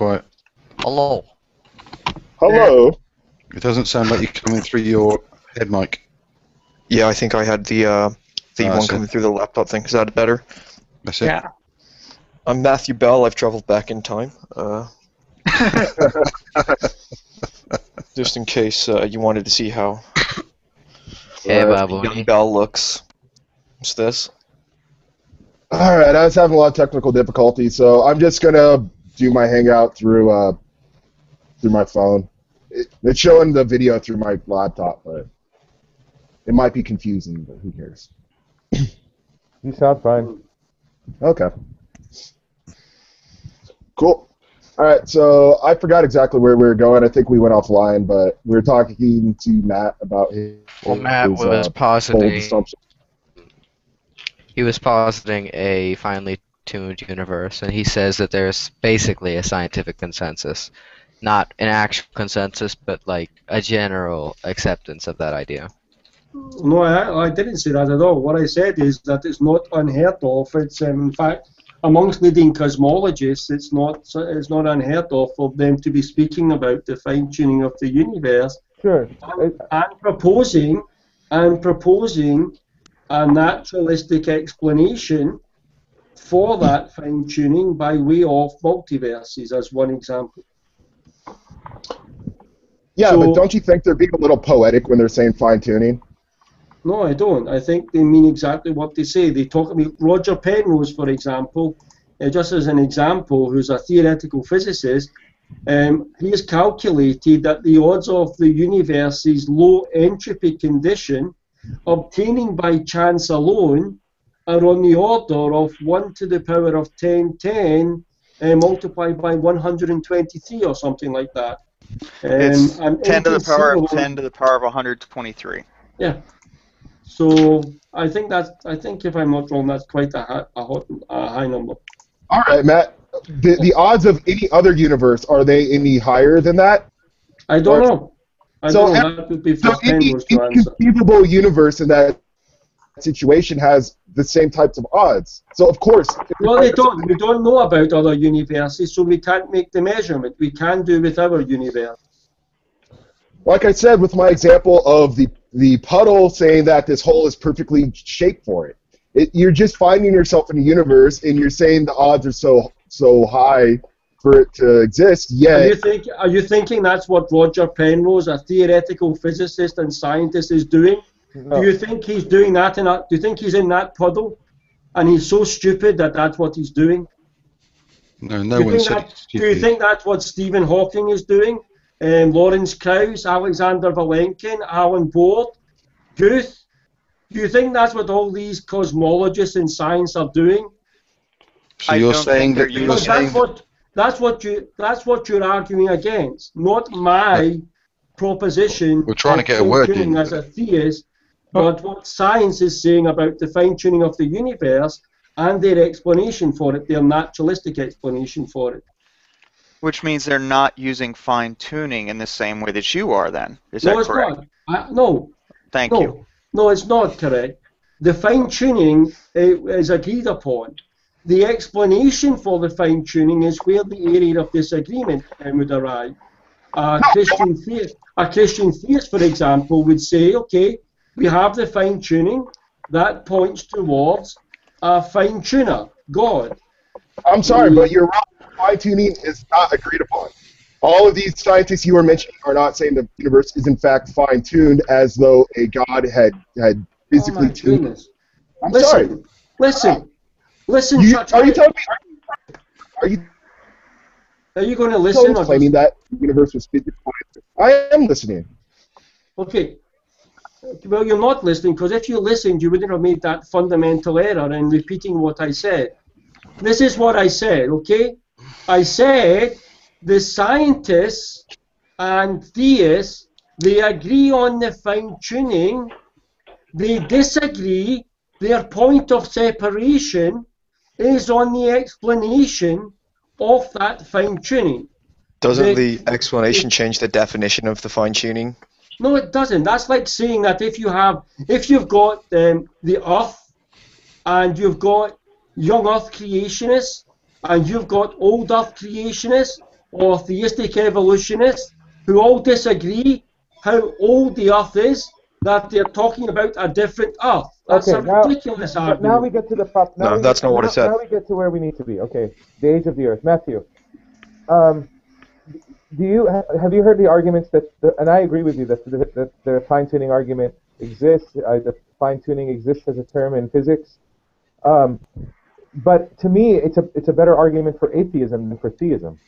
quiet. Hello. Hello. It doesn't sound like you're coming through your head mic. Yeah, I think I had the one coming through the laptop thing. Is that better? That's it. Yeah. I'm Matthew Bell. I've traveled back in time. Just in case you wanted to see how Hey, Babu. young Bell looks. What's this? All right, I was having a lot of technical difficulty, so I'm just gonna do my Hangout through my phone. It's showing the video through my laptop, but it might be confusing. But who cares? You sound fine. Okay. Cool. All right, so I forgot exactly where we were going. I think we went offline, but we were talking to Matt about his. Well, Matt was bold positing. assumption. He was positing a finely tuned universe, and he says that there's basically a scientific consensus, not an actual consensus, but like a general acceptance of that idea. No, I didn't say that at all. What I said is that it's not unheard of. It's in fact amongst leading cosmologists, it's not unheard of for them to be speaking about the fine tuning of the universe. Sure. And proposing a naturalistic explanation for that fine tuning by way of multiverses, as one example. Yeah, So- but don't you think they're being a little poetic when they're saying fine tuning? No, I don't. I think they mean exactly what they say. They talk about Roger Penrose, for example, just as an example, who's a theoretical physicist. He has calculated that the odds of the universe's low entropy condition obtaining by chance alone are on the order of 1 to the power of 10 multiplied by 123 or something like that. It's and 10 to the power of NTC 10 to the power of 123. Yeah. So I think if I'm not wrong, that's quite a high number. All right, Matt. The odds of any other universe, are they any higher than that? I don't know. That would be for any Penrose to answer. conceivable universe in that situation has the same types of odds. So of course. No, they don't. We don't know about other universes, so we can't make the measurement. We can do with our universe. Like I said, with my example of the puddle saying that this hole is perfectly shaped for it. You're just finding yourself in a universe, and you're saying the odds are so high for it to exist. Yet, Are you thinking that's what Roger Penrose, a theoretical physicist and scientist, is doing? No. Do you think he's doing that? Do you think he's in that puddle, and he's so stupid that that's what he's doing? No, no one said it's Do you stupid. think that's what Stephen Hawking is doing? Lawrence Krauss, Alexander Vilenkin, Alan Bohr, Guth? Do you think that's what all these cosmologists in science are doing? So I you're don't saying think they're that you're Because saying that's what you're arguing against, not my proposition. We're trying to of get a word fine-tuning in. as a theist, but what science is saying about the fine-tuning of the universe and their explanation for it, their naturalistic explanation for it. Which means they're not using fine tuning in the same way that you are. Then is that No, it's correct? not. No. Thank No. you. No, it's not correct. The fine-tuning is agreed upon. The explanation for the fine-tuning is where the area of disagreement would arrive. A Christian theist, for example, would say, okay, we have the fine-tuning that points towards a fine-tuner, God. I'm sorry, but you're wrong. Fine-tuning is not agreed upon. All of these scientists you were mentioning are not saying the universe is in fact fine-tuned as though a god had physically my tuned. goodness. I'm sorry. Listen, Are you telling me? Are you Are you going to listen? Or claiming that the universe was physically fine-tuned? I am listening. Okay. Well, you're not listening, because if you listened, you wouldn't have made that fundamental error in repeating what I said. This is what I said, okay? I said the scientists and theists, they agree on the fine-tuning, they disagree, their point of separation is on the explanation of that fine-tuning. Doesn't the explanation change the definition of the fine-tuning? No, it doesn't. That's like saying that if you've got the Earth, and you've got young Earth creationists, and you've got old Earth creationists, or theistic evolutionists who all disagree how old the Earth is, that they're talking about a different Earth. That's Okay, a now- ridiculous But argument. now we get to the prop. No, that's not what it said. Now we get to where we need to be. Okay, the age of the Earth. Matthew, have you heard the arguments and I agree with you that the fine-tuning argument exists. The fine-tuning exists as a term in physics. But to me, it's a better argument for atheism than for theism.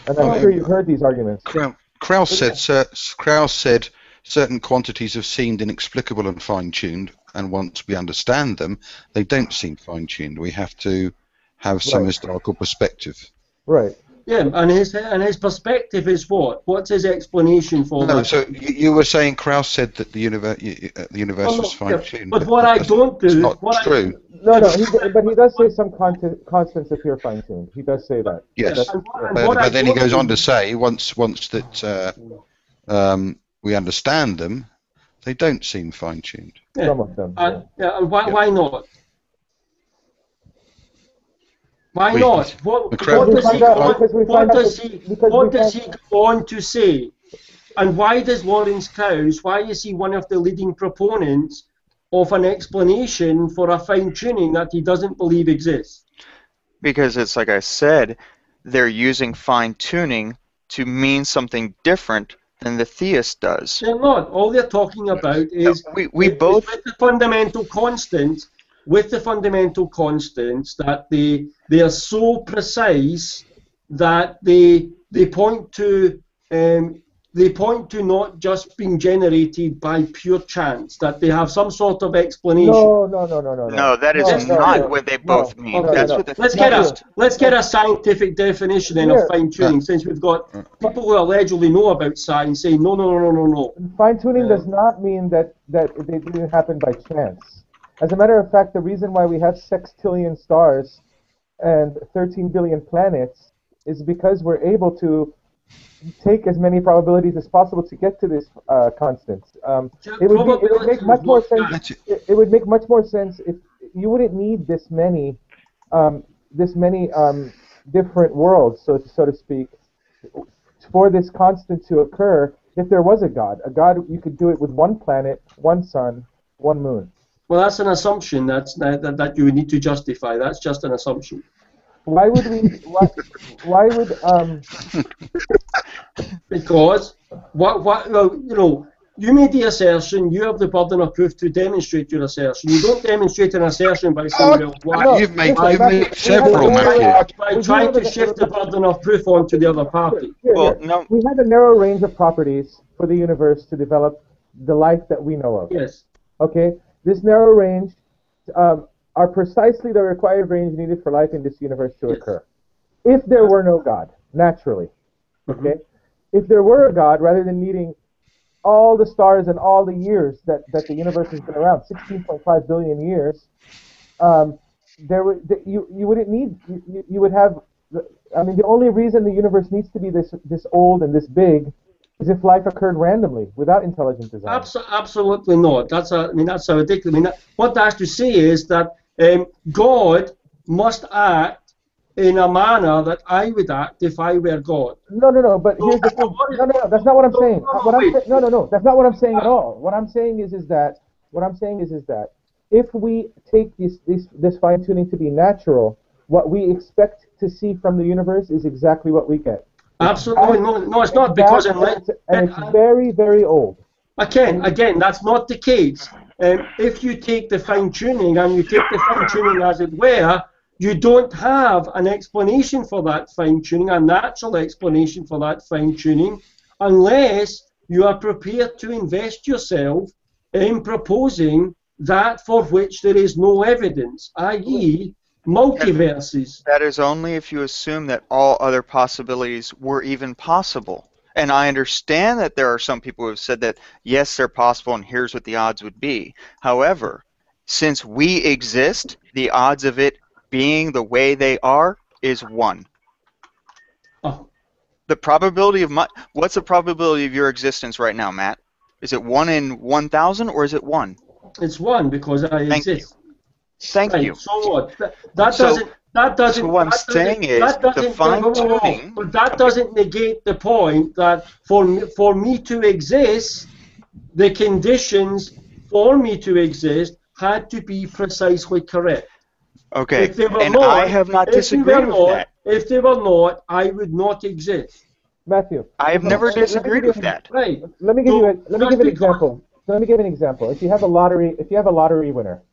And I'm sure you've heard these arguments. Krauss said certain quantities have seemed inexplicable and fine-tuned, and once we understand them, they don't seem fine-tuned. We have to have some historical perspective. Right. Yeah, and his perspective is what? What's his explanation for No, that? so you were saying Krauss said that the universe was fine-tuned. But what I don't do, It's not what I- true. No, but he does say some constants appear fine-tuned. He does say that. Yes, That's- but then he goes on to say once that we understand them, they don't seem fine-tuned. Yeah. Some of them. And why not? Why We- not? What does he go on to say? And why does Lawrence Krauss, why is he one of the leading proponents of an explanation for a fine-tuning that he doesn't believe exists? Because it's like I said, they're using fine-tuning to mean something different than the theist does. They're not. All they're talking about is We both with the fundamental constants, that they are so precise that they point to not just being generated by pure chance, that they have some sort of explanation. No. No, that is not what they both mean. No, That's no. what the Let's get a scientific definition then of fine-tuning, since we've got people who allegedly know about science saying no. Fine-tuning does not mean that it didn't happen by chance. As a matter of fact, the reason why we have sextillion stars and 13 billion planets is because we're able to take as many probabilities as possible to get to this constants. It would make much more sense. It would make much more sense if you wouldn't need this many different worlds, so to speak, for this constant to occur. If there was a God, you could do it with one planet, one sun, one moon. Well, that's an assumption that you need to justify. That's just an assumption. Why would we? Why would Because you made the assertion. You have the burden of proof to demonstrate your assertion. You don't demonstrate an assertion by saying, "Well, why?" You've made several, Matthew. By trying to shift the burden of proof onto the other party. Well, no. We have a narrow range of properties for the universe to develop the life that we know of. Yes. Okay, this narrow range are precisely the required range needed for life in this universe to occur. If there were no God, naturally, okay? If there were a God, rather than needing all the stars and all the years that the universe has been around, 16.5 billion years, you wouldn't need, you would have, the only reason the universe needs to be this old and this big is if life occurred randomly without intelligent design. Absolutely not. That's a ridiculous. What that has to say is that God must act in a manner that I would act if I were God. No. But here's the thing. No. That's not what I'm saying. No. That's not what I'm saying at all. What I'm saying is that if we take this fine tuning to be natural, what we expect to see from the universe is exactly what we get. Absolutely no. It's not, because it's very, very old. Again, that's not the case. If you take the fine-tuning and you take the fine-tuning as it were, you don't have an explanation for that fine-tuning, a natural explanation for that fine-tuning, unless you are prepared to invest yourself in proposing that for which there is no evidence, i.e., multiverses. That is only if you assume that all other possibilities were even possible. And I understand that there are some people who have said that, yes, they're possible and here's what the odds would be. However, since we exist, the odds of it being the way they are is 1. Oh. The probability of what's the probability of your existence right now, Matt? Is it 1 in 1,000 or is it 1? It's 1 because I exist. Thank you. So what? That doesn't. That doesn't. So what I'm saying is that doesn't, the fine-tuning. but that doesn't negate the point that for me to exist, the conditions for me to exist had to be precisely correct. Okay, If they were and not, I have not disagreed with that. If they were not, I would not exist. Matthew. I have never disagreed with that. Right. Let me give you So, let me just give an because- example. Let me give an example. If you have a lottery winner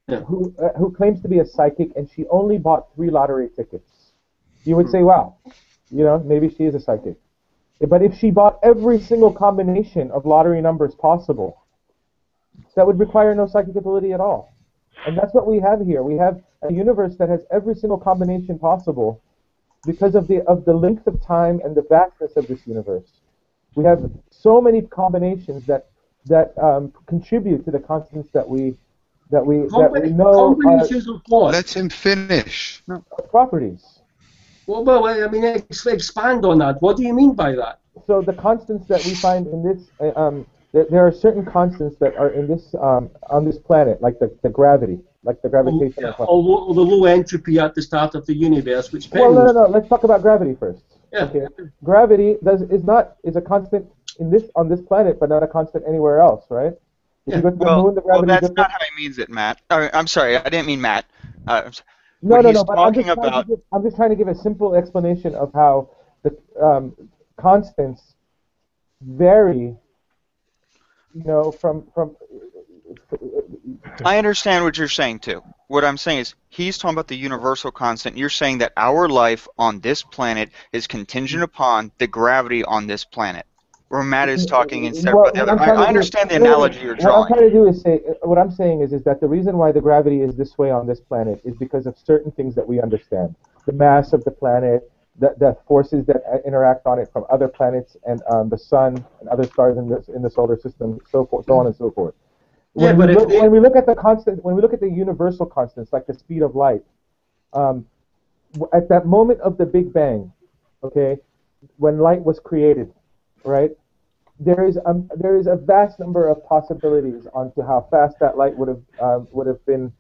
Yeah. who claims to be a psychic and she only bought 3 lottery tickets, you would say, wow, maybe she is a psychic. But if she bought every single combination of lottery numbers possible, that would require no psychic ability at all. And that's what we have here. We have a universe that has every single combination possible because of the length of time and the vastness of this universe. We have so many combinations that contribute to the constants that we know Combinations of what? Let him finish. are properties. Well, I mean, expand on that. What do you mean by that? So the constants that we find in this, there are certain constants that are in this on this planet, like the gravity, like the gravitational. Or the low entropy at the start of the universe, which Well, no. Let's talk about gravity first. Yeah. Okay. Gravity is a constant on this planet, but not a constant anywhere else, right? If you go to the moon, the Well, gravity that's difference. not how he means it, Matt. I'm sorry, I didn't mean Matt. No. he's But talking about. I'm just trying to give a simple explanation of how the constants vary. From. I understand what you're saying too. What I'm saying is he's talking about the universal constant. You're saying that our life on this planet is contingent upon the gravity on this planet. Where Matt is talking instead about the other. I understand the analogy you're What I'm drawing. trying to do is say, what I'm saying is that the reason why the gravity is this way on this planet is because of certain things that we understand. The mass of the planet, the forces that interact on it from other planets and the sun and other stars in the solar system, so on and so forth. When we look at the constant, when we look at the universal constants like the speed of light, at that moment of the Big Bang, okay, when light was created, right? There is a vast number of possibilities onto how fast that light would have been,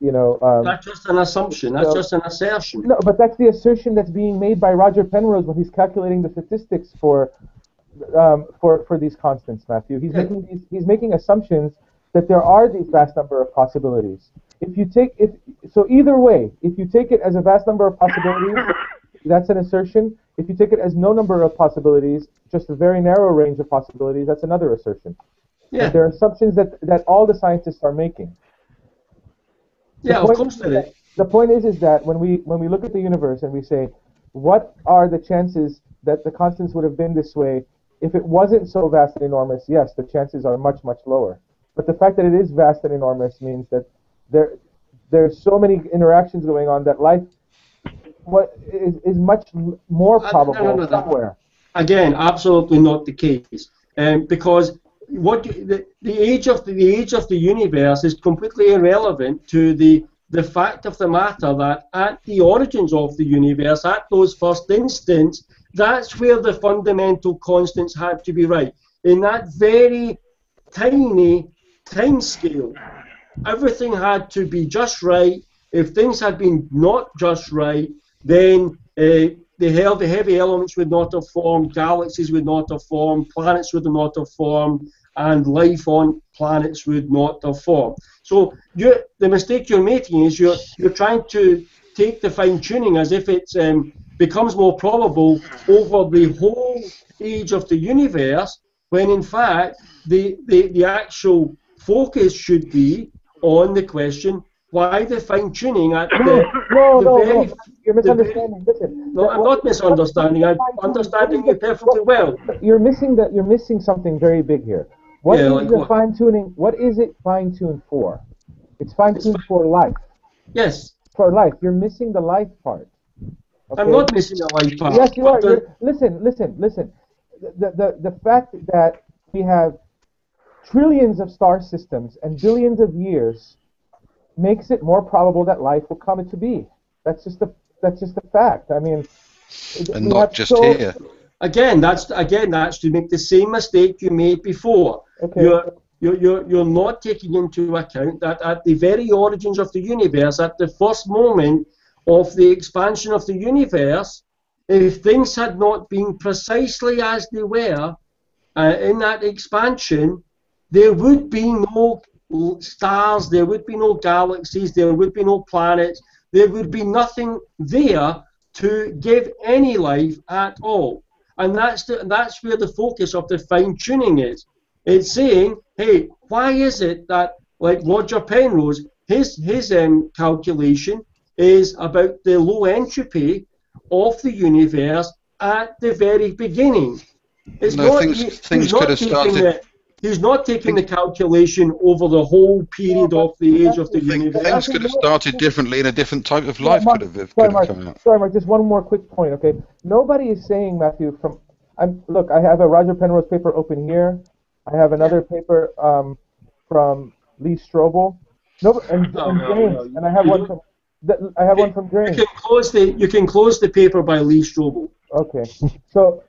That's just an assumption. That's just an assertion. No, but that's the assertion that's being made by Roger Penrose when he's calculating the statistics for these constants, Matthew. He's making assumptions that there are these vast number of possibilities. Either way, if you take it as a vast number of possibilities, that's an assertion. If you take it as no number of possibilities, just a very narrow range of possibilities, that's another assertion. Yeah. And there are assumptions that all the scientists are making. Yeah, of course there is. The point is that when we look at the universe and we say, what are the chances that the constants would have been this way if it wasn't so vast and enormous? Yes, the chances are much, much lower. But the fact that it is vast and enormous means that there's so many interactions going on that life is much more probable somewhere. Again, absolutely not the case, because the age of the universe is completely irrelevant to the fact of the matter that at the origins of the universe, at those first instants, that's where the fundamental constants had to be right. In that very tiny time scale, everything had to be just right. If things had been not just right, then the heavy elements would not have formed, galaxies would not have formed, planets would not have formed, and life on planets would not have formed. So the mistake you're making is you're trying to take the fine-tuning as if it becomes more probable over the whole age of the universe, when in fact the actual focus should be on the question, why the fine-tuning at No, you're misunderstanding. Listen. No, I'm not misunderstanding. I'm understanding you perfectly well. You're missing something very big here. What is the fine-tuning? What is it fine-tuned for? It's fine-tuned for life. Yes. For life. You're missing the life part. Okay? I'm not missing the life part. Yes, you are. Listen. The fact that we have trillions of star systems and billions of years makes it more probable that life will come into be. That's just a fact. I mean, and not just here. Again, that's to make the same mistake you made before. Okay. You're not taking into account that at the very origins of the universe, at the first moment of the expansion of the universe, if things had not been precisely as they were in that expansion, there would be no stars, there would be no galaxies, there would be no planets, there would be nothing there to give any life at all. And that's where the focus of the fine-tuning is. It's saying, hey, why is it that, like Roger Penrose, his calculation is about the low entropy of the universe at the very beginning. It's No, things could have started. He's not taking the calculation over the whole period of the age of the universe. Things could have started differently, and a different type of life Mark, could have sorry, Mark, come out. sorry, Mark, just one more quick point, okay? Nobody is saying, Matthew, look, I have a Roger Penrose paper open here. I have another paper from Lee Strobel. And James, and I have one from James. You can close the paper by Lee Strobel. Okay. So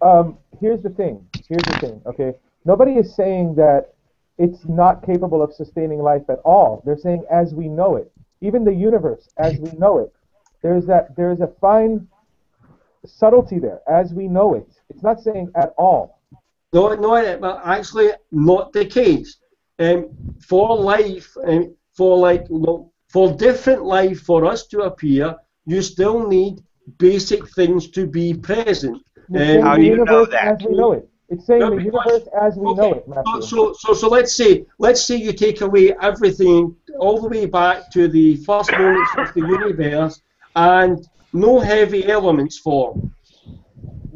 here's the thing. Okay. Nobody is saying that it's not capable of sustaining life at all. They're saying as we know it. Even the universe as we know it. There is a fine subtlety there. As we know it. It's not saying at all. No, but actually not the case. For life, for different life for us to appear, you still need basic things to be present. How do you know that? As we know it. It's saying the universe as we know it, Matthew. So let's say you take away everything all the way back to the first moments of the universe, and no heavy elements form.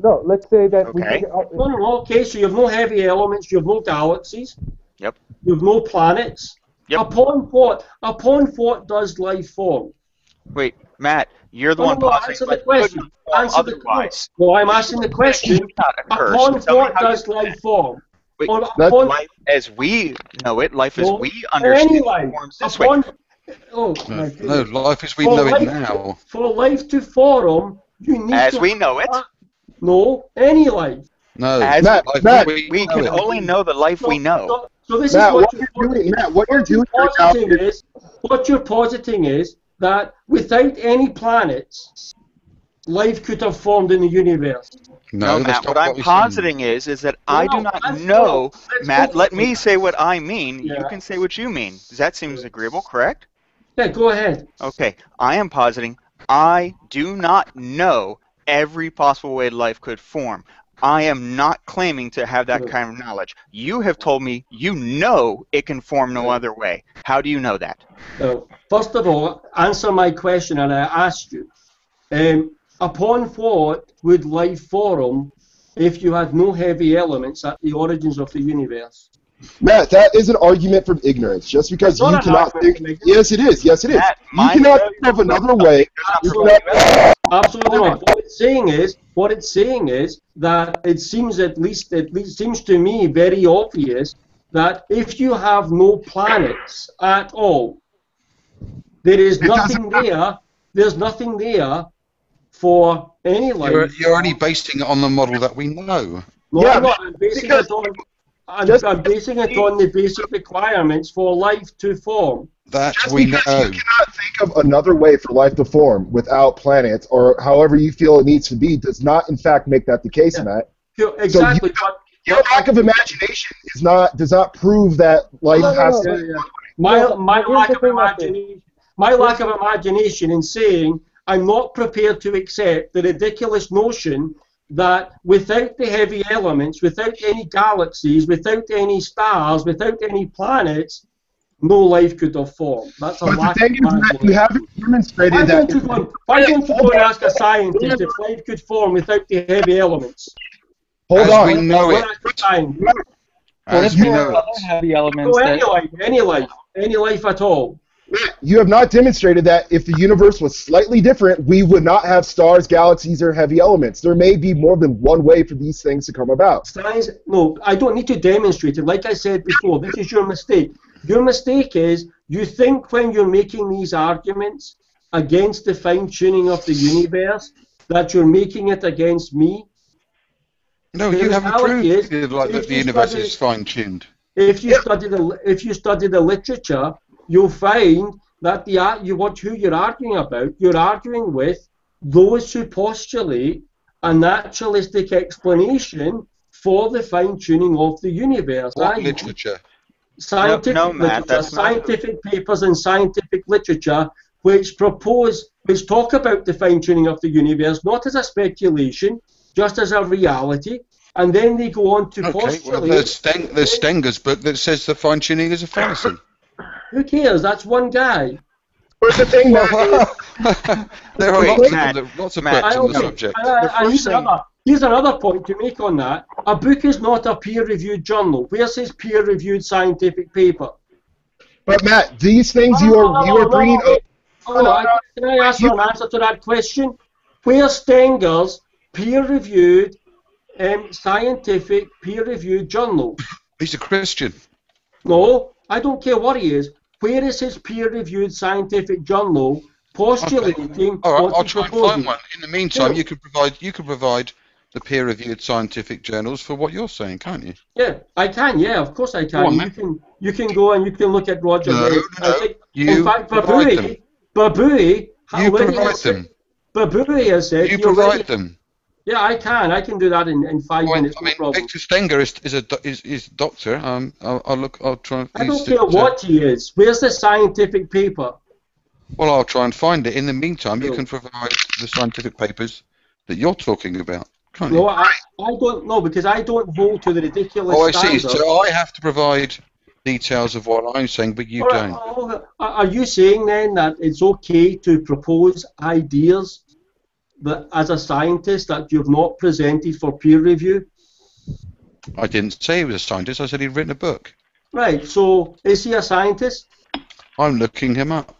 No, let's say that Okay. Okay, so you have no heavy elements, you have no galaxies. Yep. You have no planets. Yep. Upon what does life form? Wait, Matt, you're the one pausing. Answer the question. Otherwise. Well, I'm asking the question. Not a curse. Upon Tell me what how does you- life form? Wait, Upon life as we know it, life as No, we any understand life. it forms this way. Upon, oh, my No, goodness. life as we For know it life- now. For life to form, you need As to we know it, No, any life. No, As life Matt, as we know can it. only know the life we know. So this Matt, is what you're doing right now is what you're positing is that without any planets, life could have formed in the universe. No, that's Matt, not what I'm we said. positing is that I do not let's know, go. Let's Matt, go. let me say what I mean. Yeah. You can say what you mean. That seems agreeable, correct? Yeah, go ahead. Okay, I am positing I do not know every possible way life could form. I am not claiming to have that kind of knowledge. You have told me you know it can form no other way. How do you know that? First of all, answer my question, and I asked you. Upon what would life form if you had no heavy elements at the origins of the universe? Matt, that is an argument from ignorance. Just because It's not you an cannot argument think, from ignorance. yes, it is. Yes, it is. Matt, You my cannot failure think of to another know way. does You not cannot- Absolutely not. What it's saying is that it seems at least seems to me very obvious that if you have no planets at all, there is nothing there. There's nothing there for any life. You're only basing it on the model that we know. No, Yeah, I'm not. I'm basing because- it on. just- I'm basing it on the basic requirements for life to form. That Just we because know. you cannot think of another way for life to form without planets, or however you feel it needs to be, does not, in fact, make that the case, Yeah. Matt. Exactly. Your lack of imagination does not prove that life has to. My here's lack the of thing, Matthew. imagination. My lack of imagination in saying I'm not prepared to accept the ridiculous notion that without the heavy elements, without any galaxies, without any stars, without any planets, no life could have formed. That's a But the lack thing of is that imagination. you haven't demonstrated Why that. don't you go and ask a scientist if life could form without the heavy elements? Hold As on. we know Go it. ask a scientist. What As if we there know are it. other heavy elements Go that any life at all. You have not demonstrated that if the universe was slightly different, we would not have stars, galaxies, or heavy elements. There may be more than one way for these things to come about. Science, no, I don't need to demonstrate it. Like I said before, this is your mistake. Your mistake is you think when you're making these arguments against the fine-tuning of the universe that you're making it against me. No, The you haven't reality is, proved like if that the you universe study- is fine-tuned. If you study the literature, you'll find that who you're arguing about. You're arguing with those who postulate a naturalistic explanation for the fine-tuning of the universe. What literature? Scientific No, Matt, literature, that's not scientific papers and scientific literature which talk about the fine-tuning of the universe, not as a speculation, just as a reality, and then they go on to postulate... Well, there's Stenger's book that says the fine-tuning is a fallacy. Who cares? That's one guy. But the thing, Matt, There are Wait, lots of Matt, books on the subject. Here's another point to make on that. A book is not a peer-reviewed journal. Where says peer-reviewed scientific paper? but Matt, these things you are bringing up. Can I ask you an answer to that question? Where's Stenger's peer-reviewed, scientific peer-reviewed journal? He's a Christian. No, I don't care what he is. Where is his peer-reviewed scientific journal postulating? All right, what I'll he try and proposes? find one. In the meantime, Yeah. you can provide the peer-reviewed scientific journals for what you're saying, can't you? Yeah, I can. Yeah, of course I can. Go on, You can go and you can look at Roger. No, Bennett. no, I think, you in fact, provide them. Babui. You provide them. Babui has said. You he already- provide them. Yeah, I can. I can do that in 5 minutes. I No mean, problem. Victor Stenger is a doctor. I'll try. I don't care what he is. Where's the scientific paper? Well, I'll try and find it. In the meantime, you Cool. can provide the scientific papers that you're talking about, can't you? No, I don't know because I don't hold to the ridiculous Oh, I see. standard. So I have to provide details of what I'm saying, but you All right, don't. Are you saying then that it's okay to propose ideas that, as a scientist, that you've not presented for peer review? I didn't say he was a scientist. I said he'd written a book. Right. So is he a scientist? I'm looking him up.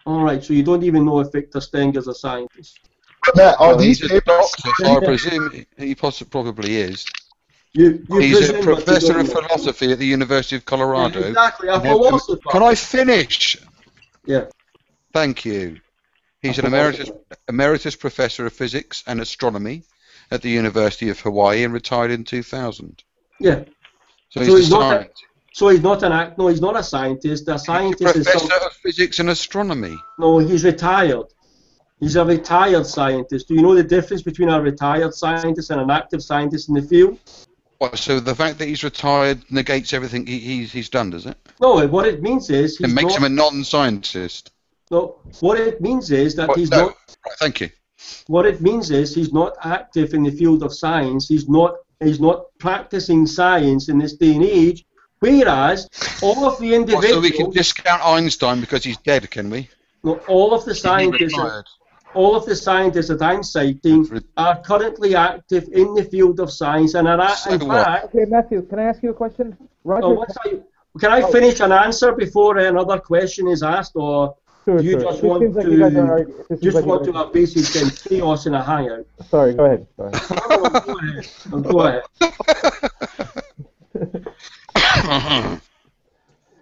All right. So you don't even know if Victor Stenger's a scientist. Matt, are Well, these he's a papers? doctor, so I presume he probably is. You He's a presume, but you professor don't of know. philosophy at the University of Colorado. Exactly. A And- philosopher. Can I finish? Yeah. Thank you. He's an emeritus professor of physics and astronomy at the University of Hawaii and retired in 2000. Yeah. So So he's he's a not scientist. So he's not no, he's not a scientist. A scientist is Professor of physics and astronomy. no, he's retired. He's a retired scientist. Do you know the difference between a retired scientist and an active scientist in the field? What, so the fact that he's retired negates everything he's done, does it? No, what it means is It he's makes not. him a non-scientist. No, what it means is that What- he's no. not. Right, thank you. What it means is he's not active in the field of science. He's not practicing science in this day and age. Whereas all of the What, individuals, so we can discount Einstein because he's dead, can we? no, all of the scientists, Retired. all of the scientists that I'm citing are currently active in the field of science and are So in what? fact. Okay, Matthew, can I ask you a question? Roger, Can I finish an answer before another question is asked, or sure, you sure. just It want seems like to you guys are arguing. It seems just like you want guys to have basic chaos in a hangout? Sorry, go ahead. Go ahead. Go ahead.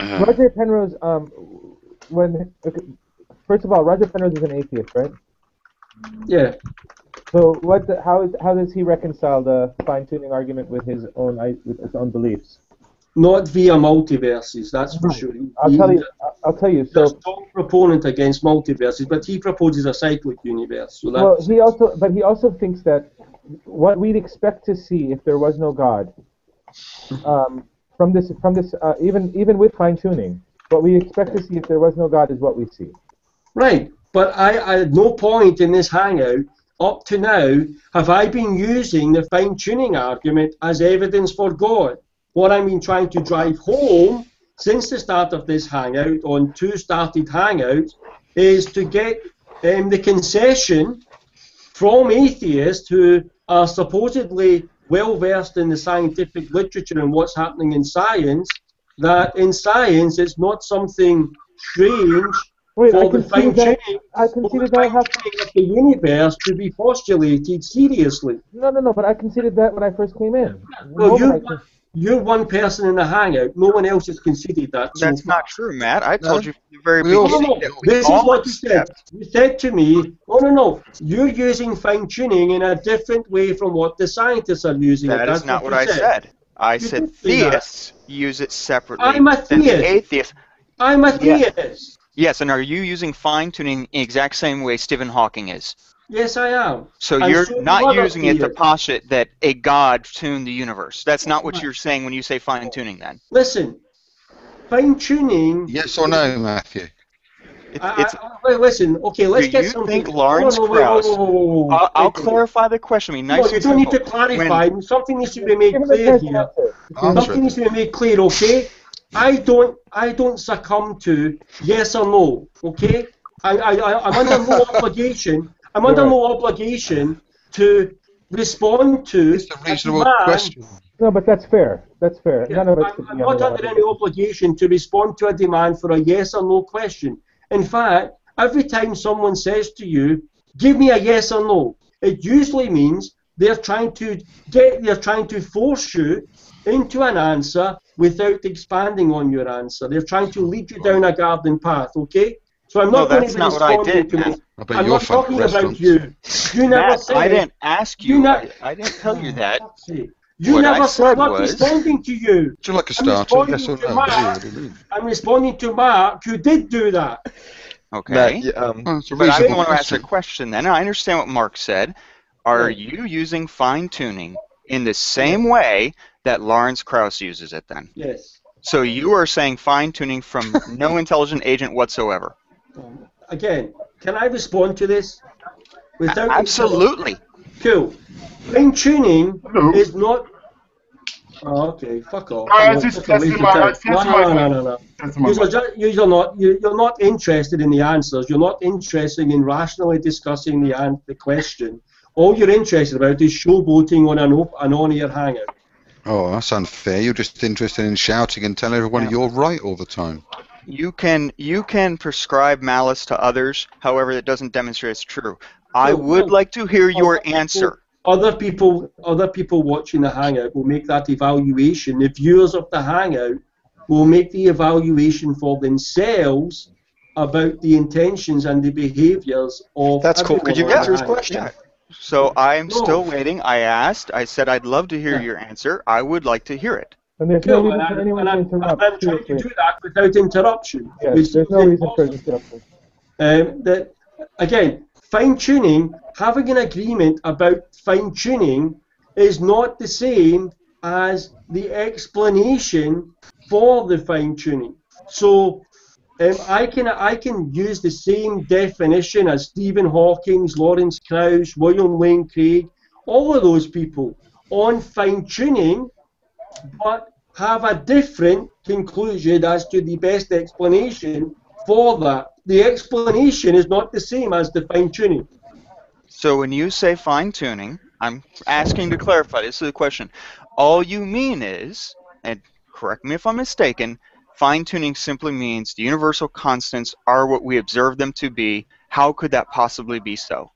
Roger Penrose, first of all, Roger Penrose is an atheist, right? Yeah. So how does he reconcile the fine-tuning argument with his own beliefs? Not via multiverses, that's for sure. I'll tell you. He's a So, strong proponent against multiverses, but he proposes a cyclic universe. So well, that's, he also thinks that what we'd expect to see if there was no God, from this even with fine-tuning, what we expect to see if there was no God is what we see. right. But I at no point in this hangout up to now have I been using the fine-tuning argument as evidence for God. What I've been trying to drive home since the start of this hangout on 2 started hangouts is to get the concession from atheists who are supposedly well versed in the scientific literature and what's happening in science, that in science it's not something strange Wait, for the fine-tuning have of the universe to be postulated seriously. no, but I conceded that when I first came in. Well, No, you're one person in the hangout. No one else has conceded that. so That's far. not true, Matt. I told you from the very We all- beginning that we This is all what you said. accept. You said to me, no, you're using fine-tuning in a different way from what the scientists are using it. That That's is not you what I said. I You said did say that. theists use it separately I'm a than the theist. atheists. I'm a Yeah. theist. Yes, and are you using fine-tuning in the exact same way Stephen Hawking is? Yes, I am. So And you're so do not other using it to theories. posit that a god tuned the universe. That's not what you're saying when you say fine-tuning then. Listen, fine-tuning... Yes or no, Matthew? Wait, listen, okay, let's Do get you something... think Lawrence Krauss... I'll clarify the question. I mean, nice No, you and don't need to simple. clarify. Something needs to be made Give him a clear chance to here. answer. Answer Something it. needs to be made clear, okay? I don't succumb to yes or no, okay? I'm under no obligation. I'm under no obligation to respond to It's a reasonable demand. question. No, but that's fair. That's fair. Yeah, None of us should I'm be not under any obligation to respond to a demand for a yes or no question. In fact, every time someone says to you, "Give me a yes or no," it usually means they're trying to force you into an answer without expanding on your answer. They're trying to lead you down a garden path, okay? So I'm not going to be that's not what I responding did, to Matt. this. I bet I'm you're not fun talking for about restaurants. you. You never Matt, said. I didn't ask you. I didn't tell you that. You What I never said. said I'm not was- responding to you. Would you like a I'm starter? responding Yes or to no? Mark. What do you mean? I'm responding to Mark, who did do that. Okay. Matt, yeah, Oh, it's a But I reasonable want to ask a question. question then. I understand what Mark said. Are Yeah. you using fine-tuning in the same way that Lawrence Krauss uses it then? Yes. So you are saying fine-tuning from no intelligent agent whatsoever? Again, can I respond to this? Without Absolutely. Cool. Fine tuning Hello. is not. Oh, okay, fuck off. I No, just fuck off, tested waste my- of time. I tested my No. That's my You're not interested in the answers. You're not interested in rationally discussing the question. All you're interested about is showboating on an on-air hangout. Oh, that's unfair. You're just interested in shouting and telling everyone you're right all the time. You can prescribe malice to others, however, it doesn't demonstrate it's true. I would like to hear your answer. Other people watching the hangout will make that evaluation. The viewers of the hangout will make the evaluation for themselves about the intentions and the behaviours of. That's cool. Could you everyone on answer the his hangout. question? So I'm No. still waiting. I asked. I said I'd love to hear your answer. I would like to hear it. And there's no Cool, reason for anyone to interrupt. I'm trying to do that without interruption. Yes, which there's no is reason for impossible. interruption. Again, fine-tuning, having an agreement about fine-tuning is not the same as the explanation for the fine-tuning. So I can use the same definition as Stephen Hawking, Lawrence Krauss, William Lane Craig, all of those people on fine-tuning, but have a different conclusion as to the best explanation for that. The explanation is not the same as the fine-tuning. So when you say fine-tuning, I'm asking to clarify. This is a question. All you mean is, and correct me if I'm mistaken, fine-tuning simply means the universal constants are what we observe them to be. How could that possibly be so?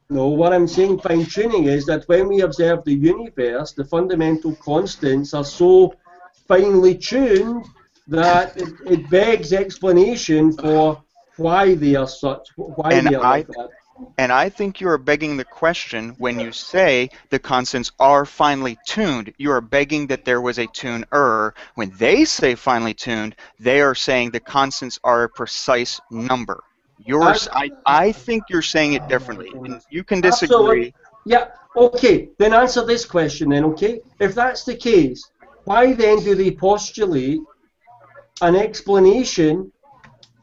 No, what I'm saying fine-tuning is that when we observe the universe, the fundamental constants are so finely tuned that it begs explanation for why they are such, why they are like that. And I think you are begging the question when you say the constants are finely tuned. You are begging that there was a tune error. When they say finely tuned, they are saying the constants are a precise number. I think you're saying it differently. And you can disagree. Absolutely. Yeah, okay, then answer this question then, okay? If that's the case, why then do they postulate an explanation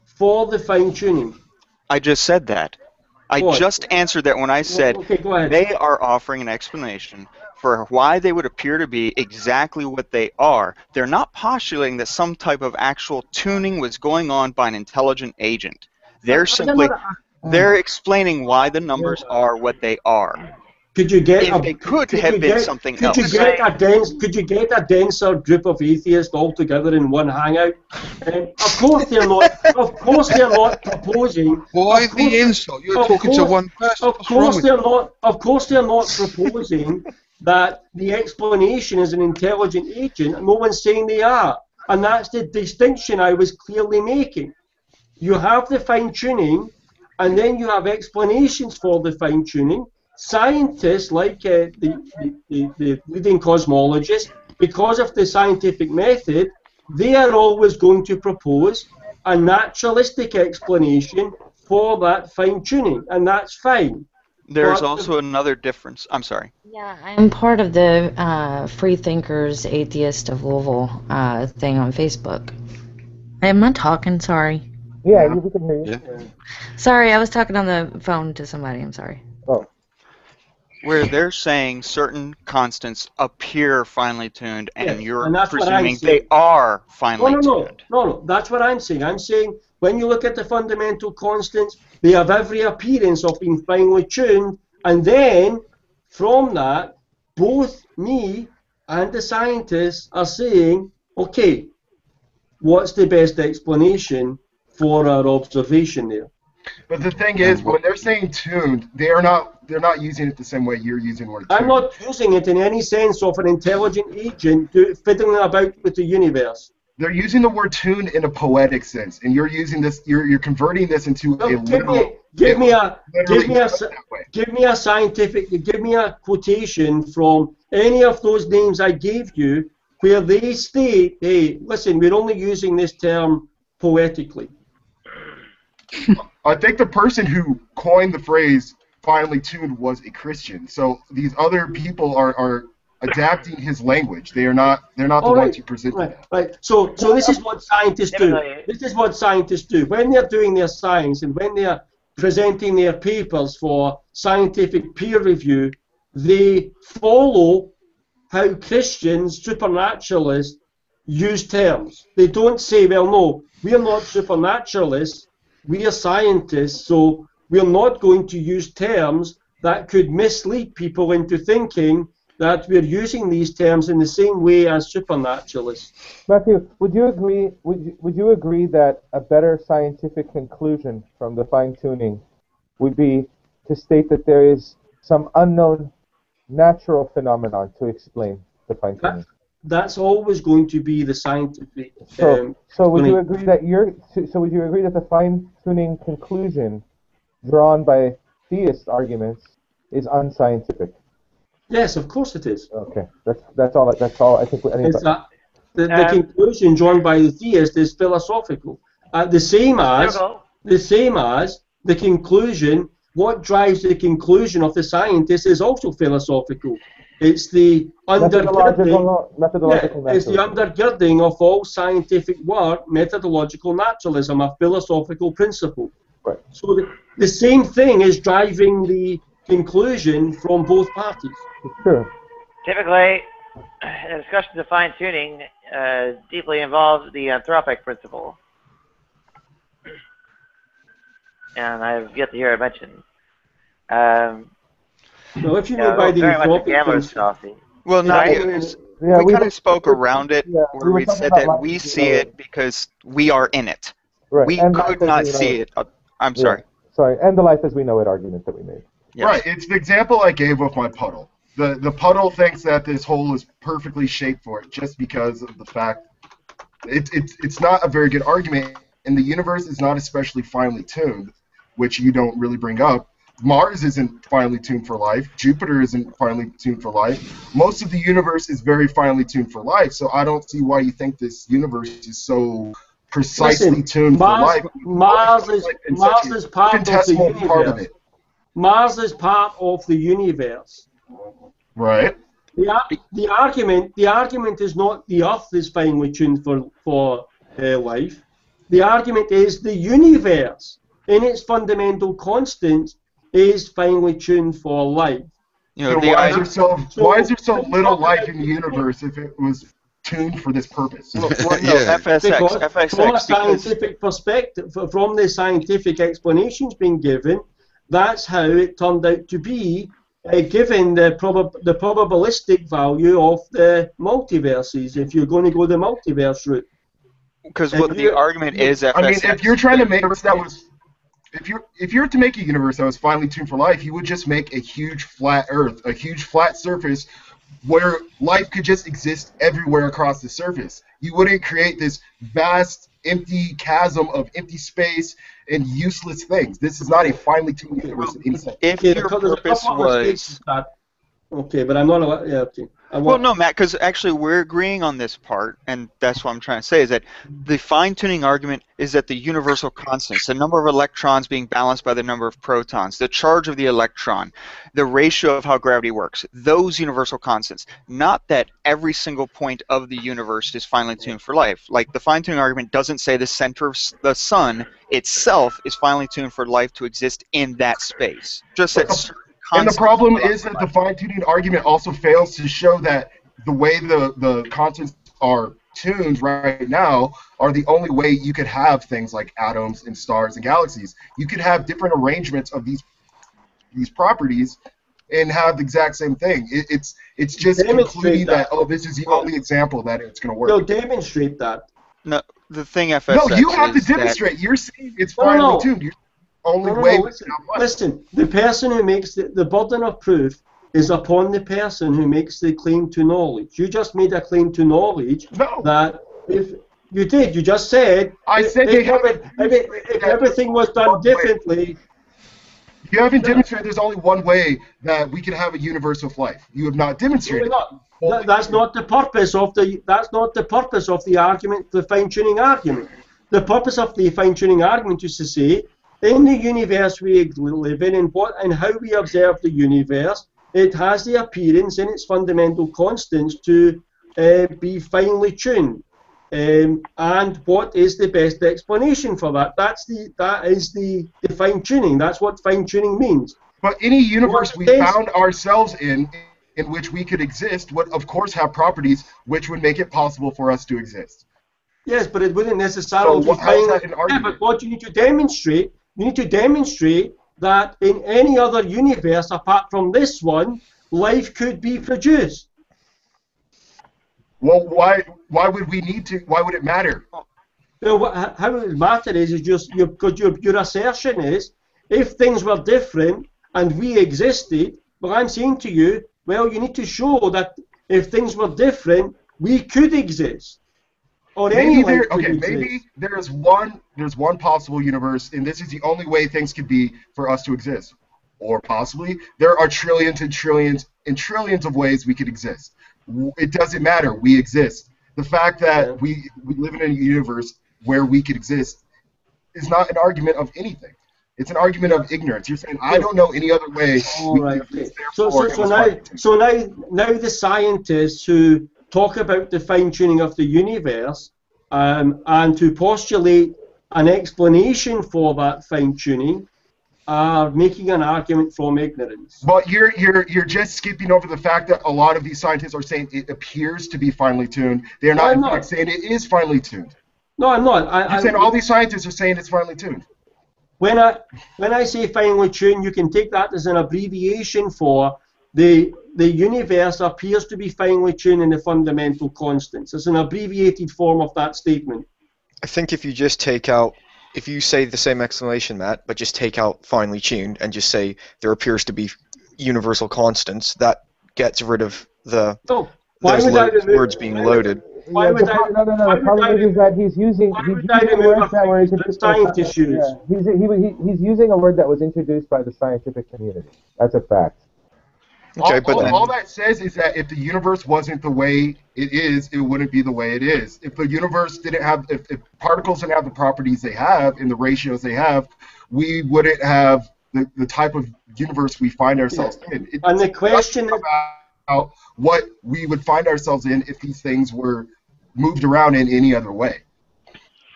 for the fine-tuning? I just said that. I just answered that when I said Okay, go ahead. they are offering an explanation for why they would appear to be exactly what they are. They're not postulating that some type of actual tuning was going on by an intelligent agent. They're simply explaining why the numbers are what they are. Could you get If they could have been something else. Could you get a denser group of atheists all together in one hangout? Of course they're not. Of course they're not proposing. Why the insult? You're talking to one person. Of course they're not. Of course they're not proposing that the explanation is an intelligent agent. No one's saying they are, and that's the distinction I was clearly making. You have the fine-tuning, and then you have explanations for the fine-tuning. Scientists, like the leading cosmologists, because of the scientific method, they are always going to propose a naturalistic explanation for that fine-tuning, and that's fine. There's But- also another difference. I'm sorry. Yeah, I'm part of the Free Thinkers Atheist of Louisville thing on Facebook. I'm not talking, sorry. Yeah, we can hear you. Yeah. Sorry, I was talking on the phone to somebody, I'm sorry. Oh, Where they're saying certain constants appear finely tuned, and Yes, you're and that's what I'm presuming saying. they are finely tuned. No, that's what I'm saying. I'm saying when you look at the fundamental constants, they have every appearance of being finely tuned, and then from that, both me and the scientists are saying, okay, what's the best explanation for our observation there? But the thing is, when they're saying tuned, they're not using it the same way you're using the word tuned. I'm not using it in any sense of an intelligent agent fiddling about with the universe. They're using the word tuned in a poetic sense, and you're using this. You're converting this into a literal. Give me a quotation from any of those names I gave you where they state, hey, listen, we're only using this term poetically. I think the person who coined the phrase "finely tuned" was a Christian. So these other people are adapting his language. They're not the ones who present it. Right. So this is what scientists do. This is what scientists do when they're doing their science and when they're presenting their papers for scientific peer review. They follow how Christians, supernaturalists, use terms. They don't say, well, no, we're not supernaturalists, we are scientists, so we're not going to use terms that could mislead people into thinking that we're using these terms in the same way as supernaturalists. Matthew, would you agree? Would you agree that a better scientific conclusion from the fine-tuning would be to state that there is some unknown natural phenomenon to explain the fine-tuning? That's always going to be the scientific. So would you agree that would you agree that the fine-tuning conclusion drawn by theist arguments is unscientific? Yes, of course it is. Okay, that's all. That's all. I think. The conclusion drawn by the theist is philosophical. The same as the conclusion. What drives the conclusion of the scientist is also philosophical. It's the undergirding. It's the undergirding of all scientific work, methodological naturalism, a philosophical principle. Right. So the same thing is driving the conclusion from both parties. Sure. Typically, discussions of fine-tuning deeply involve the anthropic principle. And I've yet to hear it mentioned. Well, if you mean by the anthropic principle, well, Nadia, we kind of spoke around it, where we said that we see it because we are in it. Right. We and could not see it. I'm sorry. Sorry, and the life as we know it argument that we made. Yes. Right. It's the example I gave with my puddle. The puddle thinks that this hole is perfectly shaped for it just because of the fact it's not a very good argument, and the universe is not especially finely tuned, which you don't really bring up. Mars isn't finely tuned for life. Jupiter isn't finely tuned for life. Most of the universe is very finely tuned for life, so I don't see why you think this universe is so precisely tuned for life. Mars is part of the universe. Part of it. Mars is part of the universe. Right. The argument is not the Earth is finely tuned for life. The argument is the universe, in its fundamental constants, is finely tuned for life. You know, So why is there so little life in the universe if it was tuned for this purpose? Well, no, Yeah. FSX, From a scientific perspective, from the scientific explanations being given, that's how it turned out to be, given the probabilistic value of the multiverses, if you're going to go the multiverse route. because what the argument is, FSX. I mean, if you're trying to make that was, if you were to make a universe that was finely tuned for life, you would just make a huge flat Earth, a huge flat surface, where life could just exist everywhere across the surface. You wouldn't create this vast, empty chasm of empty space and useless things. This is not a finely tuned universe in any sense. If Okay, your because there's a purpose couple of was, mistakes with that. Okay, but I'm not allowed. Yeah, okay. Well, no, Matt, because actually we're agreeing on this part, and that's what I'm trying to say, is that the fine-tuning argument is that the universal constants, the number of electrons being balanced by the number of protons, the charge of the electron, the ratio of how gravity works, those universal constants, not that every single point of the universe is finely tuned for life. Like, the fine-tuning argument doesn't say the center of the sun itself is finely tuned for life to exist in that space. Just that. And the problem is that the fine-tuning argument also fails to show that the way the constants are tuned right now are the only way you could have things like atoms and stars and galaxies. You could have different arrangements of these properties and have the exact same thing. It's just concluding that, oh, this is the only example that it's going to work. No, demonstrate that. No, the thing FSX No, you have to is that- demonstrate. You're saying it's finely tuned. Listen, the person who makes the burden of proof is upon the person who makes the claim to knowledge. You just made a claim to knowledge that if you did, you just said if everything was done differently. You haven't demonstrated there's only one way that we can have a universe of life. You have not demonstrated. That's not the purpose of the argument, the fine-tuning argument. The purpose of the fine-tuning argument is to say, in the universe we live in and how we observe the universe, it has the appearance in its fundamental constants to be finely tuned. And what is the best explanation for that? That is the fine-tuning. That's what fine-tuning means. But any universe we found ourselves in which we could exist would, of course, have properties which would make it possible for us to exist. Yes, but it wouldn't necessarily be finely. Yeah, but what you need to demonstrate, that in any other universe apart from this one, life could be produced. Well, why would we need to? Why would it matter? Well, how it would matter is just because your assertion is, if things were different and we existed, well, I'm saying to you, well, you need to show that if things were different, we could exist. Or maybe there's one possible universe, and this is the only way things could be for us to exist. Or possibly there are trillions and trillions and trillions of ways we could exist. It doesn't matter. We exist. The fact that we live in a universe where we could exist is not an argument of anything. It's an argument of ignorance. You're saying I don't know any other way. So now the scientists who talk about the fine-tuning of the universe and to postulate an explanation for that fine-tuning are making an argument from ignorance. But you're just skipping over the fact that a lot of these scientists are saying it appears to be finely tuned. They're not, in fact, saying it is finely tuned. No, I'm not. You're saying all these scientists are saying it's finely tuned. When I say finely tuned, you can take that as an abbreviation for the universe appears to be finely tuned in the fundamental constants. It's an abbreviated form of that statement. I think if you just take out, if you say the same explanation, Matt, but just take out finely tuned and just say there appears to be universal constants, that gets rid of those words being loaded. No. The problem is that he's using words that were introduced by scientists. He's using a word that was introduced by the scientific community. That's a fact. Okay, all that says is that if the universe wasn't the way it is, it wouldn't be the way it is. If the universe didn't have, if particles didn't have the properties they have and the ratios they have, we wouldn't have the type of universe we find ourselves in. And the question about what we would find ourselves in if these things were moved around in any other way.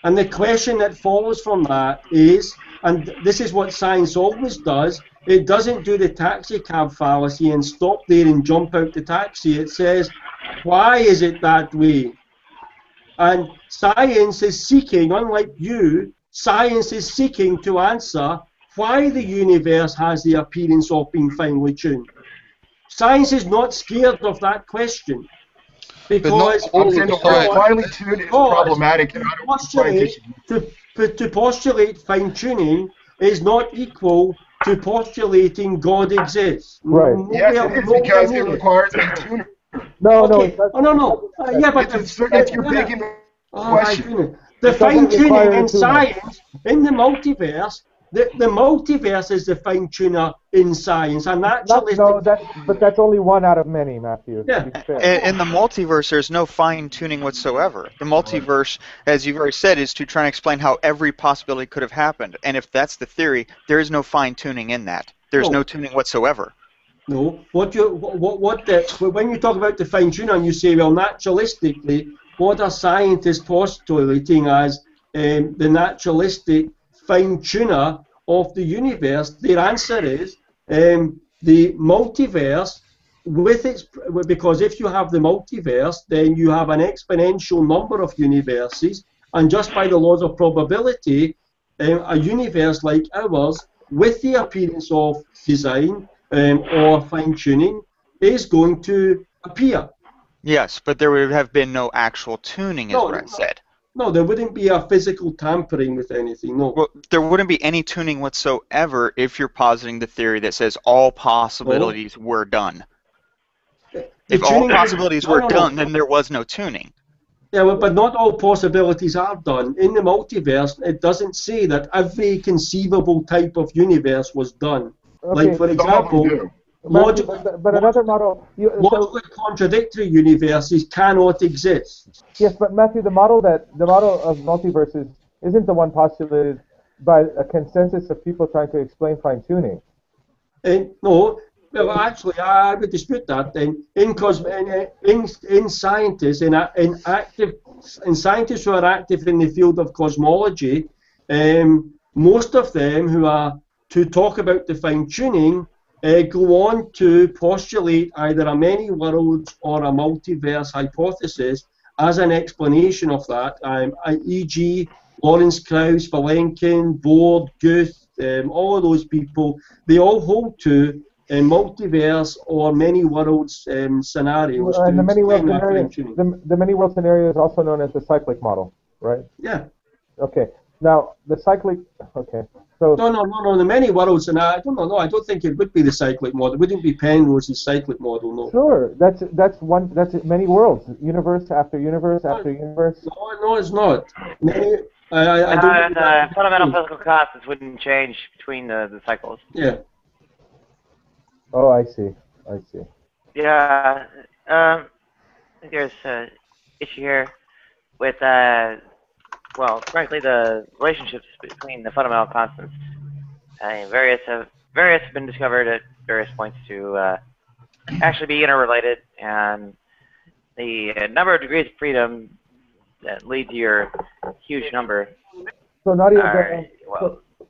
And the question that follows from that is, and this is what science always does, it doesn't do the taxi cab fallacy and stop there and jump out the taxi. It says, why is it that way? And science is seeking, unlike you, science is seeking to answer why the universe has the appearance of being finely tuned. Science is not scared of that question. Because finely tuned is problematic. And to postulate fine-tuning is not equal to postulating God exists. Right. Yes, it is, because it requires a tuner. No. Yeah, but it's your big question. The fine-tuning in science, in the multiverse, The multiverse is the fine tuner in science, and but that's only one out of many, Matthew. Yeah. In the multiverse, there's no fine-tuning whatsoever. The multiverse, as you've already said, is to try and explain how every possibility could have happened. And if that's the theory, there is no fine-tuning in that. There's no tuning whatsoever. No. When you talk about the fine tuner and you say, well, naturalistically, what are scientists postulating as the naturalistic fine tuner of the universe? Their answer is the multiverse because if you have the multiverse, then you have an exponential number of universes, and just by the laws of probability, a universe like ours, with the appearance of design or fine-tuning, is going to appear. Yes, but there would have been no actual tuning, is what I said. No, there wouldn't be a physical tampering with anything, no. Well, there wouldn't be any tuning whatsoever if you're positing the theory that says all possibilities were done. If all possibilities were done, then there was no tuning. Yeah, but not all possibilities are done. In the multiverse, it doesn't say that every conceivable type of universe was done. Okay. Like, for example, but another model... logically contradictory universes cannot exist. Yes, but Matthew, the model of multiverses isn't the one postulated by a consensus of people trying to explain fine-tuning. No. Well, actually, I would dispute that. In scientists, in scientists who are active in the field of cosmology, most of them who are to talk about the fine tuning go on to postulate either a many worlds or a multiverse hypothesis as an explanation of that. E.g., Lawrence Krauss, Vilenkin, Borde, Guth, all of those people, they all hold to multiverse or many worlds scenarios. And the many world scenario is also known as the cyclic model, right? Yeah. Okay. Now the cyclic. Okay. So. No. The many worlds scenario. I don't think it would be the cyclic model. It wouldn't be Penrose's cyclic model. No. Sure. That's many worlds. Universe after universe after universe. No, it's not. Fundamental physical constants wouldn't change between the cycles. Yeah. Oh, I see. Yeah, I think there's an issue here with, frankly, the relationships between the fundamental constants. Various have been discovered at various points to actually be interrelated, and the number of degrees of freedom that lead to your huge number So Nadia,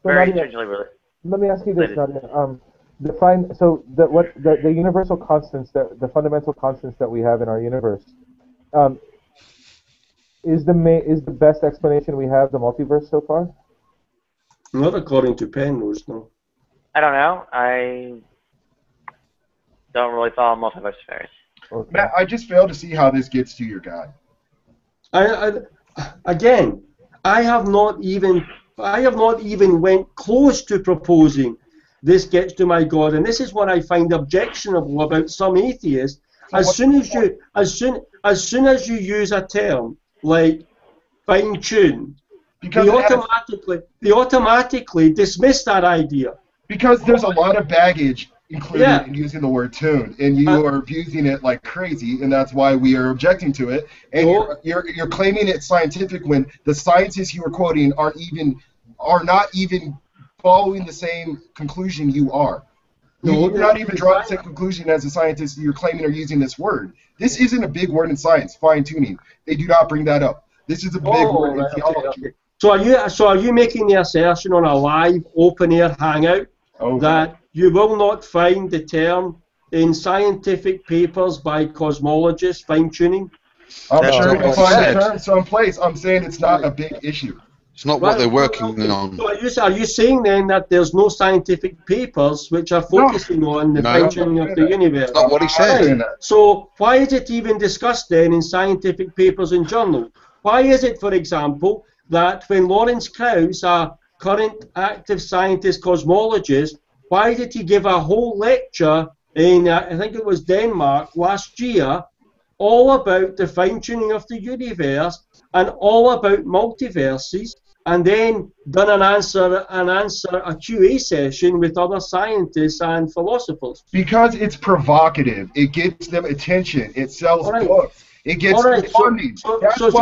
very strangely related. Let me ask you this, Nadia. Define the universal constants, the fundamental constants that we have in our universe. Is the best explanation we have the multiverse so far? Not according to Penrose, no. I don't know. I don't really follow multiverse affairs. Okay. Matt, I just fail to see how this gets to your God. I have not even went close to proposing this gets to my God, and this is what I find objectionable about some atheists. As soon as you use a term like fine tune, they automatically dismiss that idea. Because there's a lot of baggage included in using the word tune, and you are abusing it like crazy, and that's why we are objecting to it. And you're claiming it's scientific when the scientists you are quoting are not even following the same conclusion you are. You're not even drawing the same conclusion as the scientists you're claiming are using this word. This isn't a big word in science, fine-tuning. They do not bring that up. This is a big word in theology. Okay. So are you making the assertion on a live open-air hangout that you will not find the term in scientific papers by cosmologists, fine-tuning? I'm sure you can find the term someplace. I'm saying it's not a big issue. It's not what they're working on. So are you saying then that there's no scientific papers which are focusing on the fine-tuning of the universe? That's not what he said. So why is it even discussed then in scientific papers and journals? Why is it, for example, that when Lawrence Krauss, a current active scientist cosmologist, why did he give a whole lecture in, I think it was Denmark last year, all about the fine-tuning of the universe and all about multiverses and then done a QA session with other scientists and philosophers? Because it's provocative. It gets them attention. It sells books. It gets them funding. So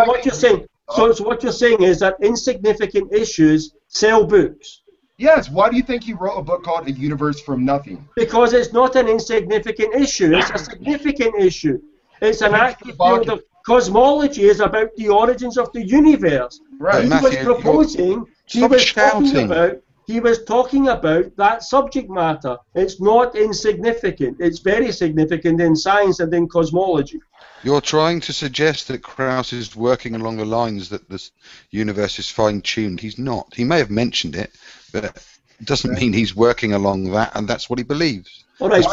what you're saying is that insignificant issues sell books. Yes. Why do you think he wrote a book called A Universe from Nothing? Because it's not an insignificant issue. It's a significant issue. It's an active field of cosmology is about the origins of the universe. Right. He was proposing. He was talking about that subject matter. It's not insignificant. It's very significant in science and in cosmology. You're trying to suggest that Krauss is working along the lines that this universe is fine-tuned. He's not. He may have mentioned it, but it doesn't mean he's working along that, and that's what he believes. All right,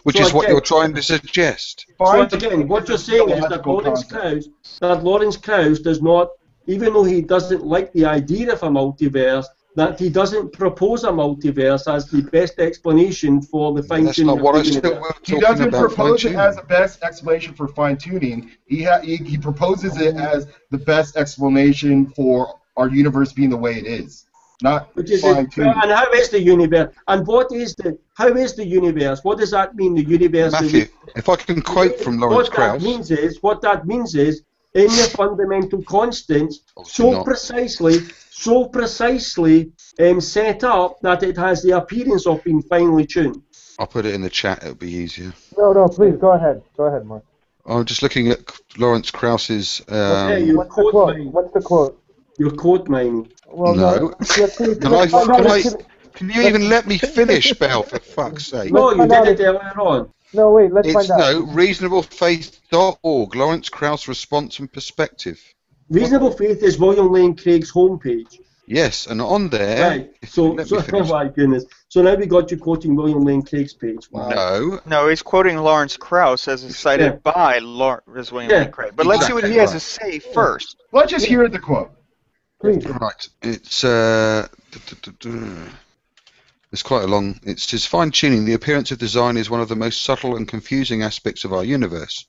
Which is what you're trying to suggest. So again, what you're saying is that Lawrence Krauss does not, even though he doesn't like the idea of a multiverse, that he doesn't propose a multiverse as the best explanation for the fine-tuning of the universe. He doesn't propose it as the best explanation for fine-tuning. He proposes it as the best explanation for our universe being the way it is. Not fine-tuning. And how is the universe? And how is the universe? What does that mean, the universe? Matthew, if I can quote from Lawrence Krauss. What that means is, in the fundamental constants, so precisely set up that it has the appearance of being finely tuned. I'll put it in the chat, it'll be easier. No, please, go ahead. Go ahead, Mark. I'm just looking at Lawrence Krauss's... What's the quote? You're quote mining. Well, no. Can you even let me finish, Bell, for fuck's sake? No, you did it earlier on. No, wait, let's find out. No, reasonablefaith.org, Lawrence Krauss Response and Perspective. Reasonable Faith is William Lane Craig's homepage. Yes, and on there... Right, oh my goodness. So now we got you quoting William Lane Craig's page. Wow. No, he's quoting Lawrence Krauss as cited by William Lane Craig. But let's see what he has to say first. Let's just hear the quote. Please. Right, it's quite a long... It says, fine-tuning, the appearance of design is one of the most subtle and confusing aspects of our universe.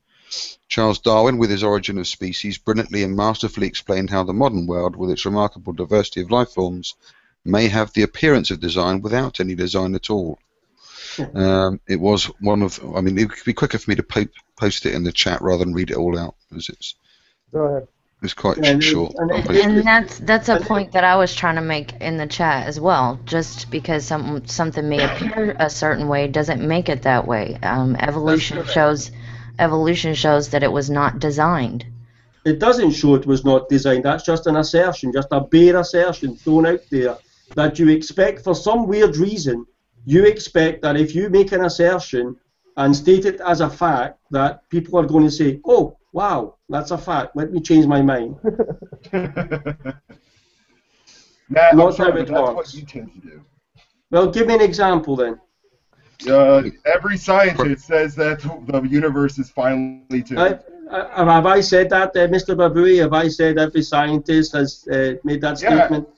Charles Darwin, with his Origin of Species, brilliantly and masterfully explained how the modern world, with its remarkable diversity of life forms, may have the appearance of design without any design at all. It was one of... I mean, it would be quicker for me to post it in the chat rather than read it all out, because it's... Go ahead. It's quite short. And that's a point that I was trying to make in the chat as well. Just because something may appear a certain way doesn't make it that way. Evolution shows that it was not designed. It doesn't show it was not designed. That's just an assertion, just a bare assertion thrown out there that you expect, for some weird reason, you expect that if you make an assertion and state it as a fact, that people are going to say, oh, wow, that's a fact. Let me change my mind. Matt, Not sorry, how it that's works. what you tend to do. Well, give me an example then. Every scientist says that the universe is finely tuned. Have I said that, Mr. Babui? Have I said every scientist has made that statement?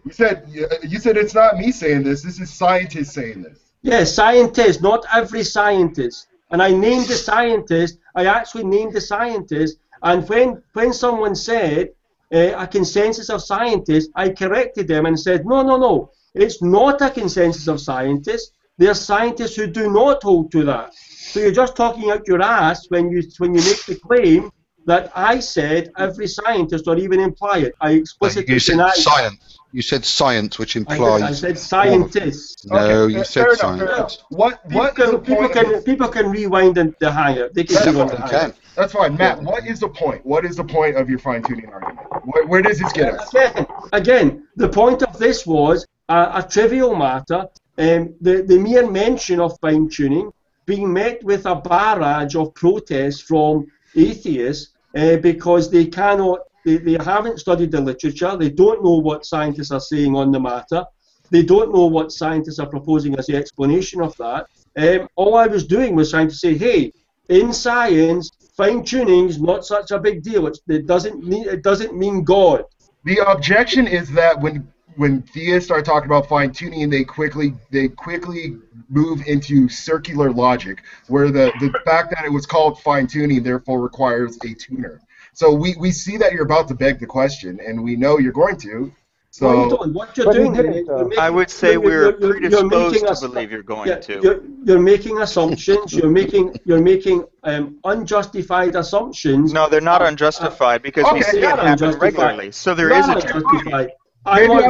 You said it's not me saying this. This is scientists saying this. Yes, scientists, not every scientist. And I named the scientist. I actually named the scientist. And when someone said a consensus of scientists, I corrected them and said, no. It's not a consensus of scientists. There are scientists who do not hold to that. So you're just talking out your ass when you make the claim that I said every scientist, or even imply it. I explicitly denied. Science. You said science, which implies... I said scientists. No, you said science. People can rewind the hanger. They can do it. That's fine. Matt, what is the point? What is the point of your fine-tuning argument? Where does this get us? Again, the point of this was a trivial matter. The mere mention of fine-tuning being met with a barrage of protests from atheists because they cannot... They haven't studied the literature. They don't know what scientists are saying on the matter. They don't know what scientists are proposing as the explanation of that. All I was doing was trying to say, hey, in science, fine-tuning is not such a big deal. It doesn't mean God. The objection is that when theists start talking about fine-tuning, they quickly move into circular logic, where the fact that it was called fine-tuning therefore requires a tuner. So we see that you're about to beg the question, and we know you're going to. So No, you don't. What you're But he doing didn't, is though. you're making, I would say we're you're predisposed making to believe you're going to. You're making assumptions. You're making unjustified assumptions. No, they're not unjustified because we Okay. see They it are happen unjustified. regularly. So there They is are a unjustified.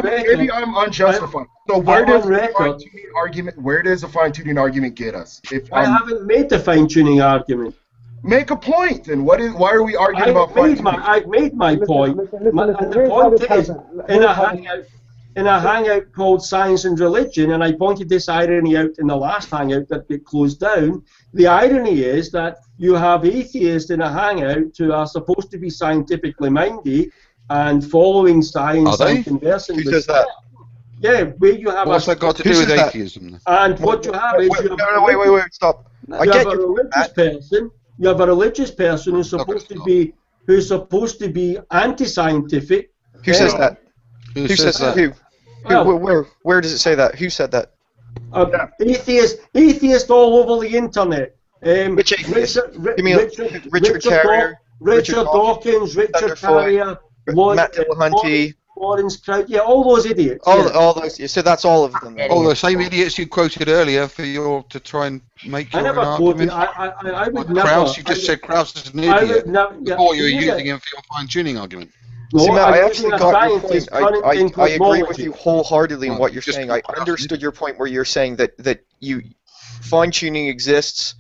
maybe I'm unjustified. So where I'm does on the record. fine-tuning argument? Where does the fine-tuning argument get us? If I haven't made the fine-tuning argument. make a point, then why are we arguing about fine-tuning? I've made my point. Listen, And the here's how point this is, happens. in a hangout called Science and Religion, and I pointed this irony out in the last hangout that got closed down, the irony is that you have atheists in a hangout who are supposed to be scientifically minded and following science Are they? and conversing Who with says that? Yeah, where you have What's that got to Who do with says that? atheism? and what you have is you have Wait, stop. I you get have a your point, religious Matt. person. You have a religious person who's No, but supposed it's to not. be anti-scientific. Who says that? Who says that? Who? Well, Where does it say that? Who said that? Atheists all over the internet. Which atheist? You mean Richard Carrier, Carrier, Richard Dawkins, Richard Thunderfoot, Carrier, Matt Dillahunty, Lawrence Krauss, yeah, all those idiots. all those. So that's all of them. Then. Oh, the same idiots you quoted earlier to try and make I your never own quoted. argument. I would Like never. Krauss, you just said Krauss is an I idiot would never. Yeah, before you were yeah. using him for your fine-tuning argument. No, See, Matt, I'm I using actually a got your point. scientist current in I agree with cosmology. you wholeheartedly in Well, what you're just saying. I because- understood your point where you're saying that you fine-tuning exists,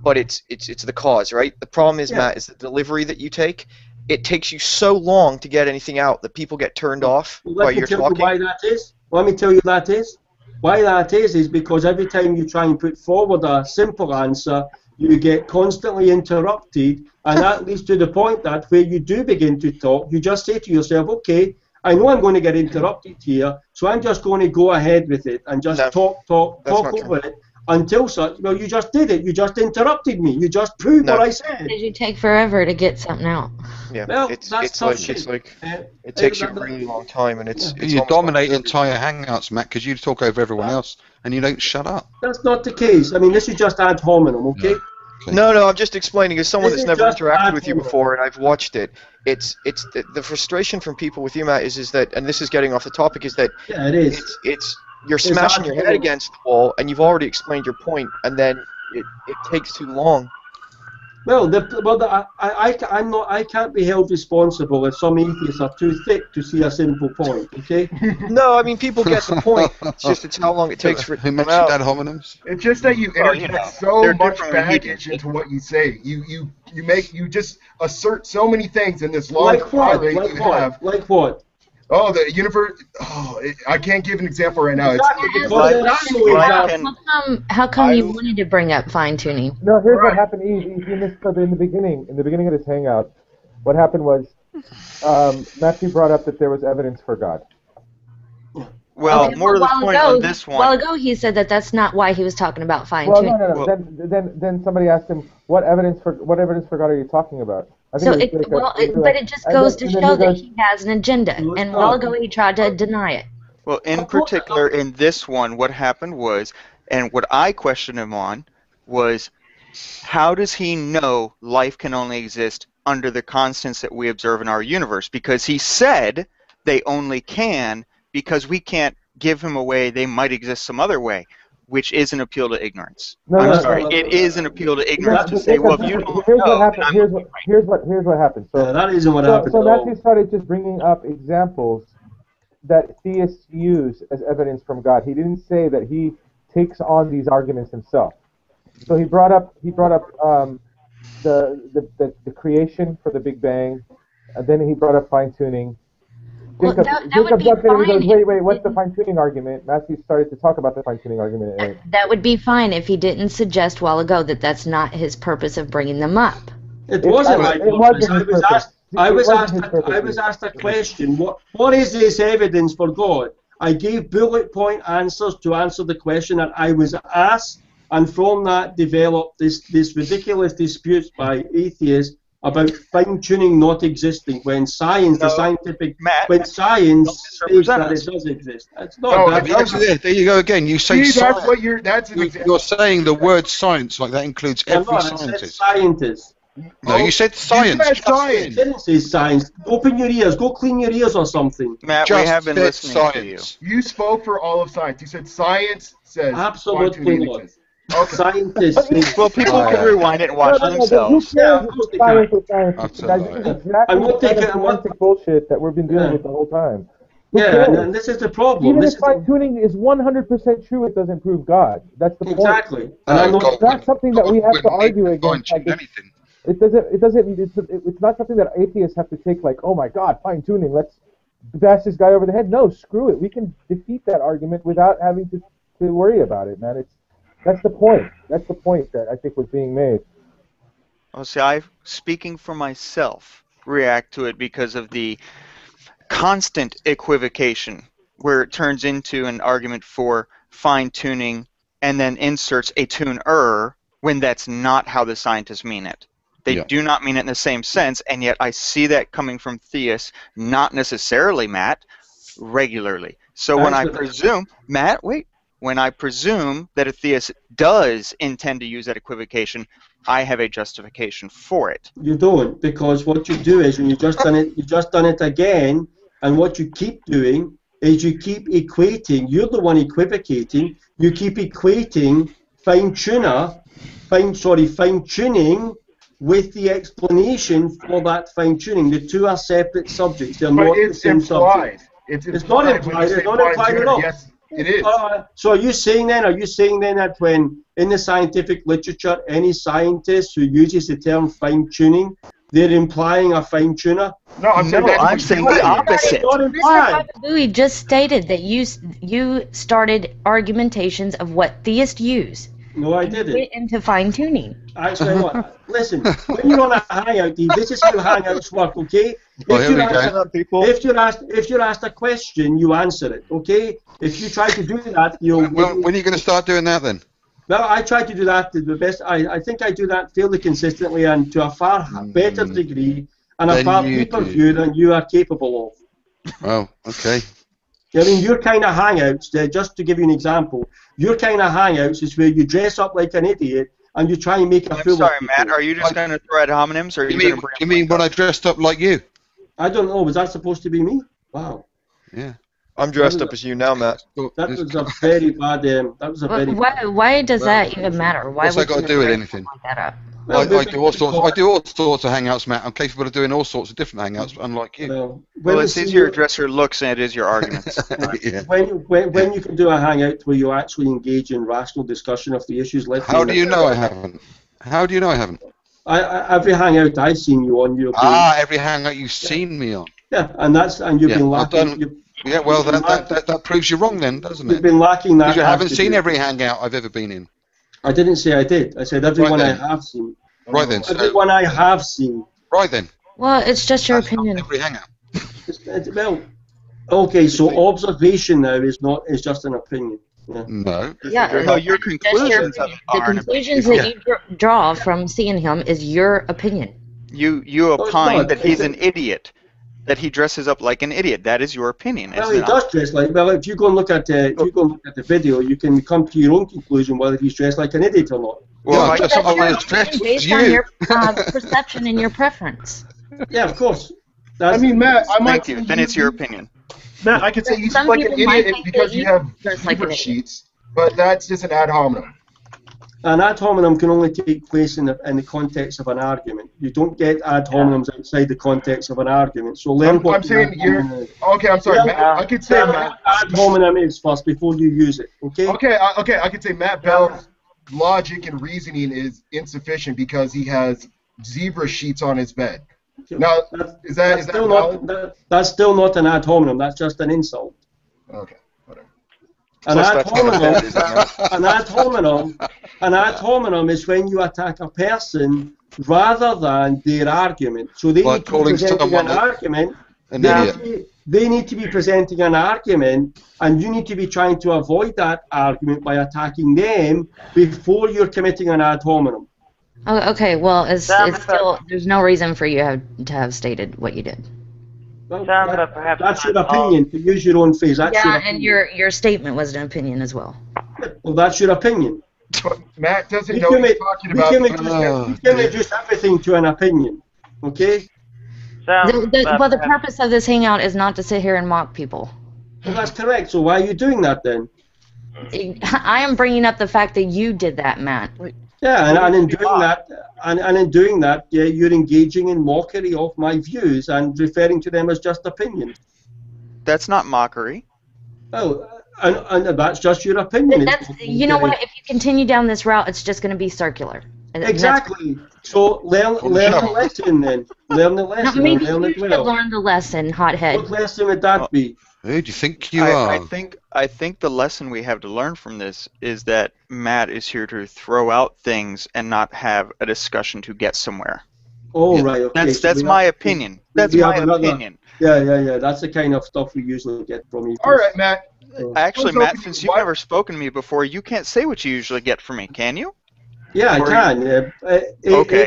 but it's the cause, right? The problem is, Yeah. Matt, is the delivery that you take. It takes you so long to get anything out that people get turned off Well, while let me you're tell talking. you why that is. Let me tell you that is. Why that is because every time you try and put forward a simple answer, you get constantly interrupted, and that leads to the point that where you do begin to talk, you just say to yourself, okay, I know I'm going to get interrupted here, so I'm just going to go ahead with it and just No, talk that's not over it until such. Well, you just did it. You just interrupted me. You just proved No. what I said. Did you take forever to get something out? Yeah, Well, it's that's like tough it's shit. like Uh, it takes you a that- really long time, and it's You almost dominate like- entire hangouts, Matt, because you talk over everyone else and you don't shut up. That's not the case. I mean, this is just ad hominem, okay? No, I'm just explaining as someone This that's is never just interacted with you ad before, and I've watched it. It's the frustration from people with you, Matt, is that, and this is getting off the topic, is that Yeah, it is. it's you're smashing your head against the wall, and you've already explained your point, and then it takes too long. Well, I can't be held responsible if some atheists are too thick to see a simple point, okay? No, I mean people get the point. It's how long it takes for it to Who come mentioned out. ad hominems? It's just that you Well, interject you know, so they're much different when he baggage did. into what you say. You just assert so many things in this long Like what? tirade Like you what? have. Like what? Oh, the universe. I can't give an example right now. It's, How come you wanted to bring up fine tuning? No, here's what happened. Eve, you missed something in the beginning. In the beginning of this hangout, what happened was Matthew brought up that there was evidence for God. Well, Okay, more to the while point ago- on this A while one. ago, he said that that's not why he was talking about fine Well, tuning. no. Then somebody asked him, what evidence for God are you talking about? I So, think it was like but it just and goes then- to and then show he that goes- he has an agenda. And a while ago, he tried to deny it. Well, in particular, in this one, what happened was, and what I questioned him on, was how does he know life can only exist under the constants that we observe in our universe? Because he said they only can because we can't give him a way they might exist some other way, which is an appeal to ignorance. I'm sorry, it is an appeal to ignorance to say, well, if you don't here's what know, happened. then Here's what happened. So that isn't what happened So at all. Matthew started just bringing up examples that theists use as evidence from God. He didn't say that he takes on these arguments himself. So he brought up the creation for the Big Bang, and then he brought up fine tuning. Well, Jacob, that would Jacob be jumped in and he fine goes, if wait, he what's the fine tuning argument? Matthew started to talk about the fine tuning argument. That would be fine if he didn't suggest a while ago that that's not his purpose of bringing them up. It wasn't my it wasn't purpose. his purpose. I was It wasn't asked. his purpose. I was asked a question. What is this evidence for God? I gave bullet point answers to answer the question that I was asked, and from that developed this ridiculous disputes by atheists about fine-tuning not existing when science, the scientific, when science says that it does exist. It's not that. There you go again. You say See, that's science. what you're. That's an example. You're saying the word science like that includes I'm every not, I said scientist. scientists. No, you said science. You said science. Didn't say science. Open your ears. Go clean your ears or something. Matt, Just we have been said listening to you. science. You spoke for all of science. You said science says Absolutely fine-tuning not. exists. Okay. Scientists say Well, people can rewind it and watch No, it who themselves. Yeah, cares of course if they it's science can. or science? That's a Guys, lie. this is exactly And what the they kind of can- what- semantic bullshit that we've been dealing Yeah. with the whole time. Who Yeah, cares? and this is the problem. Even This if is the- fine-tuning is 100% true, it doesn't prove God. That's the point. exactly. And I No, know God It's not something that we have to wouldn't argue even against. fine-tune Like, anything. it's not something that atheists have to take like, oh my God, fine-tuning, let's bash this guy over the head. No, screw it. We can defeat that argument without having to worry about it, man. That's the point. That's the point that I think was being made. Well, see, I, speaking for myself, react to it because of the constant equivocation where it turns into an argument for fine-tuning and then inserts a tuner when that's not how the scientists mean it. They Yeah. do not mean it in the same sense, and yet I see that coming from theists, not necessarily, Matt, regularly. So when I presume, Matt, wait, when I presume that a theist does intend to use that equivocation, I have a justification for it. You don't, because what you do is when you've just done it again, and what you keep doing is you keep equating. You're the one equivocating. You keep equating fine-tuning with the explanation for that fine-tuning. The two are separate subjects. They're But not the it's same implied. subject. It's not implied. implied. When you It's say not implied fine-tuner, at all. yes, it is. So are you saying then that when in the scientific literature, any scientist who uses the term fine-tuning, they're implying a fine-tuner? No, I'm saying that's I'm what saying you the do. opposite. Not Mr. implied. Kakabui just stated that you started argumentations of what theists use. No, I You didn't. went into fine-tuning. Actually, what? Listen, when you're on a hangout, Dave, this is how hangouts work, okay? Well, here we go. If you're asked a question, you answer it, okay? If you try to do that, you'll. Well, when are you going to start doing that then? Well, I try to do that to the best. I think I do that fairly consistently and to a far better degree and a Then far you deeper do. view than you are capable of. Oh, okay. I mean, your kind of hangouts, just to give you an example, your kind of hangouts is where you dress up like an idiot and you try and make a I'm fool sorry, of people. Matt, are you just going to throw out homonyms, or are you going to bring You mean when I dressed up like you? I don't know. Was that supposed to be me? Wow. Yeah. I'm dressed up as you now, Matt. That was a very bad. That was a very. Why does that even matter? Why What's that would got to you do with bring anything? something like that up? I do all sorts. I do all sorts of hangouts, Matt. I'm capable of doing all sorts of different hangouts, unlike you. Well, it's easier to address your looks than it is your arguments. Yeah. When you can do a hangout where you actually engage in rational discussion of the issues. How do you know I haven't? How do you know I haven't? Every hangout I've seen you on, you've been, Every hangout you've seen me on. yeah, and you've Yeah, been I've lacking. done- Yeah, well, that proves you wrong then, doesn't You've it? been lacking that. Because you haven't seen attribute. every hangout I've ever been in. I didn't say I did. I said everyone Right I then. have seen. Right then. So, Everyone I have seen. right then. Well, it's just your That's not opinion. every hangout. Well, okay, so observation now is just an opinion. Yeah. No. Yeah, No, your just conclusions the are an conclusions opinion. that you draw from seeing him is your opinion. You it's opine not. that he's an idiot, that he dresses up like an idiot. That is your opinion. Well, Is he it does dress like. Well, if you go and look at the video, you can come to your own conclusion whether he's dressed like an idiot or not. Well, Yeah, I just- just, I That's your was dressed opinion as based on you. your perception and your preference. Yeah, of course. I mean, Matt, I might thank you. Then it's your opinion. Matt, I could say you Some speak like an people might idiot think because that you you have dress like an fever idiot. sheets, but that's just an ad hominem. An ad hominem can only take place in the context of an argument. You don't get ad hominems outside the context of an argument. So learn what I'm the saying ad you're hominem is. okay. I'm sorry, Yeah, Matt. I could say Learn what ad hominem is first before you use it. Okay. okay. I could say Matt Bell's logic and reasoning is insufficient because he has zebra sheets on his bed. Now, is that still valid? not? That's still not an ad hominem. That's just an insult. Okay, whatever. An Plus, ad that's not a hominem, bad, is it, an ad hominem is when you attack a person rather than their argument. So they Like need to be calling presenting someone an argument. An They idiot. they need to be presenting an argument, and you need to be trying to avoid that argument by attacking them before you're committing an ad hominem. Oh, okay, well, it's Some- still there's no reason for you to have stated what you did. Well, Some, but perhaps that's your not all. opinion. To use your own phrase, that's your Yeah, opinion. and your statement was an opinion as well. Well, that's your opinion. But Matt doesn't We know can what he's make- talking we about. can reduce everything to an opinion. Okay? So, But the purpose of this hangout is not to sit here and mock people. Well, that's correct. So why are you doing that then? I am bringing up the fact that you did that, Matt. Yeah, and in doing that, and in doing that, yeah, you're engaging in mockery of my views and referring to them as just opinions. That's not mockery. Oh, and that's just your opinion. You know what? If you continue down this route, it's just going to be circular. And Exactly. So learn the lesson then. Learn the lesson. Maybe and learn you it should well. learn the lesson, hothead. What lesson would that be? Who do you think you I are? think the lesson we have to learn from this is that Matt is here to throw out things and not have a discussion to get somewhere. Oh, right. Okay. That's so my opinion. That's my opinion. Yeah. That's the kind of stuff we usually get from you. All right, Matt. Actually, Matt, since you've never spoken to me before, you can't say what you usually get from me, can you? Yeah, I Or- can. Okay.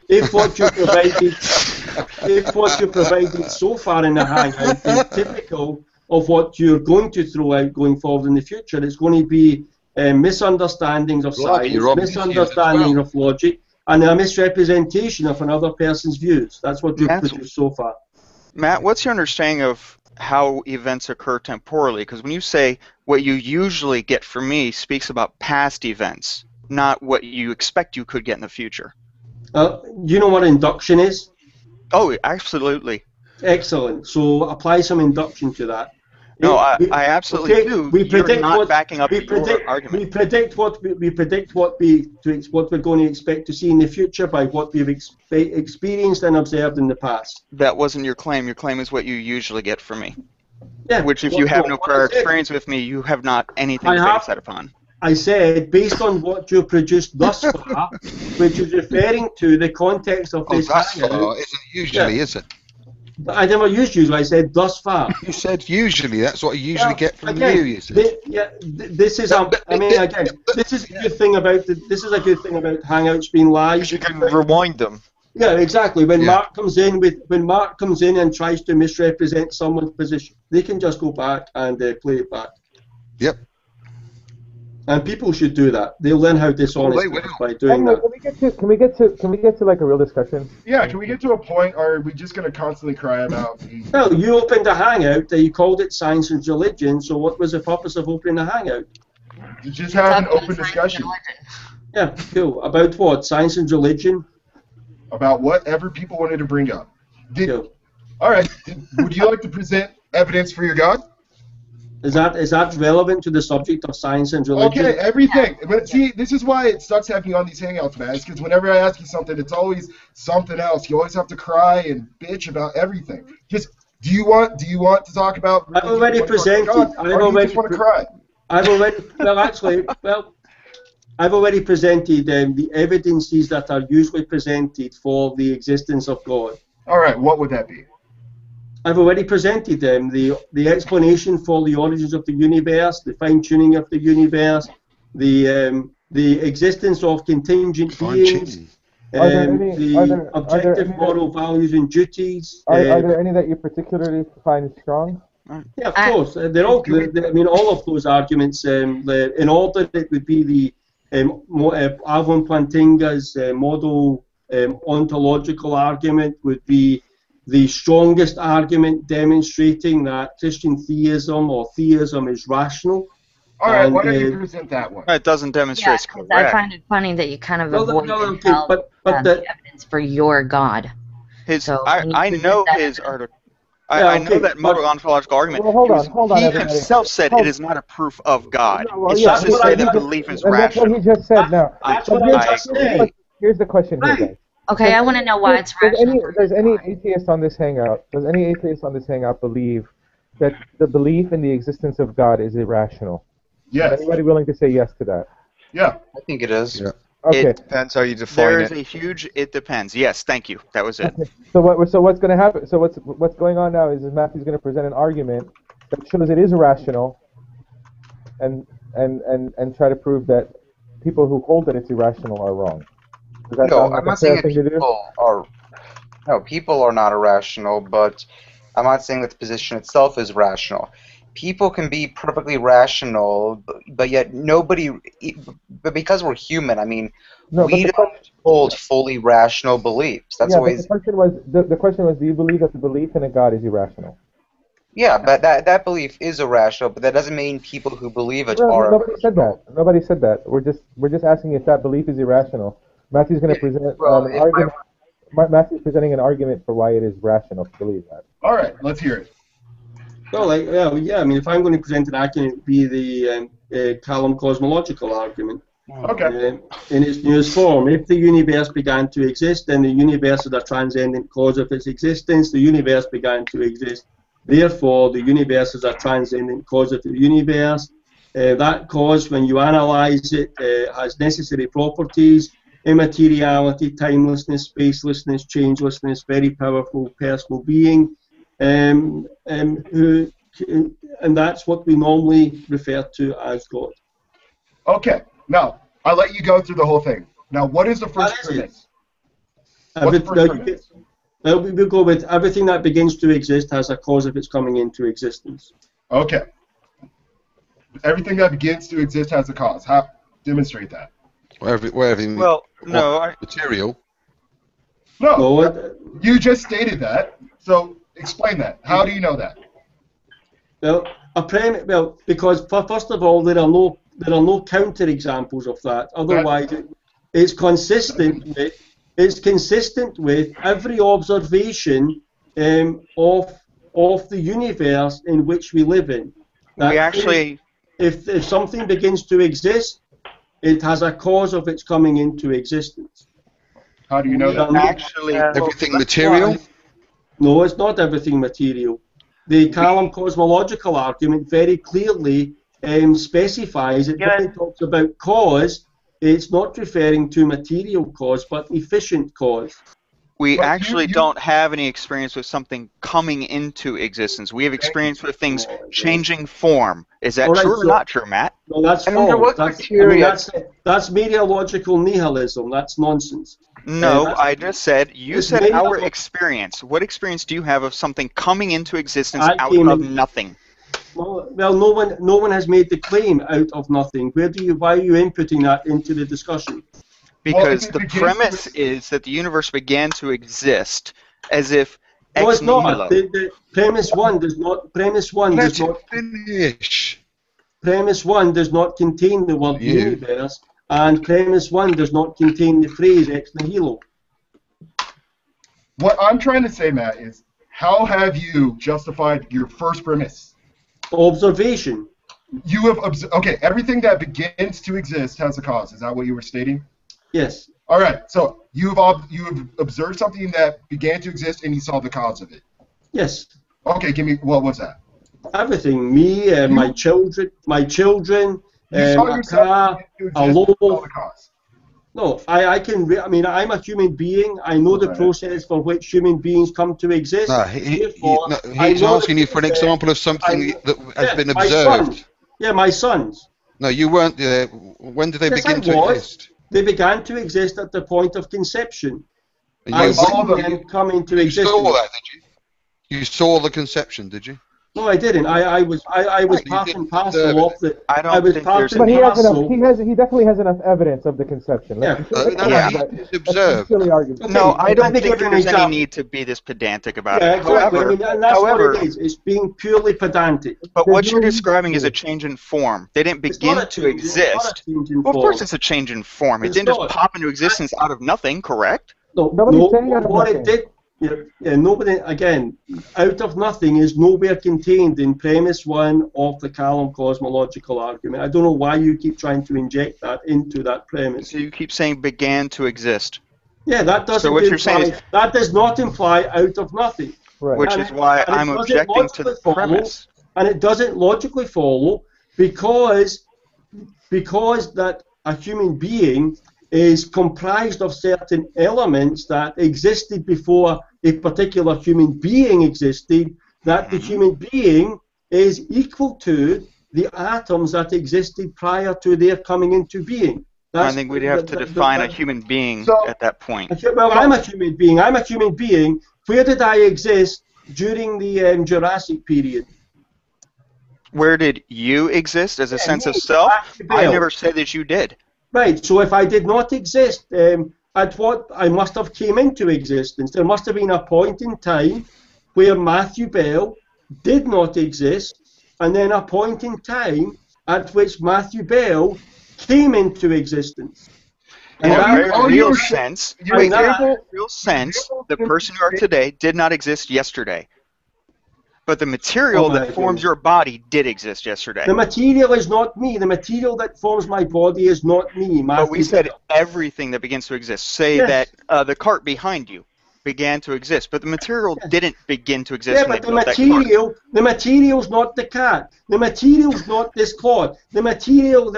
If what you provided so far in the hangout is typical of what you're going to throw out going forward in the future, it's going to be misunderstandings of Bloody science, Robin's views as misunderstanding well. of logic, and a misrepresentation of another person's views. That's what you've Matt's- produced so far. Matt, what's your understanding of how events occur temporally? Because when you say what you usually get from me speaks about past events, not what you expect you could get in the future. You know what induction is? Oh, absolutely. Excellent. So apply some induction to that. No, I absolutely do. We You're predict not what, backing up we your predict, argument. We predict what we're going to expect to see in the future by what we've experienced and observed in the past. That wasn't your claim. Your claim is what you usually get from me. Yeah. Which, if what- you have what- no what prior I said. experience with me, you have not anything I to have- base that upon. I said, based on what you produced thus far, which is referring to the context of Oh, this thus hangout. far isn't usually, Yeah. is it? I never used usually. I said thus far. You said usually. That's what I usually get from Again, you. You said. This is again. This is a good thing about Hangouts being live. You can rewind them. Yeah, exactly. When Yeah. Mark comes in and tries to misrepresent someone's position, they can just go back and play it back. Yep. And people should do that. They'll learn how dishonest they it is will. by doing that. Can we get to like a real discussion? Yeah, can we get to a point, or are we just going to constantly cry about the... Well, you opened a hangout. You called it Science and Religion. So what was the purpose of opening a hangout? You just have an open discussion Yeah, cool. About what? Science and religion? about whatever people wanted to bring up. Cool. All right, would you like to present evidence for your God? Is that relevant to the subject of science and religion? Okay, everything. But see, this is why it sucks having you on these hangouts, man. It's because whenever I ask you something, it's always something else. You always have to cry and bitch about everything. Just do you want to talk about? I've already presented. Or do you just want to cry? I've already presented the evidences that are usually presented for the existence of God. All right, what would that be? I've already presented them. The explanation for the origins of the universe, the fine-tuning of the universe, the existence of contingent beings, the objective moral values and duties. Are there any that you particularly find strong? Yeah, of course. They're all. All of those arguments. In order, it would be the Alvin Plantinga's model ontological argument would be the strongest argument demonstrating that Christian theism or theism is rational. All right, why don't you present that one? It doesn't demonstrate it's because correct. I find it funny that you kind of No, avoid okay, but the evidence for your God. I know his article. Yeah, I know okay, that model ontological argument. Well, hold on, he everybody. himself said it is not a proof of God. No, well, It's yeah, just to that's say what that I- belief is And that's what rational. he just said now. That's But what I just said. Here's the question here, guys. Okay, I want to know why it's rational. Does any atheist on this hangout believe that the belief in the existence of God is irrational? Yes. Is anybody willing to say yes to that? Yeah. I think it is. Yeah. Okay. It depends how you define There is it. a huge. It depends. Yes, thank you. That was it. So what's going to happen? So what's going on now is Matthew's going to present an argument that shows it is irrational, and try to prove that people who hold that it's irrational are wrong. Does that No, sound like I'm a not fair saying that thing to do? people are not irrational, but I'm not saying that the position itself is rational. people can be perfectly rational, but yet nobody. But because we're human, I mean, we don't hold fully rational beliefs. That's always. The question was, do you believe that the belief in a God is irrational? Yeah, but that belief is irrational, but that doesn't mean people who believe it are. Nobody said that. Nobody said that. We're just asking if that belief is irrational. Matthew's going to present an argument. Matthew's presenting an argument for why it is rational to believe that. All right, let's hear it. Well, I mean, if I'm going to present an argument, it would be the Callum cosmological argument. Okay. In its newest form, if the universe began to exist, then the universe is a transcendent cause of its existence. The universe began to exist. Therefore, the universe is a transcendent cause of the universe. That cause, when you analyze it, has necessary properties: immateriality, timelessness, spacelessness, changelessness, very powerful personal being, and that's what we normally refer to as God. Okay. Now, I'll let you go through the whole thing. Now, what is the first premise? What's the first premise? Well, we'll go with everything that begins to exist has a cause of its coming into existence. Okay. Everything that begins to exist has a cause. How? Demonstrate that. Material. No, you just stated that. So explain that. How do you know that? Well, because first of all, there are no counter examples of that. Otherwise, it's consistent with. It's consistent with every observation of the universe in which we live in. If something begins to exist, it has a cause of its coming into existence. How do you know that? Everything material? No, it's not everything material. The Callum cosmological argument very clearly specifies it. When it talks about cause, it's not referring to material cause, but efficient cause. We actually don't have any experience with something coming into existence. We have experience with things changing form. Is that true or not true, Matt? No, that's false. That's meteorological nihilism. That's nonsense. No, I just said, you said our experience. What experience do you have of something coming into existence out of nothing? Well, no one has made the claim out of nothing. Why are you inputting that into the discussion? Because the premise is that the universe began to exist as if no, it's not. The premise one does not. Premise one does not finish. Premise one does not contain the word universe, and premise one does not contain the phrase ex nihilo. What I'm trying to say, Matt, is how have you justified your first premise? Observation. You have okay. Everything that begins to exist has a cause. Is that what you were stating? Yes. All right. So you have observed something that began to exist, and you saw the cause of it. Yes. Okay. Give me what was that? Everything. Me, my children, my car, a loaf. No, I can. I mean, I'm a human being. I know the process for which human beings come to exist. No, he's asking you for an example of something that has been observed. My sons. No, you weren't there. When did they begin to exist? They began to exist at the point of conception. I saw them come into existence. You saw that, did you? You saw the conception, did you? No, I didn't. I was part and parcel of the. I was part and parcel. He definitely has enough evidence of the conception. He's observed. No, I don't think there's any need to be this pedantic about it. However, that's what it is. It's being purely pedantic. But what you're describing is a change in form. They didn't begin to exist. Well, of course it's a change in form. It didn't just pop into existence out of nothing, correct? No, what it did. Nobody, again, out of nothing is nowhere contained in premise one of the Callum cosmological argument. I don't know why you keep trying to inject that into that premise. So you keep saying began to exist. Yeah, that doesn't. So what you're saying is that does not imply out of nothing. Right. Which is why I'm objecting to the premise. And it doesn't logically follow because that a human being is comprised of certain elements that existed before a particular human being existed, that the human being is equal to the atoms that existed prior to their coming into being. I think we'd have to define a human being at that point. Well, I'm a human being. I'm a human being. Where did I exist during the Jurassic period? Where did you exist as a sense of self? I never said that you did. Right, so if I did not exist, at what I must have came into existence. There must have been a point in time where Matthew Bell did not exist, and then a point in time at which Matthew Bell came into existence. In a very real sense, the person you are today did not exist yesterday. But the material that forms your body did exist yesterday. The material is not me. The material that forms my body is not me. But we said everything that begins to exist. Say that the cart behind you began to exist, but the material didn't begin to exist. Yeah, but the material's not the cat. The material's not this cloth. The material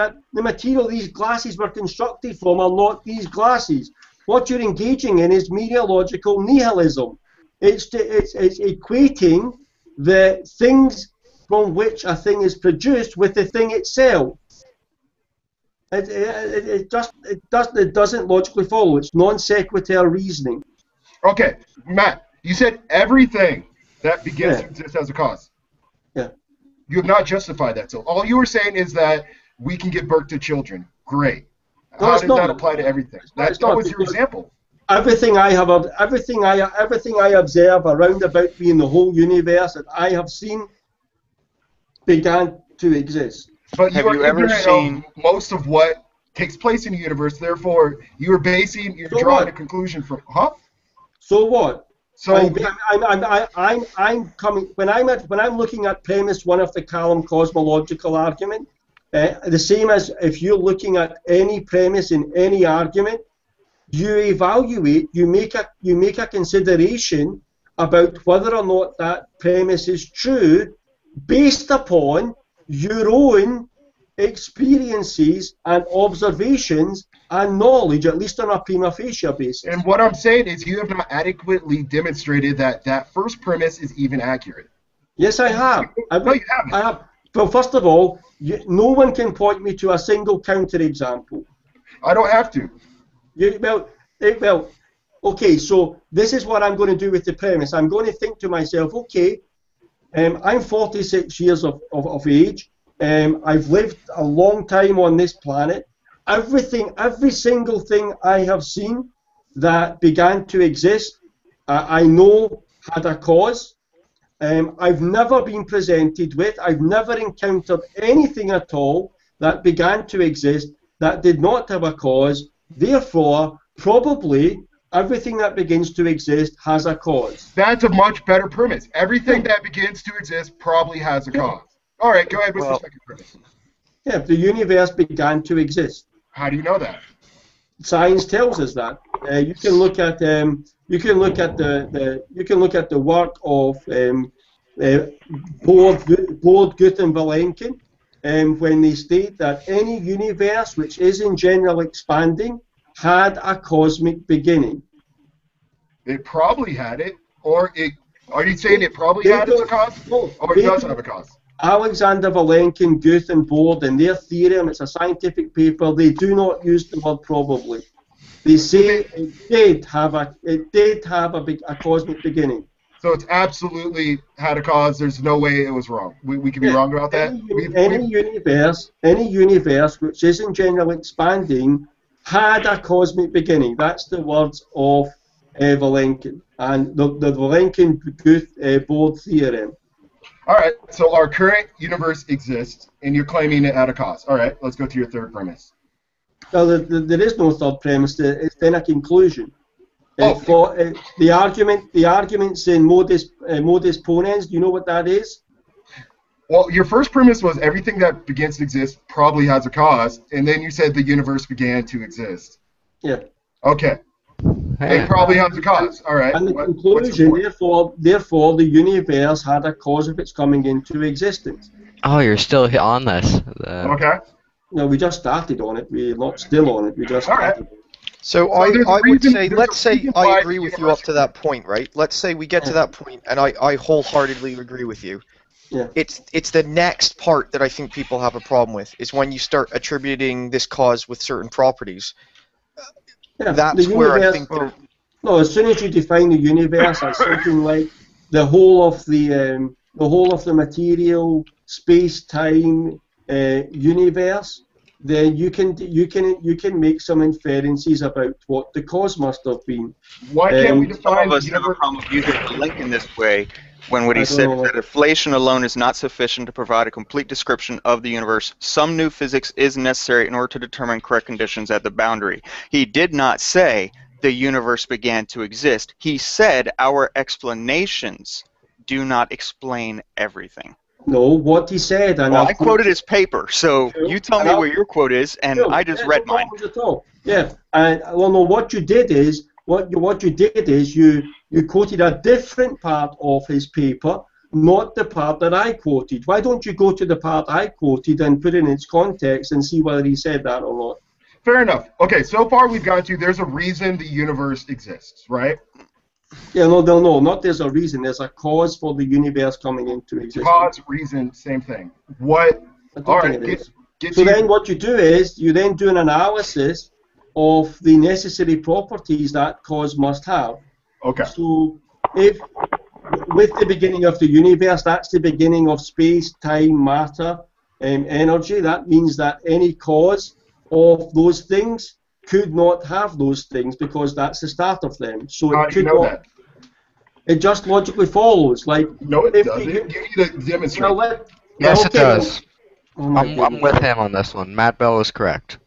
these glasses were constructed from are not these glasses. What you're engaging in is meteorological nihilism. It's equating the things from which a thing is produced with the thing itself. It doesn't logically follow. It's non sequitur reasoning. Okay, Matt, you said everything that begins to exist has a cause. Yeah. You have not justified that. So all you were saying is that we can give birth to children. Great. How does that apply to everything? That was your example. Everything I observe around about me in the whole universe that I have seen began to exist. But have you ever seen most of what takes place in the universe? Therefore, you're drawing a conclusion from. So what? So I'm coming when I'm looking at premise one of the Callum cosmological argument. The same as if you're looking at any premise in any argument. You evaluate, you make a consideration about whether or not that premise is true based upon your own experiences and observations and knowledge, at least on a prima facie basis. And what I'm saying is you have not adequately demonstrated that that first premise is even accurate. Yes, I have. No, you haven't. I have. Well, first of all, no one can point me to a single counterexample. I don't have to. Okay, so this is what I'm going to do with the premise. I'm going to think to myself, okay, I'm 46 years of age. I've lived a long time on this planet. Every single thing I have seen that began to exist, I know had a cause. I've never been presented with, I've never encountered anything at all that began to exist that did not have a cause. Therefore, probably everything that begins to exist has a cause. That's a much better premise. Everything that begins to exist probably has a cause. All right, go ahead. What's the second premise? Yeah, the universe began to exist. How do you know that? Science tells us that. You can look at the work of Bode, Guth, and Vilenkin, when they state that any universe which is in general expanding had a cosmic beginning. It probably had it, or it. Are you saying it probably had a cause, or it doesn't have a cause? Alexander Vilenkin, Guth, and Bode, in their theorem, it's a scientific paper. They do not use the word probably. They say it did have a cosmic beginning. So it's absolutely had a cause. There's no way it was wrong. We can be wrong about that. Any universe which is in general expanding had a cosmic beginning. That's the words of Vilenkin and the Vilenkin-Guth-Bode theorem. All right, so our current universe exists, and you're claiming it had a cause. All right, let's go to your third premise. Well, there is no third premise. It's then a conclusion. The arguments in modus ponens. Do you know what that is? Well, your first premise was everything that begins to exist probably has a cause, and then you said the universe began to exist. Yeah. Okay. It probably has a cause. All right. And the conclusion, therefore, the universe had a cause of its coming into existence. Oh, you're still on this. Okay. No, we just started on it. We're not still on it. We just started. So I would say, let's say I agree with you up to that point, right? Let's say we get to that point, and I wholeheartedly agree with you. Yeah. It's the next part that I think people have a problem with, is when you start attributing this cause with certain properties. Yeah, that's where I think... No, as soon as you define the universe as something like the whole of the the whole of the material, space-time universe, then you can make some inferences about what the cause must have been. Why can't we Some define of us have a problem with using the link in this way when what he I said don't know. was that inflation alone is not sufficient to provide a complete description of the universe. Some new physics is necessary in order to determine correct conditions at the boundary. He did not say the universe began to exist. He said our explanations do not explain everything. No, what he said, and Well, I'll I quoted his paper, so Sure. you tell me where your quote is, and Sure. I just Yeah, read no mine. problems at all. Yeah, and well, no, what you did is you quoted a different part of his paper, not the part that I quoted. Why don't you go to the part I quoted and put it in its context and see whether he said that or not? Fair enough. Okay, so far we've gone to there's a reason the universe exists, right? Yeah, no, not there's a reason. There's a cause for the universe coming into existence. Cause, reason, same thing. What? I don't All think right. it is. Get So you- then what you do is you then do an analysis of the necessary properties that cause must have. Okay. So if with the beginning of the universe, that's the beginning of space, time, matter, energy, that means that any cause of those things could not have those things because that's the start of them. So How it do could you know not. that? It just logically follows. Like No, it if doesn't. you- Give me the demonstration. well, let- Yes, it okay, well- does. Oh my I'm goodness. with him on this one. Matt Bell is correct.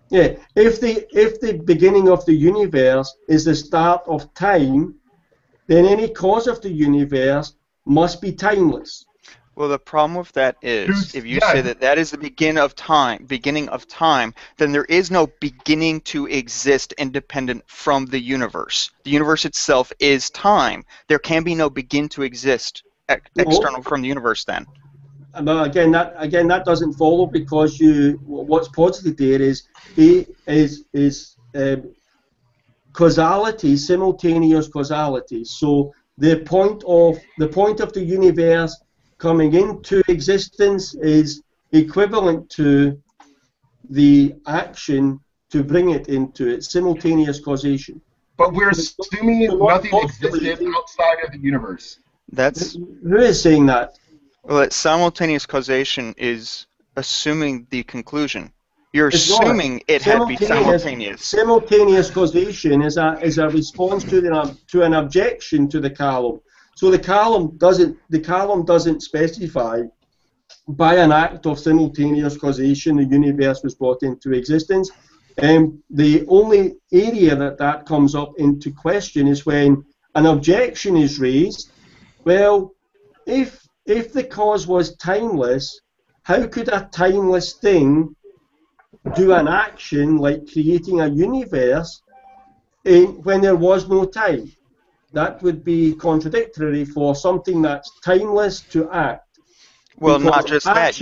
Yeah, if the beginning of the universe is the start of time, then any cause of the universe must be timeless. Well, the problem with that is, Who's- if you yeah. say that is the beginning of time, then there is no beginning to exist independent from the universe. The universe itself is time. There can be no begin to exist external from the universe then. But again, that doesn't follow because what's posited there is causality, simultaneous causality. So the point of the universe coming into existence is equivalent to the action to bring it into it, simultaneous causation. But we're assuming So not nothing existed postulating- outside of the universe. That's Who is saying that? well, that simultaneous causation is assuming the conclusion. You're It's not. assuming it had to be simultaneous. Simultaneous causation is a response to an objection to the column. So the column doesn't specify by an act of simultaneous causation the universe was brought into existence. The only area that comes up into question is when an objection is raised. Well, if the cause was timeless, how could a timeless thing do an action like creating a universe when there was no time? That would be contradictory for something that's timeless to act. Well, Because not just that.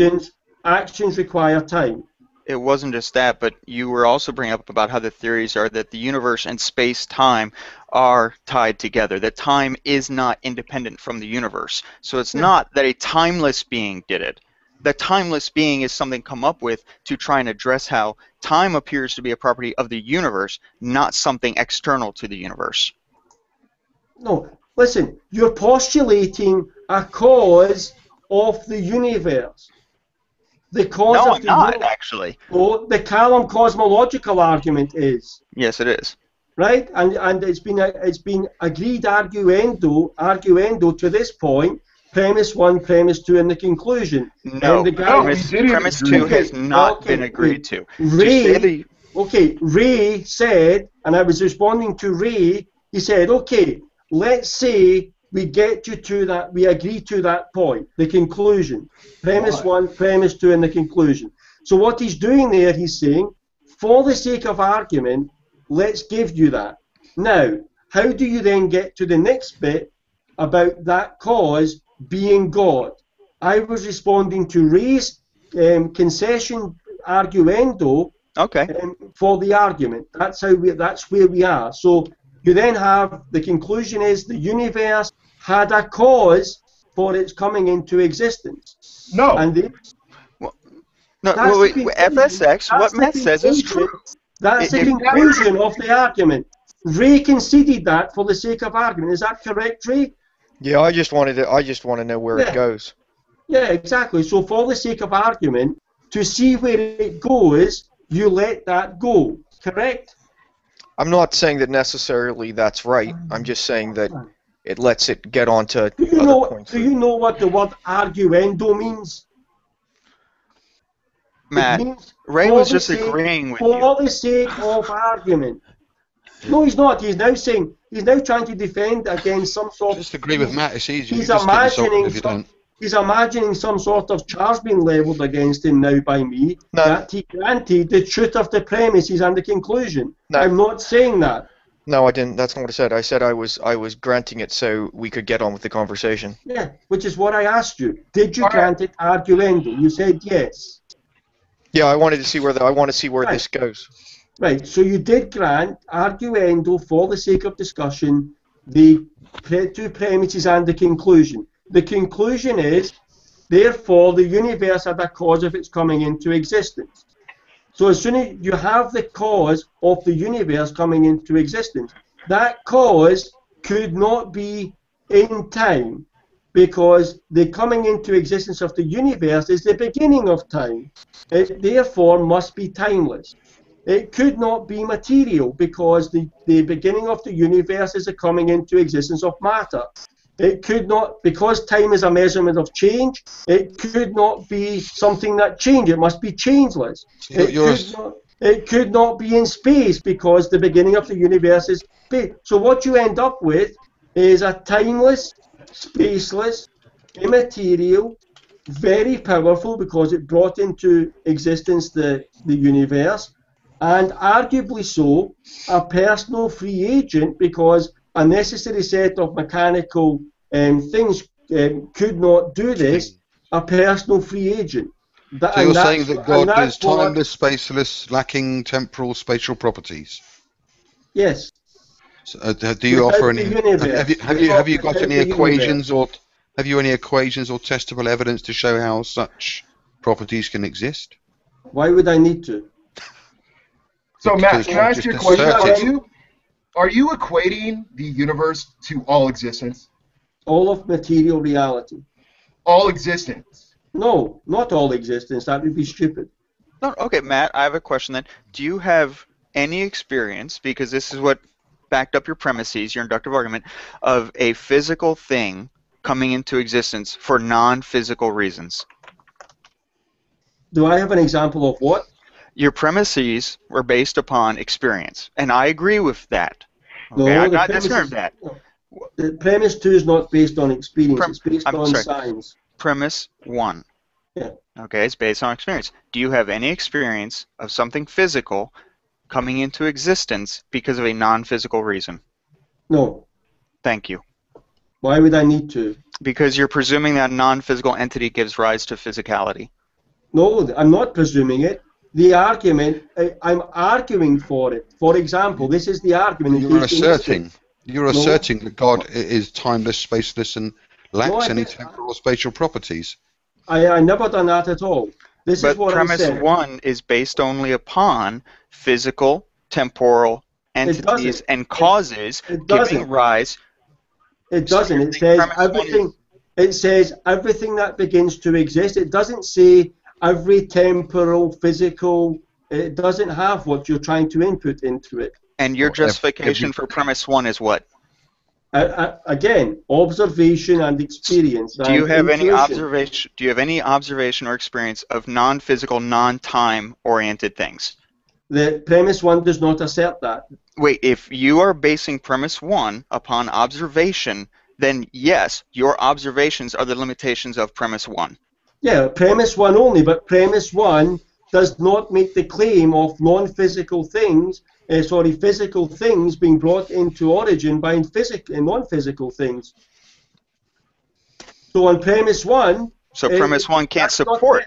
Actions require time. It wasn't just that, but you were also bringing up about how the theories are that the universe and space-time are tied together, that time is not independent from the universe. So it's not that a timeless being did it. The timeless being is something come up with to try and address how time appears to be a property of the universe, not something external to the universe. No, listen, you're postulating a cause of the universe. The cause No, of I'm the not, universe. actually. Oh, the Callum cosmological argument is. Yes, it is. Right? And it's been agreed arguendo to this point, premise 1, premise 2, and the conclusion. No, And the guy, premise 2 has not been agreed to. Ray said, and I was responding to Ray, he said, okay, let's say we get you to that, we agree to that point, the conclusion. Premise 1, premise 2, and the conclusion. So what he's doing there, he's saying, for the sake of argument, let's give you that. Now, how do you then get to the next bit about that cause being God? I was responding to Ray's concession arguendo for the argument. That's where we are. So you then have the conclusion is the universe had a cause for its coming into existence. No. And No, wait, FSX, what Matt says is true. That's the conclusion of the argument. Ray conceded that for the sake of argument. Is that correct, Ray? Yeah, I just want to know where it goes. Yeah, exactly. So for the sake of argument, to see where it goes, you let that go. Correct? I'm not saying that necessarily that's right. I'm just saying that it lets it get onto other points. Do you know what the word arguendo means? Matt, Ray was just agreeing with you. For the sake of argument. No, he's not. He's now trying to defend against some sort of... Just agree with Matt, it's easy. He's imagining some sort of charge being levelled against him now by me, that he granted the truth of the premises and the conclusion. No. I'm not saying that. No, I didn't. That's not what I said. I said I was granting it so we could get on with the conversation. Yeah, which is what I asked you. Did you grant it arguendo? You said yes. Yeah, I wanted to see where this goes. Right, so you did grant arguendo for the sake of discussion the two premises and the conclusion. The conclusion is, therefore, the universe had a cause of its coming into existence. So as soon as you have the cause of the universe coming into existence, that cause could not be in time, because the coming into existence of the universe is the beginning of time. It therefore must be timeless. It could not be material, because the beginning of the universe is the coming into existence of matter. It could not, because time is a measurement of change, it could not be something that changed. It must be changeless. It could not be in space, because the beginning of the universe is space. So what you end up with is a timeless, spaceless, immaterial, very powerful, because it brought into existence the universe, and arguably so, a personal free agent, because a necessary set of mechanical things could not do this, a personal free agent. So you're saying that God is timeless, spaceless, lacking temporal, spatial properties? Yes. So, do you offer any? Have you got any equations or any testable evidence to show how such properties can exist? Why would I need to? So Matt, can I ask you a question? Are you equating the universe to all existence? All of material reality. All existence? No, not all existence. That would be stupid. No, okay, Matt, I have a question then. Do you have any experience, because this is what backed up your premises, your inductive argument, of a physical thing coming into existence for non-physical reasons? Do I have an example of what? Your premises were based upon experience, and I agree with that. Okay, I'm not disagreeing with that. The premise 2 is not based on experience, it's based on science. Premise 1. Yeah. Okay, it's based on experience. Do you have any experience of something physical coming into existence because of a non-physical reason? No. Thank you. Why would I need to? Because you're presuming that a non-physical entity gives rise to physicality. No, I'm not presuming it. The argument, I'm arguing for it. For example, this is the argument. You're asserting that God is timeless, spaceless, and lacks any temporal or spatial properties. I never done that at all. This is what I said. Premise 1 is based only upon physical, temporal entities and causes giving rise. It doesn't. It says everything. It says everything that begins to exist. It doesn't say every temporal, physical. It doesn't have what you're trying to input into it. And your justification for premise 1 is what? Again, observation and experience. Do you have any observation? Do you have any observation or experience of non-physical, non-time oriented things? The premise 1 does not assert that. Wait, if you are basing premise 1 upon observation, then yes, your observations are the limitations of premise 1. Yeah, premise 1 only, but premise 1 does not make the claim of non-physical things, physical things being brought into origin by non-physical things. So on premise 1... So premise 1 can't support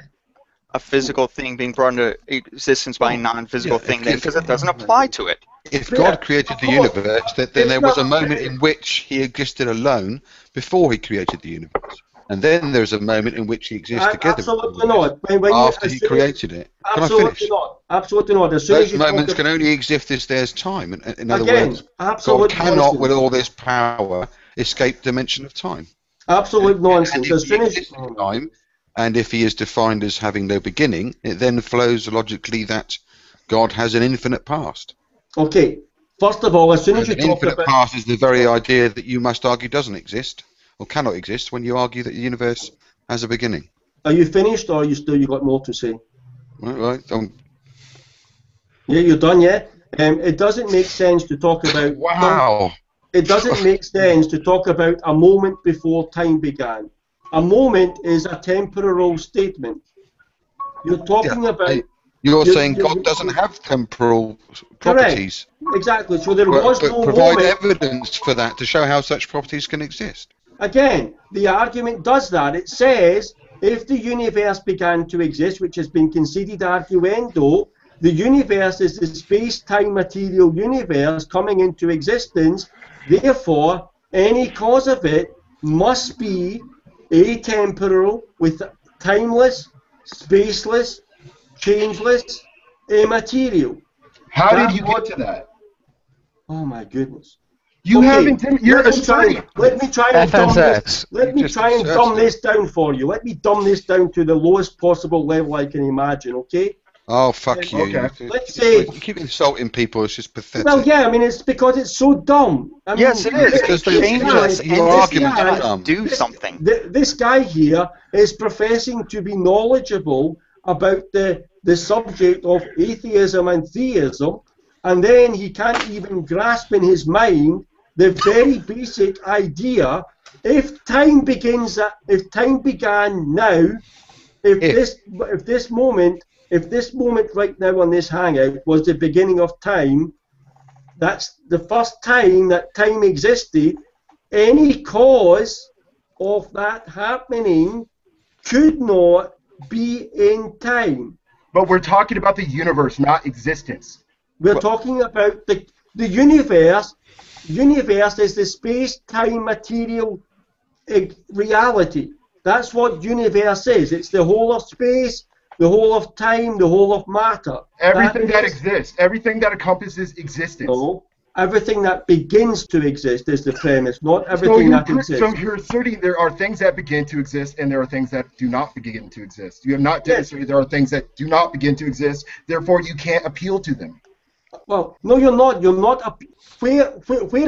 a physical thing being brought into existence by a non-physical thing then, because it doesn't apply to it. If God created the universe, then there was a moment in which he existed alone before he created the universe. And then there's a moment in which he exists together. Absolutely not. After he created it. Can I finish? Not. Absolutely not. Those moments can only exist if there's time. In other words, God cannot, with all this power, escaped dimension of time. Absolute nonsense. And As if soon he as exists in time, and if he is defined as having no beginning, it then flows logically that God has an infinite past. okay, first of all, as soon as you An talk infinite about past is the very idea that you must argue doesn't exist or cannot exist when you argue that the universe has a beginning. are you finished or you got more to say? Right. Yeah, you're done. Yeah. It doesn't make sense to talk about. Wow. It doesn't make sense to talk about a moment before time began. A moment is a temporal statement. You're talking about. You're saying God doesn't have temporal properties. Correct. Exactly. So there was But no provide moment. evidence for that to show how such properties can exist. Again, the argument does that. It says if the universe began to exist, which has been conceded arguendo, the universe is the space-time material universe coming into existence. Therefore, any cause of it must be atemporal, with timeless, spaceless, changeless, immaterial. How did you get to that? Oh my goodness. You haven't. You're asserting. Let me try and dumb this. FSX. Let me try and dumb this down for you. Let me dumb this down to the lowest possible level I can imagine. Okay. Oh, fuck you. Okay. Let's say. You keep insulting people, it's just pathetic. Well, yeah, I mean, it's because it's so dumb. I mean, Yes, it is. Because It changes, your and argument this is guy dumb. do something. This guy here is professing to be knowledgeable about the subject of atheism and theism, and then he can't even grasp in his mind the very basic idea. If time began now, if this moment right now on this hangout was the beginning of time, that's the first time that time existed. Any cause of that happening could not be in time. But we're talking about the universe, not existence. We're talking about the universe. Universe is the space-time material reality. That's what universe is. It's the whole of space, the whole of time, the whole of matter. Everything that exists, everything that encompasses existence. No, everything that begins to exist is the premise, not everything that exists. So you're asserting there are things that begin to exist and there are things that do not begin to exist. You have not demonstrated there are things that do not begin to exist, therefore you can't appeal to them. Well, no, you're not. You're not. Where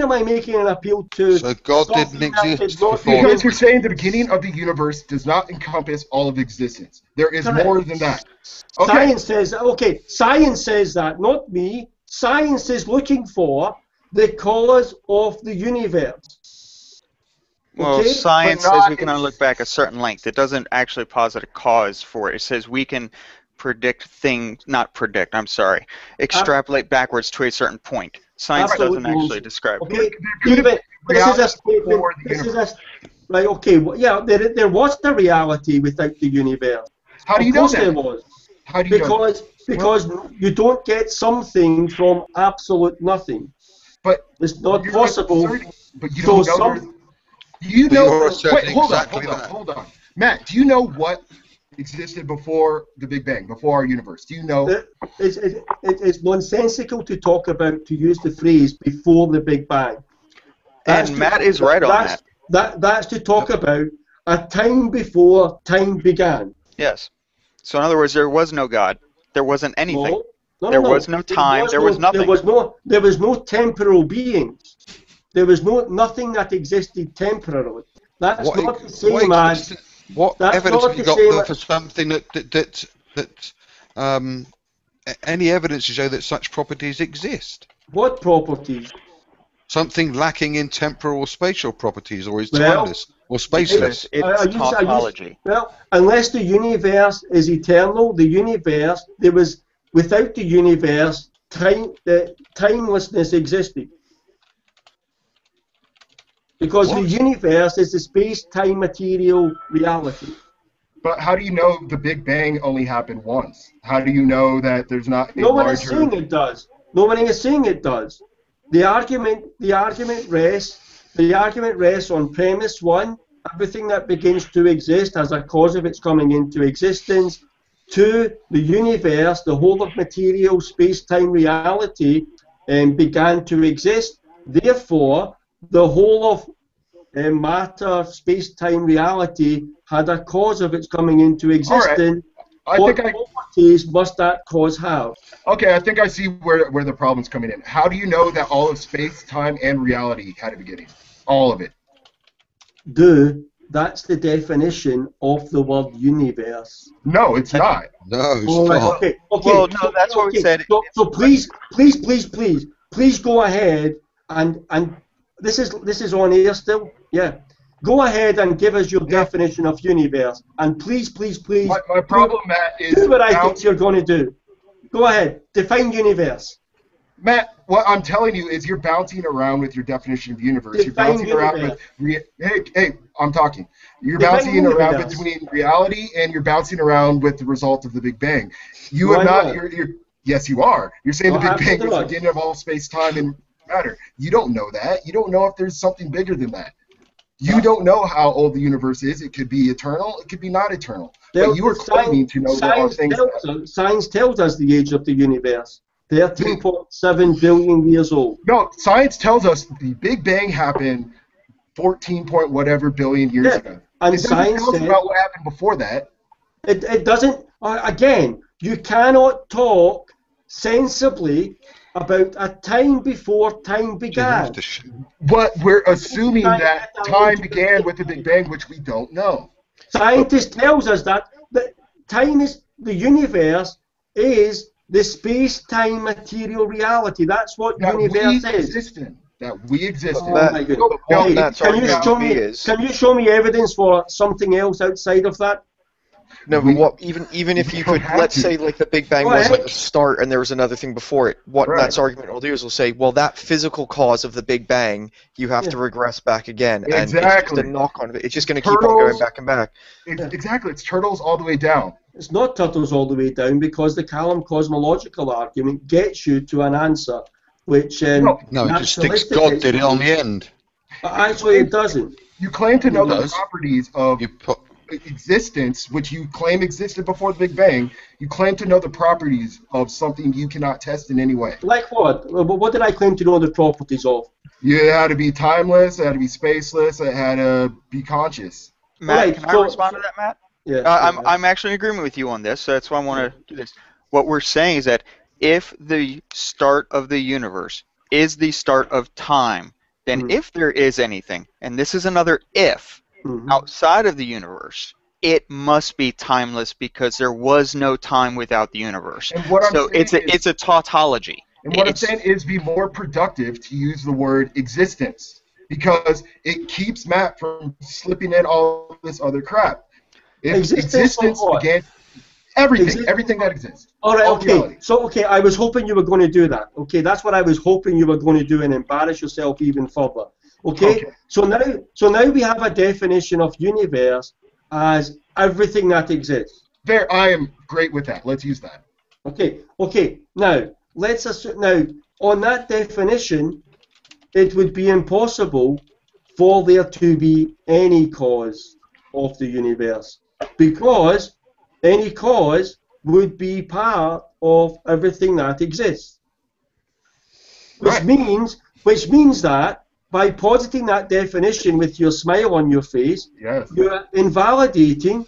am I making an appeal to? So God didn't exist before. Because you're saying the beginning of the universe does not encompass all of existence. There is more than that. Okay. Science says, okay, science says that, not me. Science is looking for the cause of the universe. Well, Okay? science But says not we can only look back a certain length. It doesn't actually posit a cause for it. It says we can predict things, not predict, I'm sorry, extrapolate backwards to a certain point. Science doesn't actually describe it. Okay, Stephen, this is a statement. Right, okay, well, yeah, there was the reality without the universe. How do you know Of course that? there was. How do you know? Because you don't get something from absolute nothing. But it's not you're possible. But you don't know. You But know. you're Wait, asserting hold exactly on, that. hold on. Matt, do you know what existed before the Big Bang, before our universe? Do you know? It's nonsensical to talk about, to use the phrase before the Big Bang. And Matt is right on that. That's to talk about a time before time began. Yes. So in other words, there was no God. There wasn't anything. No, there was no time. There was nothing. There was no temporal beings. There was nothing that existed temporarily. That's not the same as. What evidence have you got for something any evidence to show that such properties exist? What properties? Something lacking in temporal or spatial properties, or is timeless or spaceless. It's tautology. Well, unless the universe is eternal, there was without the universe, the timelessness existed. Because the universe is the space-time material reality. But how do you know the Big Bang only happened once? How do you know that there's not a Nobody is saying it does. Nobody is saying it does. The argument rests on premise one: everything that begins to exist has a cause of its coming into existence. Two, the universe, the whole of material space-time reality, began to exist. Therefore, the whole of matter, space-time, reality had a cause of its coming into existence, what properties must that cause have? Okay, I think I see where the problem's coming in. How do you know that all of space, time, and reality had a beginning? All of it. That's the definition of the word universe. No, it's not. No, it's not. Okay. Well, no, that's what we said. So please go ahead and this is on air still. Yeah. Go ahead and give us your definition of universe, and please. My problem, Matt, is do what I think you're going to do. Go ahead. Define universe. Matt, what I'm telling you is you're bouncing around with your definition of universe. You're bouncing around with hey, I'm talking. You're bouncing around between reality and you're bouncing around with the result of the Big Bang. You are not. Yes, you are. You're saying the Big Bang is the beginning of all space, time, and matter. You don't know that. You don't know if there's something bigger than that. You don't know how old the universe is. It could be eternal. It could be not eternal. But you are claiming to know there are things. Science tells us the age of the universe. 13.7 billion years old. No, science tells us the Big Bang happened 14 point whatever billion years ago. And science tells us about what happened before that. It doesn't. Again, you cannot talk sensibly about a time before time began. But we're assuming that time began with the Big Bang, which we don't know. Scientists tells us that time is the universe is the space-time material reality. That's what universe is. That we exist in. Oh my goodness. Can you show me evidence for something else outside of that? No, but even if you could, let's say like the Big Bang was like the start and there was another thing before it, what Matt's argument will do is will say, well, that physical cause of the Big Bang, you have to regress back again. And it's just a knock-on of it. It's just going to keep on going back and back. Exactly. It's turtles all the way down. It's not turtles all the way down because the Callum cosmological argument gets you to an answer which... no, it just sticks God did it on the end. Actually, it doesn't. You claim to know the properties of existence, which you claim existed before the Big Bang. You claim to know the properties of something you cannot test in any way. Like what? What did I claim to know the properties of? It had to be timeless, it had to be spaceless, it had to be conscious. Matt, can I respond to that, Matt? Yeah. I'm actually in agreement with you on this, so that's why I want to do this. What we're saying is that if the start of the universe is the start of time, then if there is anything, and this is another if, outside of the universe, it must be timeless because there was no time without the universe. So it's a tautology. And what I'm saying is be more productive to use the word existence because it keeps Matt from slipping in all this other crap. If existence began everything that exists. All right, okay. So, I was hoping you were going to do that. Okay, that's what I was hoping you were going to do and embarrass yourself even further. Okay? So now we have a definition of universe as everything that exists. There, I am great with that. Let's use that. Okay. Now, let's assume, on that definition, it would be impossible for there to be any cause of the universe because any cause would be part of everything that exists. Which means that by positing that definition with your smile on your face, you're invalidating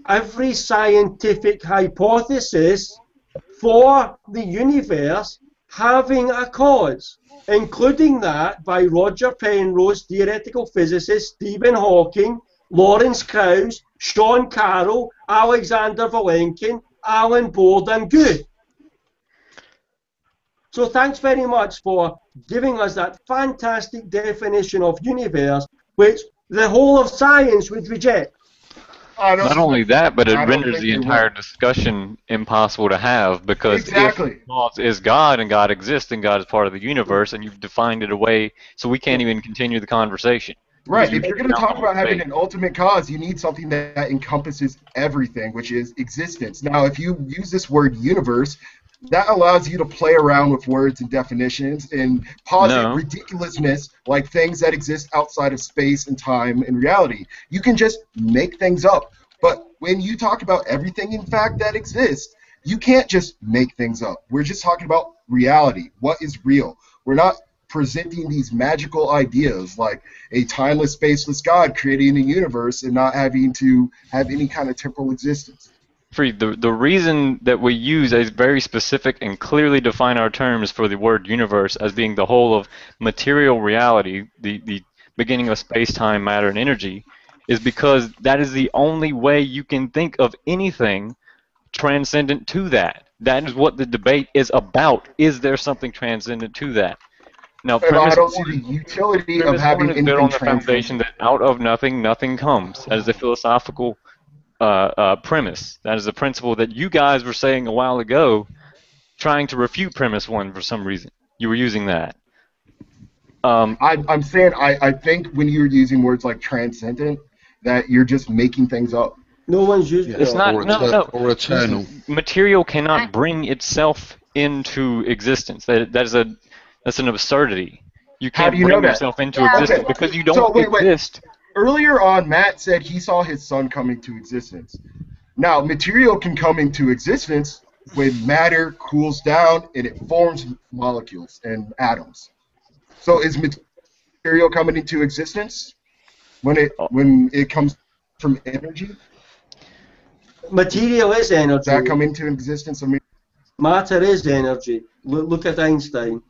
every scientific hypothesis for the universe having a cause, including that by Roger Penrose, theoretical physicist, Stephen Hawking, Lawrence Krauss, Sean Carroll, Alexander Vilenkin, Alan Board, and Good. So thanks very much for giving us that fantastic definition of universe, which the whole of science would reject. Not only that, but it renders the entire discussion impossible to have because if God is God and God exists and God is part of the universe and you've defined it away so we can't even continue the conversation. Right, if you're going to talk about having an ultimate cause, you need something that encompasses everything, which is existence. Now, if you use this word universe, that allows you to play around with words and definitions and posit ridiculousness like things that exist outside of space and time and reality. You can just make things up. But when you talk about everything, in fact, that exists, you can't just make things up. We're just talking about reality. What is real? We're not presenting these magical ideas like a timeless, spaceless God creating a universe and not having to have any kind of temporal existence. The reason that we use a very specific and clearly define our terms for the word universe as being the whole of material reality, the beginning of space, time, matter, and energy, is because that is the only way you can think of anything transcendent to that. That is what the debate is about. Is there something transcendent to that? Now, I don't see the utility of having anything built on the foundation that out of nothing, nothing comes. That is a philosophical premise. That is a principle that you guys were saying a while ago, trying to refute premise one for some reason. You were using that. I'm saying I think when you're using words like transcendent, that you're just making things up. No one's using It's not or eternal. Material cannot bring itself into existence. That's an absurdity. You can't bring yourself into existence because you don't exist. Earlier on, Matt said he saw his sun coming to existence. Now, material can come into existence when matter cools down and it forms molecules and atoms. So is material coming into existence when it comes from energy? Material is energy. Does that come into existence? Matter is energy. Look at Einstein.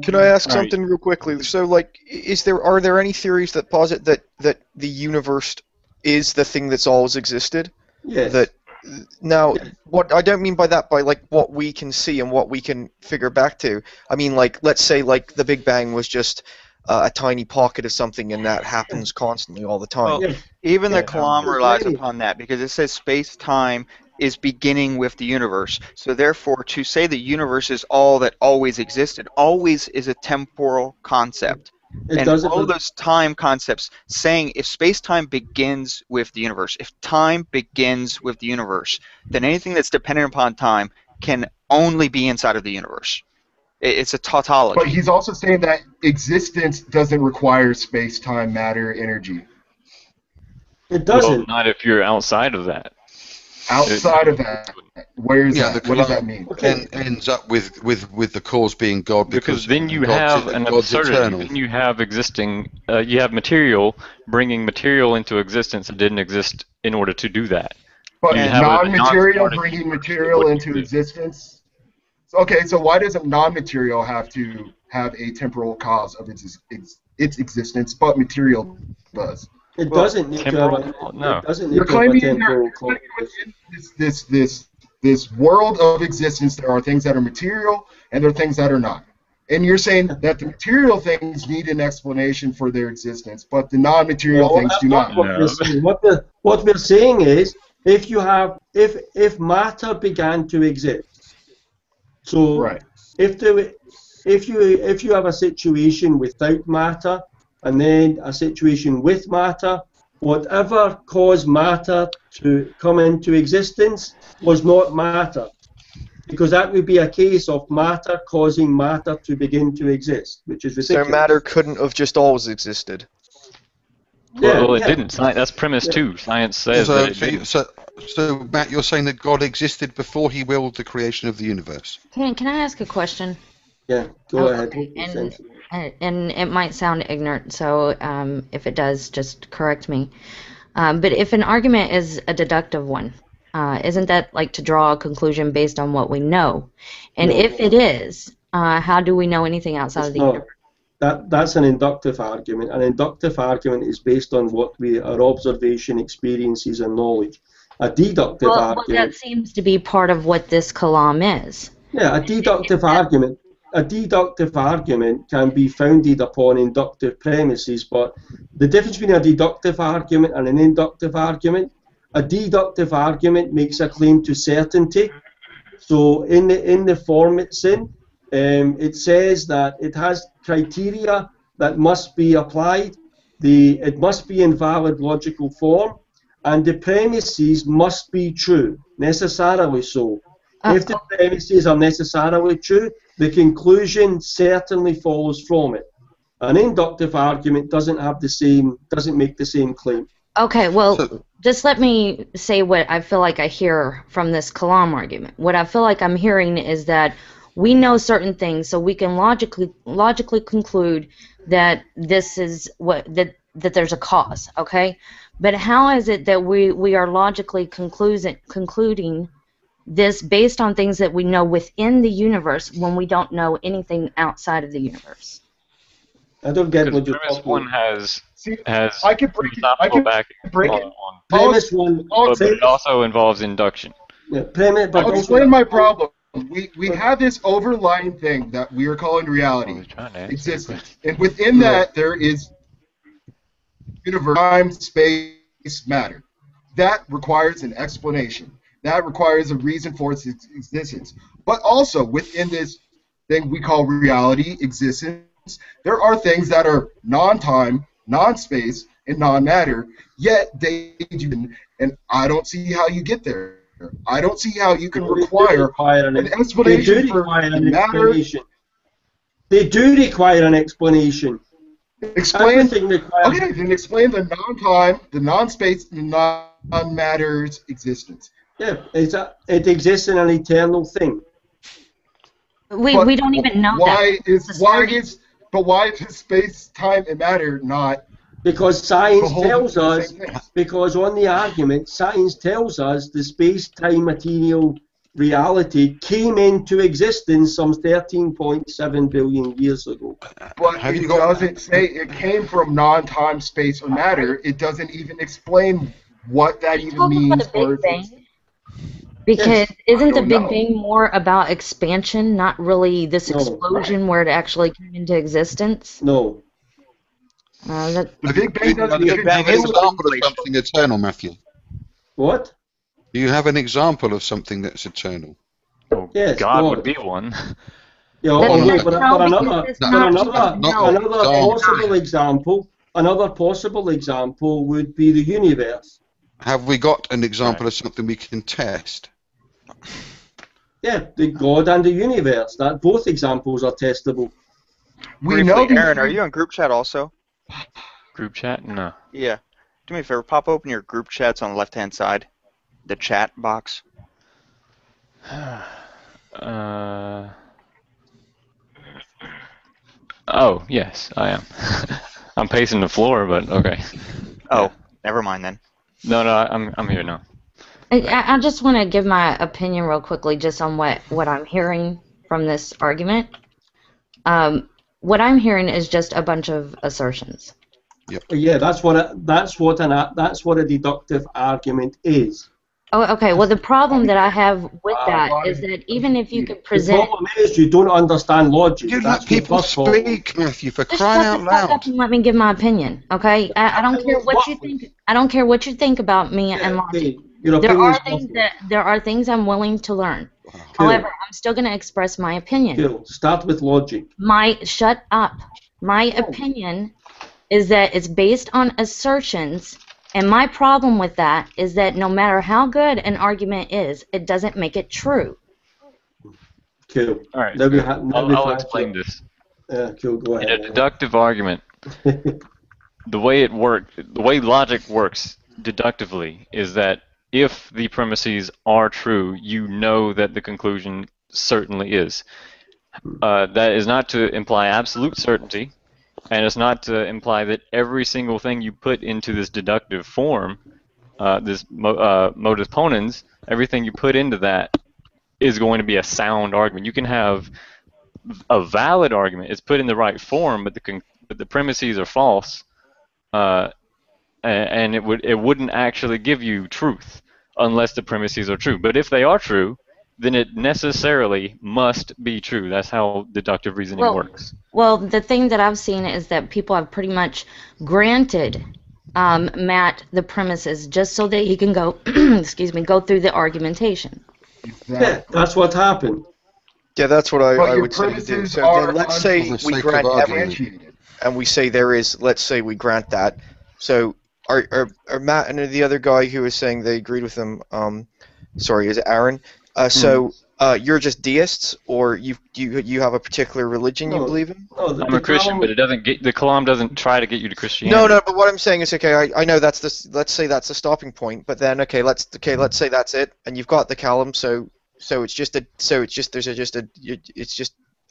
Could I ask something real quickly? So, like, are there any theories that posit that the universe is the thing that's always existed? Yes. Now, what I don't mean by that by like what we can see and what we can figure back to. I mean, like, let's say like the Big Bang was just a tiny pocket of something, and that happens constantly all the time. Well, even the Kalam relies upon that because it says space-time is beginning with the universe. So therefore, to say the universe is all that always existed, always is a temporal concept. And all those time concepts saying if space-time begins with the universe, if time begins with the universe, then anything that's dependent upon time can only be inside of the universe. It's a tautology. But he's also saying that existence doesn't require space-time, matter, energy. It doesn't. Well, not if you're outside of that. Outside of that, where is that? What does that mean? Ends up with the cause being God because then you have an absurdity. Then you have existing. You have material bringing material into existence that didn't exist in order to do that. But non-material bringing material into existence. Okay, so why doesn't non-material have to have a temporal cause of its existence, but material does? It doesn't need to have a temporal cause. This world of existence, there are things that are material and there are things that are not. And you're saying that the material things need an explanation for their existence, but the non-material things do not. What we're saying is, if matter began to exist, so if you have a situation without matter and then a situation with matter, whatever caused matter to come into existence was not matter, because that would be a case of matter causing matter to begin to exist, which is ridiculous. So matter couldn't have just always existed. Well, it didn't. That's premise 2. Science says that it didn't. So, Matt, you're saying that God existed before he willed the creation of the universe? Can I ask a question? Yeah, go ahead. Okay. And it might sound ignorant, so if it does, just correct me. But if an argument is a deductive one, isn't that like to draw a conclusion based on what we know? And if it is, how do we know anything outside of the universe? That's an inductive argument. An inductive argument is based on our observation, experiences, and knowledge. A deductive argument. Well, that seems to be part of what this Kalam is. Yeah, a deductive argument. A deductive argument can be founded upon inductive premises, but the difference between a deductive argument and an inductive argument, a deductive argument makes a claim to certainty. So in the form it's in, it says that it has criteria that must be applied. It must be in valid logical form, and the premises must be true, necessarily so. If the premises are necessarily true, the conclusion certainly follows from it. An inductive argument doesn't make the same claim. Okay, well, just let me say what I feel like I hear from this Kalam argument. What I feel like I'm hearing is that we know certain things, so we can logically conclude that this is that there's a cause, okay? But how is it that we are logically concluding this based on things that we know within the universe when we don't know anything outside of the universe? I don't get what you're premise talking one about. has I can break it. I can break it. Premise one, but it also involves induction. yeah, premise, but I'll also, explain my problem. We have this overlying thing that we are calling reality, existence, and within that there is universe, time, space, matter. That requires an explanation. That requires a reason for its existence. But also within this thing we call reality, existence, there are things that are non-time, non-space, and non-matter. Yet they do, and I don't see how you get there. I don't see how you can require an explanation for matter. They do require an explanation. Explain. Everything requires. Okay, then explain the non-time, the non-space, the non-matter's existence. Yeah, it exists in an eternal thing. We don't even know why that. Why is space, time, and matter not? Because science tells us, because on the argument, science tells us the space-time material reality came into existence some 13.7 billion years ago. But it doesn't say it came from non-time, space, or matter. It doesn't even explain what that even means. Big Bang? Because isn't the Big Bang more about expansion, not really this explosion where it actually came into existence? No. The Big Bang doesn't Do you have an example of something eternal, Matthew? What? Do you have an example of something that's eternal? Yes, God would be one. Yeah, another possible example would be the universe. Have we got an example of something we can test? Yeah, the God and the universe. That both examples are testable. Briefly, Aaron, are you on group chat also? Group chat? No. Yeah. Do me a favor, pop open your group chats on the left-hand side. The chat box. Oh, yes, I am. I'm pacing the floor, but okay. Oh, never mind then. No, I'm here now. I just want to give my opinion real quickly just on what I'm hearing from this argument. What I'm hearing is just a bunch of assertions. Yep. Yeah, that's what a deductive argument is. Oh, okay. Well, the problem that I have with that is that even if you could present... The problem is you don't understand logic. You let people speak, Matthew, for crying out loud. Up and let me give my opinion, okay? I don't care what you think. I don't care what you think about me and logic. There are things I'm willing to learn. However, I'm still going to express my opinion. Start with logic. Shut up. My opinion is that it's based on assertions. And my problem with that is that no matter how good an argument is, it doesn't make it true. Cool. All right. I'll explain this. Cool. Go ahead. In a deductive argument, the way logic works deductively is that if the premises are true, you know that the conclusion certainly is. That is not to imply absolute certainty. And it's not to imply that every single thing you put into this deductive form, this modus ponens, everything you put into that is going to be a sound argument. You can have a valid argument. It's put in the right form, but the premises are false, and it wouldn't actually give you truth unless the premises are true. But if they are true, then it necessarily must be true. That's how deductive reasoning works. Well, the thing that I've seen is that people have pretty much granted Matt the premises just so that he can go, go through the argumentation. Yeah, that's what happened. Yeah, that's what I would say to do. So then let's say we grant everything, and we say there is, let's say we grant that. So are Matt and the other guy who was saying they agreed with him, sorry, is it Aaron? So you're just deists, or you have a particular religion you believe in? No, I'm a Christian, but it doesn't get the Kalam doesn't try to get you to Christianity. No, but what I'm saying is, okay, I know that's the, let's say that's the stopping point, but then okay, let's say that's it, and you've got the Kalam, so So it's just a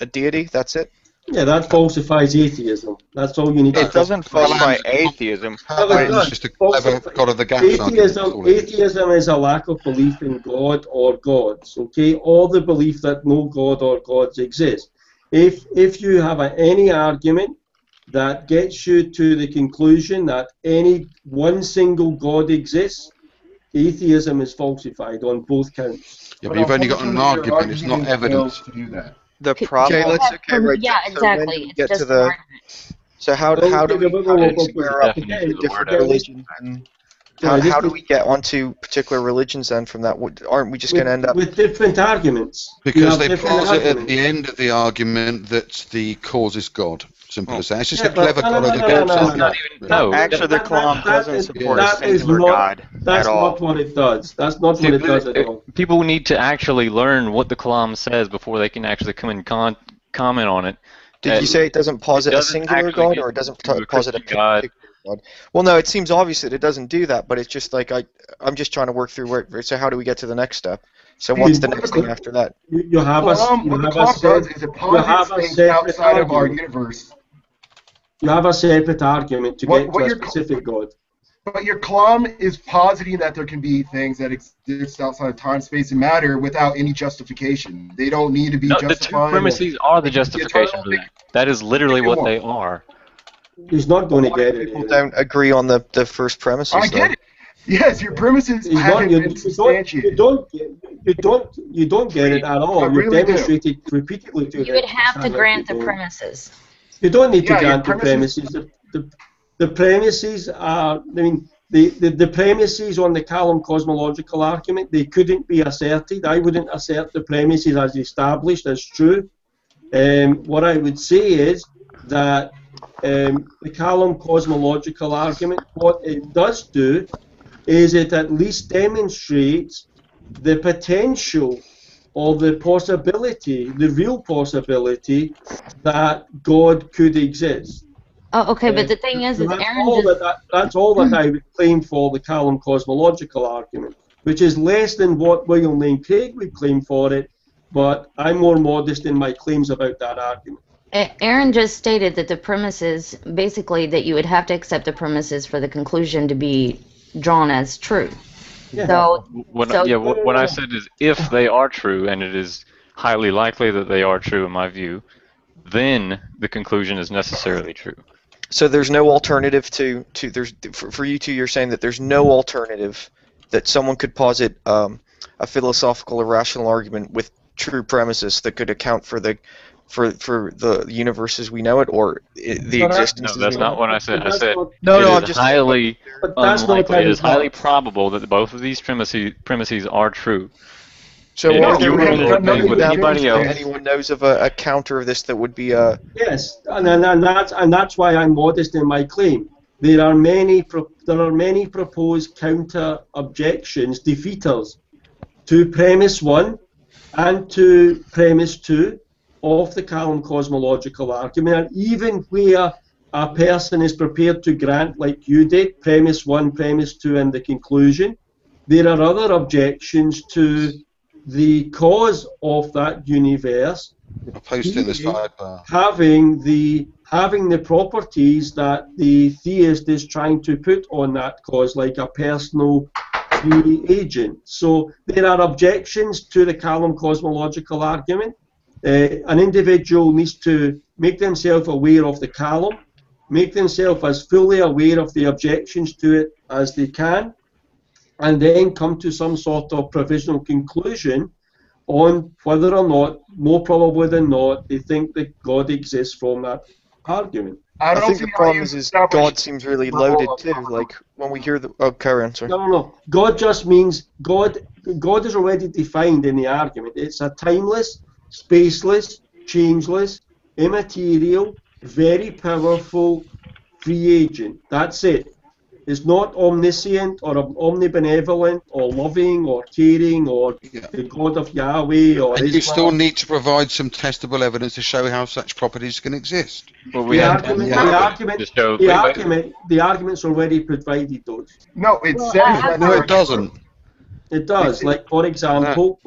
deity. That's it. Yeah, that falsifies atheism. That's all you need to It doesn't falsify atheism. It's just a clever God of the gaps Atheism is a lack of belief in God or gods, okay? Or the belief that no God or gods exist. If you have any argument that gets you to the conclusion that any one single God exists, atheism is falsified on both counts. Yeah, but you've only got an argument, it's not evidence. To do that. The problem. Yeah, exactly. It's just an argument. So how do we square up different religions? How do we get onto particular religions then from that? Aren't we just going to end up with different arguments? Because they posit at the end of the argument that the cause is God. Simple as that. It's just a clever God of the gaps argument. No, actually, the Kalam doesn't support a singular God That's at all. not what it does. That's not what it does at all. People need to actually learn what the Kalam says before they can actually come and comment on it. Did you say it doesn't posit a singular God, or it doesn't posit a God? Well, no, it seems obvious that it doesn't do that, but it's just like I'm just trying to work through where. So how do we get to the next step? So what's the next thing after that? You have a outside of our universe. You have a separate argument to get to a specific God. But your Kalam is positing that there can be things that exist outside of time, space, and matter without any justification. They don't need to be justified. The two premises are the justification for that. That is literally what they are. He's not going to get it. People don't agree on the first premises. I get it. Yes, your premises haven't been substantiated. You don't get it at all. You've demonstrated repeatedly to You would have to grant the premises. You don't need to grant the premises. The premises are, I mean, the premises on the Kalam cosmological argument, they couldn't be asserted. I wouldn't assert the premises as established as true. What I would say is that the Kalam cosmological argument, what it does do is it at least demonstrates the potential or the possibility, the real possibility, that God could exist. Oh, okay, but the thing is that's Aaron all just... that's all that I would claim for the Kalam cosmological argument, which is less than what William Lane Craig would claim for it, but I'm more modest in my claims about that argument. Aaron just stated that the premises, basically that you would have to accept the premises for the conclusion to be drawn as true. Yeah. What I said is if they are true, and it is highly likely that they are true in my view, then the conclusion is necessarily true. So there's no alternative for you two. You're saying that there's no alternative that someone could posit a philosophical or rational argument with true premises that could account for the universe as we know it, or the existence. No, that's not what I said. I said I'm just highly unlikely. It is highly probable that both of these premises are true. So anyone knows of a counter of this that would be a... Yes, and that's why I'm modest in my claim. There are many proposed counter objections, defeaters, to premise 1 and to premise 2 of the Kalam cosmological argument, and even where a person is prepared to grant, like you did, premise 1, premise 2, and the conclusion, there are other objections to the cause of that universe having the properties that the theist is trying to put on that cause, like a personal free agent. So there are objections to the Kalam cosmological argument. An individual needs to make themselves aware of the Kalam, make themselves as fully aware of the objections to it as they can, and then come to some sort of provisional conclusion on whether or not, more probably than not, they think that God exists from that argument. I think the problem is God seems really loaded too. Like when we hear the answer. No. God just means God is already defined in the argument. It's a timeless, spaceless, changeless, immaterial, very powerful free agent. That's it. It's not omniscient or omnibenevolent or loving or caring or the God of Yahweh or and you still need to provide some testable evidence to show how such properties can exist. Well, the argument's already provided those. No, it says that no, it doesn't. It does. Like, for example,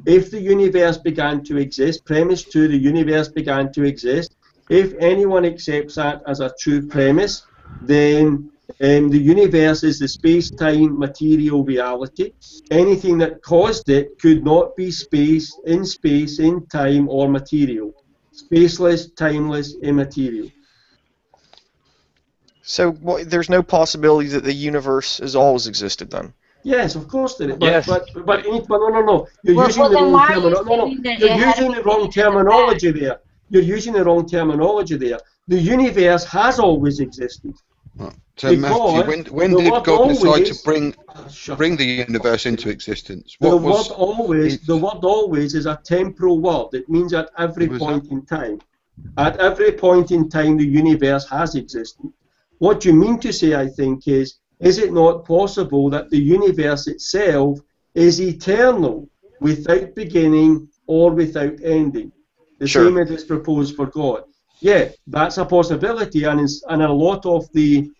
if the universe began to exist, premise 2, the universe began to exist, if anyone accepts that as a true premise, then the universe is the space-time material reality. Anything that caused it could not be space, in time, or material. Spaceless, timeless, immaterial. So there's no possibility that the universe has always existed then? Yes, of course there is. Yes. But no. You're using the wrong terminology. You're using the wrong terminology there. You're using the wrong terminology there. The universe has always existed. So Matthew, when did God decide to bring the universe into existence? The word always is a temporal word. It means at every point in time. At every point in time, the universe has existed. What you mean to say, I think, is it not possible that the universe itself is eternal, without beginning or without ending? The same as is proposed for God. Yeah, that's a possibility, and a lot of the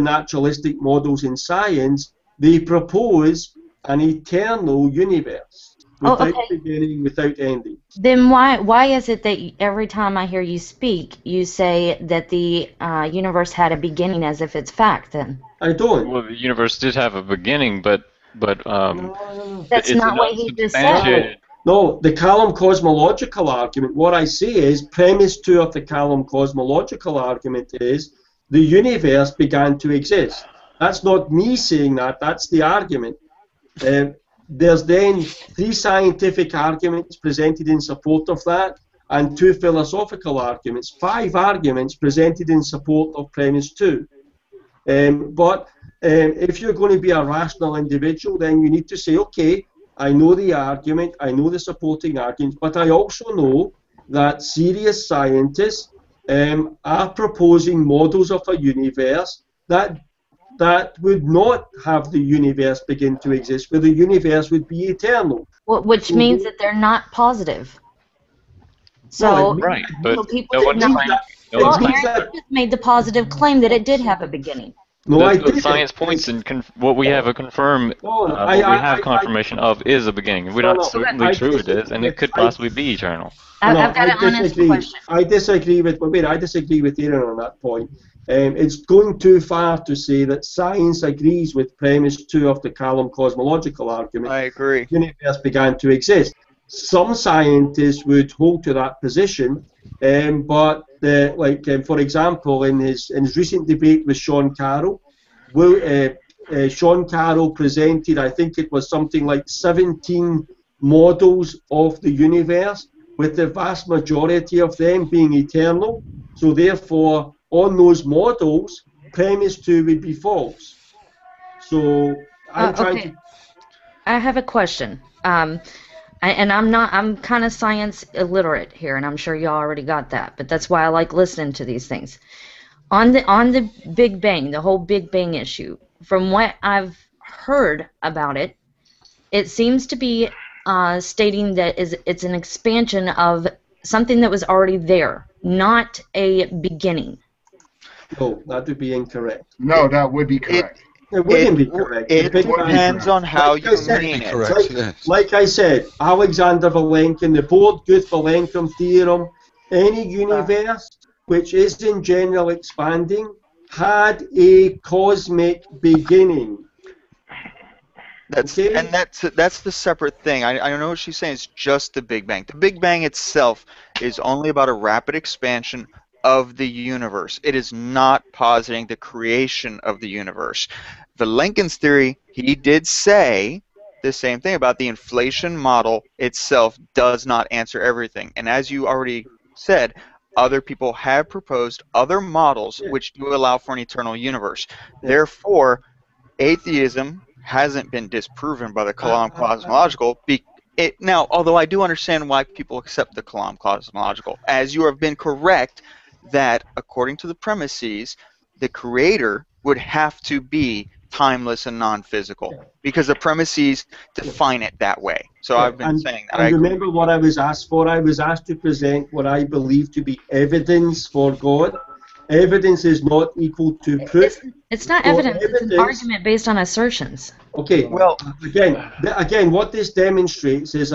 naturalistic models in science, they propose an eternal universe. Without beginning, without ending. Then why is it that every time I hear you speak, you say that the universe had a beginning as if it's fact? Then I don't. Well, the universe did have a beginning, but that's not what he just said. No, the Kalam cosmological argument. What I say is premise 2 of the Kalam cosmological argument is the universe began to exist. That's not me saying that. That's the argument. There's then 3 scientific arguments presented in support of that, and 2 philosophical arguments, 5 arguments presented in support of premise 2. But if you're going to be a rational individual, then you need to say, okay, I know the argument, I know the supporting arguments, but I also know that serious scientists are proposing models of a universe that would not have the universe begin to exist, where the universe would be eternal. Which means that they're not positive. So, right, but people just made the positive claim that it did have a beginning. The science points and what we have confirmation of is a beginning. We're not certainly true it is, and it could possibly be eternal. I've got an honest question. I disagree with Aaron on that point. It's going too far to say that science agrees with premise 2 of the Kalam cosmological argument. I agree. The universe began to exist. Some scientists would hold to that position, but for example, in his recent debate with Sean Carroll, Sean Carroll presented, I think it was something like 17 models of the universe, with the vast majority of them being eternal. So therefore, on those models, premise 2 would be false. So I'm trying to... I have a question. And I'm kind of science illiterate here, and I'm sure you already got that, but that's why I like listening to these things. On the Big Bang, the whole Big Bang issue, from what I've heard about it, it seems to be stating that it's an expansion of something that was already there, not a beginning. No, that would be incorrect. No, that would be correct. It wouldn't be correct. It depends on how you mean it. Like I said, Alexander Vilenkin, the Borde-Guth-Vilenkin theorem, any universe which is in general expanding had a cosmic beginning. That's the separate thing. I know what she's saying. It's just the Big Bang. The Big Bang itself is only about a rapid expansion of the universe. It is not positing the creation of the universe. Vilenkin's theory, he did say the same thing about the inflation model itself does not answer everything. And as you already said, other people have proposed other models which do allow for an eternal universe. Therefore, atheism hasn't been disproven by the Kalam cosmological. Now, although I do understand why people accept the Kalam cosmological, as you have been correct that according to the premises, the creator would have to be timeless and non-physical because the premises define it that way. So I've been saying that. I remember what I was asked for. I was asked to present what I believe to be evidence for God. evidence is not equal to proof. It's not So evidence. It's an argument based on assertions. Okay. Well, again, what this demonstrates is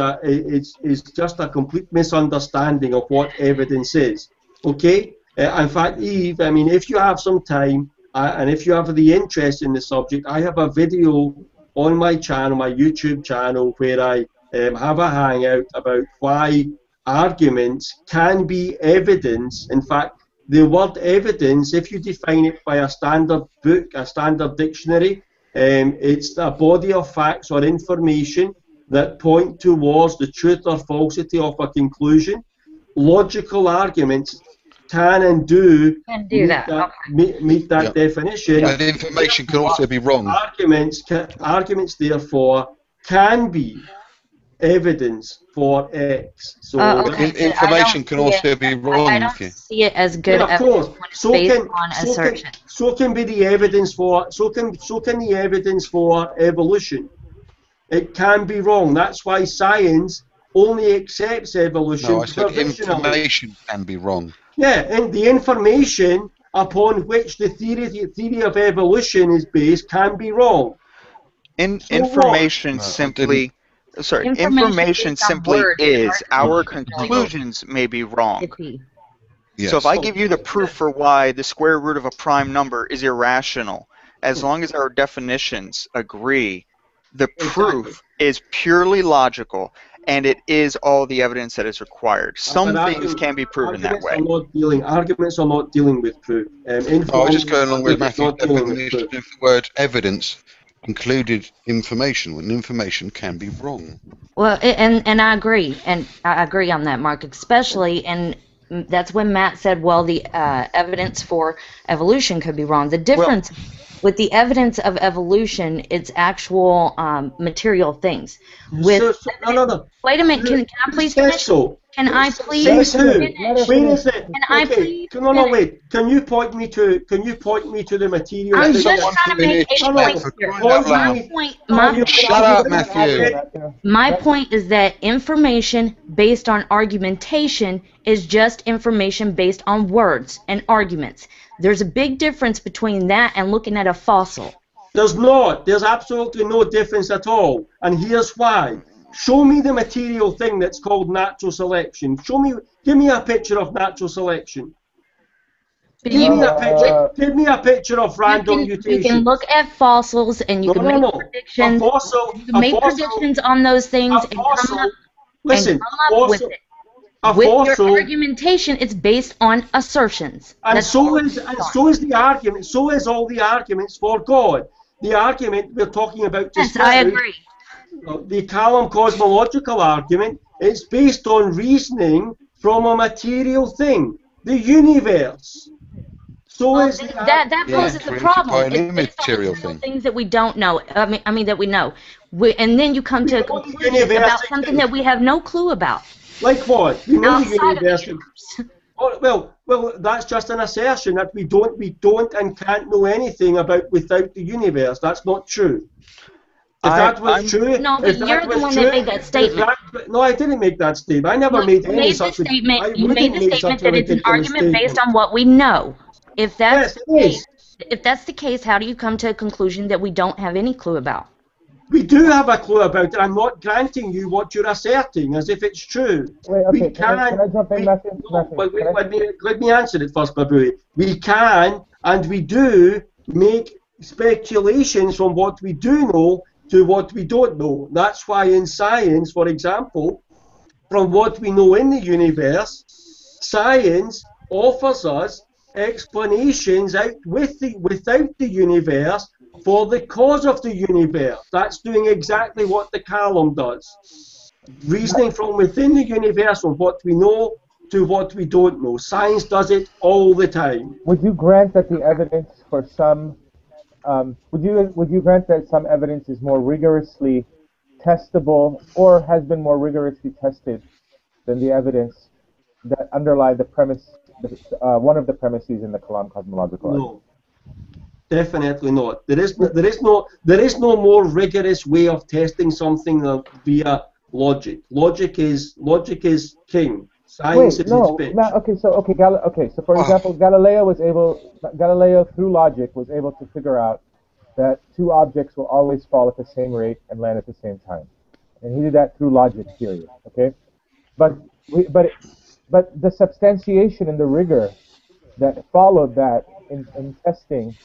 is just a complete misunderstanding of what evidence is. Okay. In fact, Eve, I mean, if you have some time and if you have the interest in the subject, I have a video on my channel, my YouTube channel, where I have a hangout about why arguments can be evidence. In fact, the word evidence, if you define it by a standard book, a standard dictionary, it's a body of facts or information that point towards the truth or falsity of a conclusion. Logical arguments can and do meet that definition. And information can also be wrong. Arguments, therefore, can be evidence for X. So information can also be wrong. I don't see it as good evidence when it's based on assertion. So can be the evidence for. So can the evidence for evolution. It can be wrong. That's why science only accepts evolution. No, I said information can be wrong. Yeah, and the information upon which the theory of evolution is based can be wrong. Information simply is. Our conclusions may be wrong. Yes. So if I give you the proof for why the square root of a prime number is irrational, as long as our definitions agree, the proof is purely logical, and it is all the evidence that is required. Some things can be proven that way. Arguments are not dealing with proof. I was just going along with Matthew's definition of the word evidence included information, when information can be wrong. Well, and I agree, on that, Mark, especially, and that's when Matt said, well, the evidence for evolution could be wrong. The difference with the evidence of evolution, it's actual material things. With no. Wait a minute, can I please finish? Can I please finish? Can I please? No, wait. Can you point me to the material? I'm just trying to make a point here. Shut up, Matthew. My point is that information based on argumentation is just information based on words and arguments. There's a big difference between that and looking at a fossil. There's not. There's absolutely no difference at all. And here's why. Show me the material thing that's called natural selection. Give me a picture of natural selection. Give me a picture of random mutation. You can look at fossils and you can make predictions. You can make predictions on those things and come up with it. With your argumentation, it's based on assertions. And so is the argument. So is all the arguments for God. The argument we're talking about just now, I agree. The Kalam cosmological argument, it's based on reasoning from a material thing, the universe. So is that poses a problem. It's based on things that we don't know. I mean that we know. And then you come to a conclusion about something that we have no clue about. Like what? We know the universe. Well, that's just an assertion that we don't and can't know anything about without the universe. That's not true. If that was true, no, but you're the one that made that statement. No, I didn't make that statement. I never made any such statement. You made the statement that it's an argument based on what we know. If that's the case, how do you come to a conclusion that we don't have any clue about? We do have a clue about it. I'm not granting you what you're asserting as if it's true. Wait, okay. Can I jump in, Matthew? Let me answer it first, Babu. We can and we do make speculations from what we do know to what we don't know. That's why in science, for example, from what we know in the universe, science offers us explanations without the universe for the cause of the universe. That's doing exactly what the Kalam does. Reasoning from within the universe from what we know to what we don't know. Science does it all the time. Would you grant that the evidence for some would you grant that some evidence is more rigorously testable or has been more rigorously tested than the evidence that underlie the premise, one of the premises in the Kalam cosmological argument? No, definitely not. There is no more rigorous way of testing something than via logic. Logic is king. Science Wait, is no, its bitch. Matt, so for example, Galileo through logic was able to figure out that two objects will always fall at the same rate and land at the same time, and he did that through logic, period. Okay, but the substantiation and the rigor that followed that in testing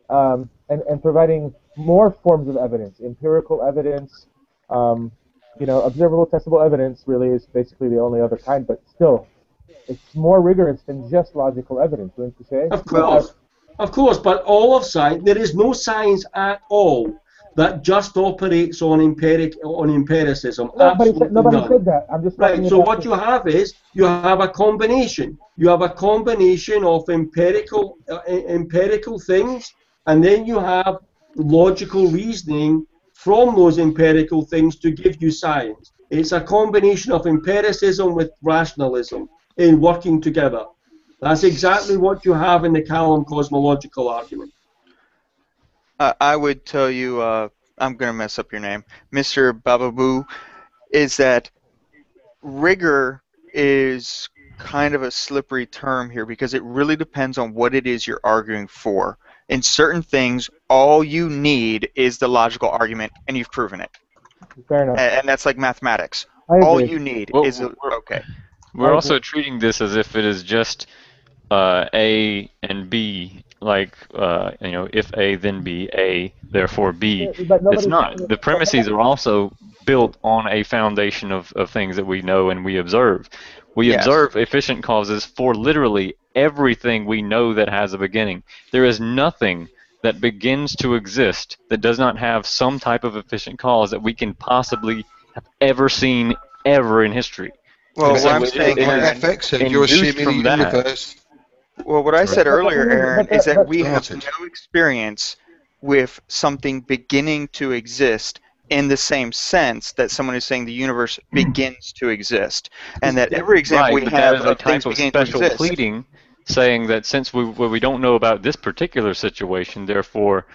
and providing more forms of evidence, empirical evidence, observable, testable evidence really is basically the only other kind, but still, it's more rigorous than just logical evidence, wouldn't you say? Of course, but all of science, there is no science at all that just operates on empiricism. Nobody said that. I'm just right. So what you have is you have a combination. You have a combination of empirical things, and then you have logical reasoning from those empirical things to give you science. It's a combination of empiricism with rationalism in working together. That's exactly what you have in the Kalam cosmological argument. I would tell you, I'm going to mess up your name, Mr. Bababoo, is that rigor is kind of a slippery term here because it really depends on what it is you're arguing for. In certain things, all you need is the logical argument, and you've proven it. Fair enough. And that's like mathematics. All you need is okay. We're also treating this as if it is just A and B, like if A then B, A therefore B. It's not. The premises are also built on a foundation of things that we know and we observe. We observe efficient causes for literally everything we know that has a beginning. There is nothing that begins to exist that does not have some type of efficient cause that we can possibly have ever seen ever in history. Well, what I'm saying you're assuming the universe. Well, what I said earlier, Aaron, is that we have no experience with something beginning to exist in the same sense that someone is saying the universe begins to exist, and that every example we have of things beginning to exist. Pleading, saying that since we don't know about this particular situation, therefore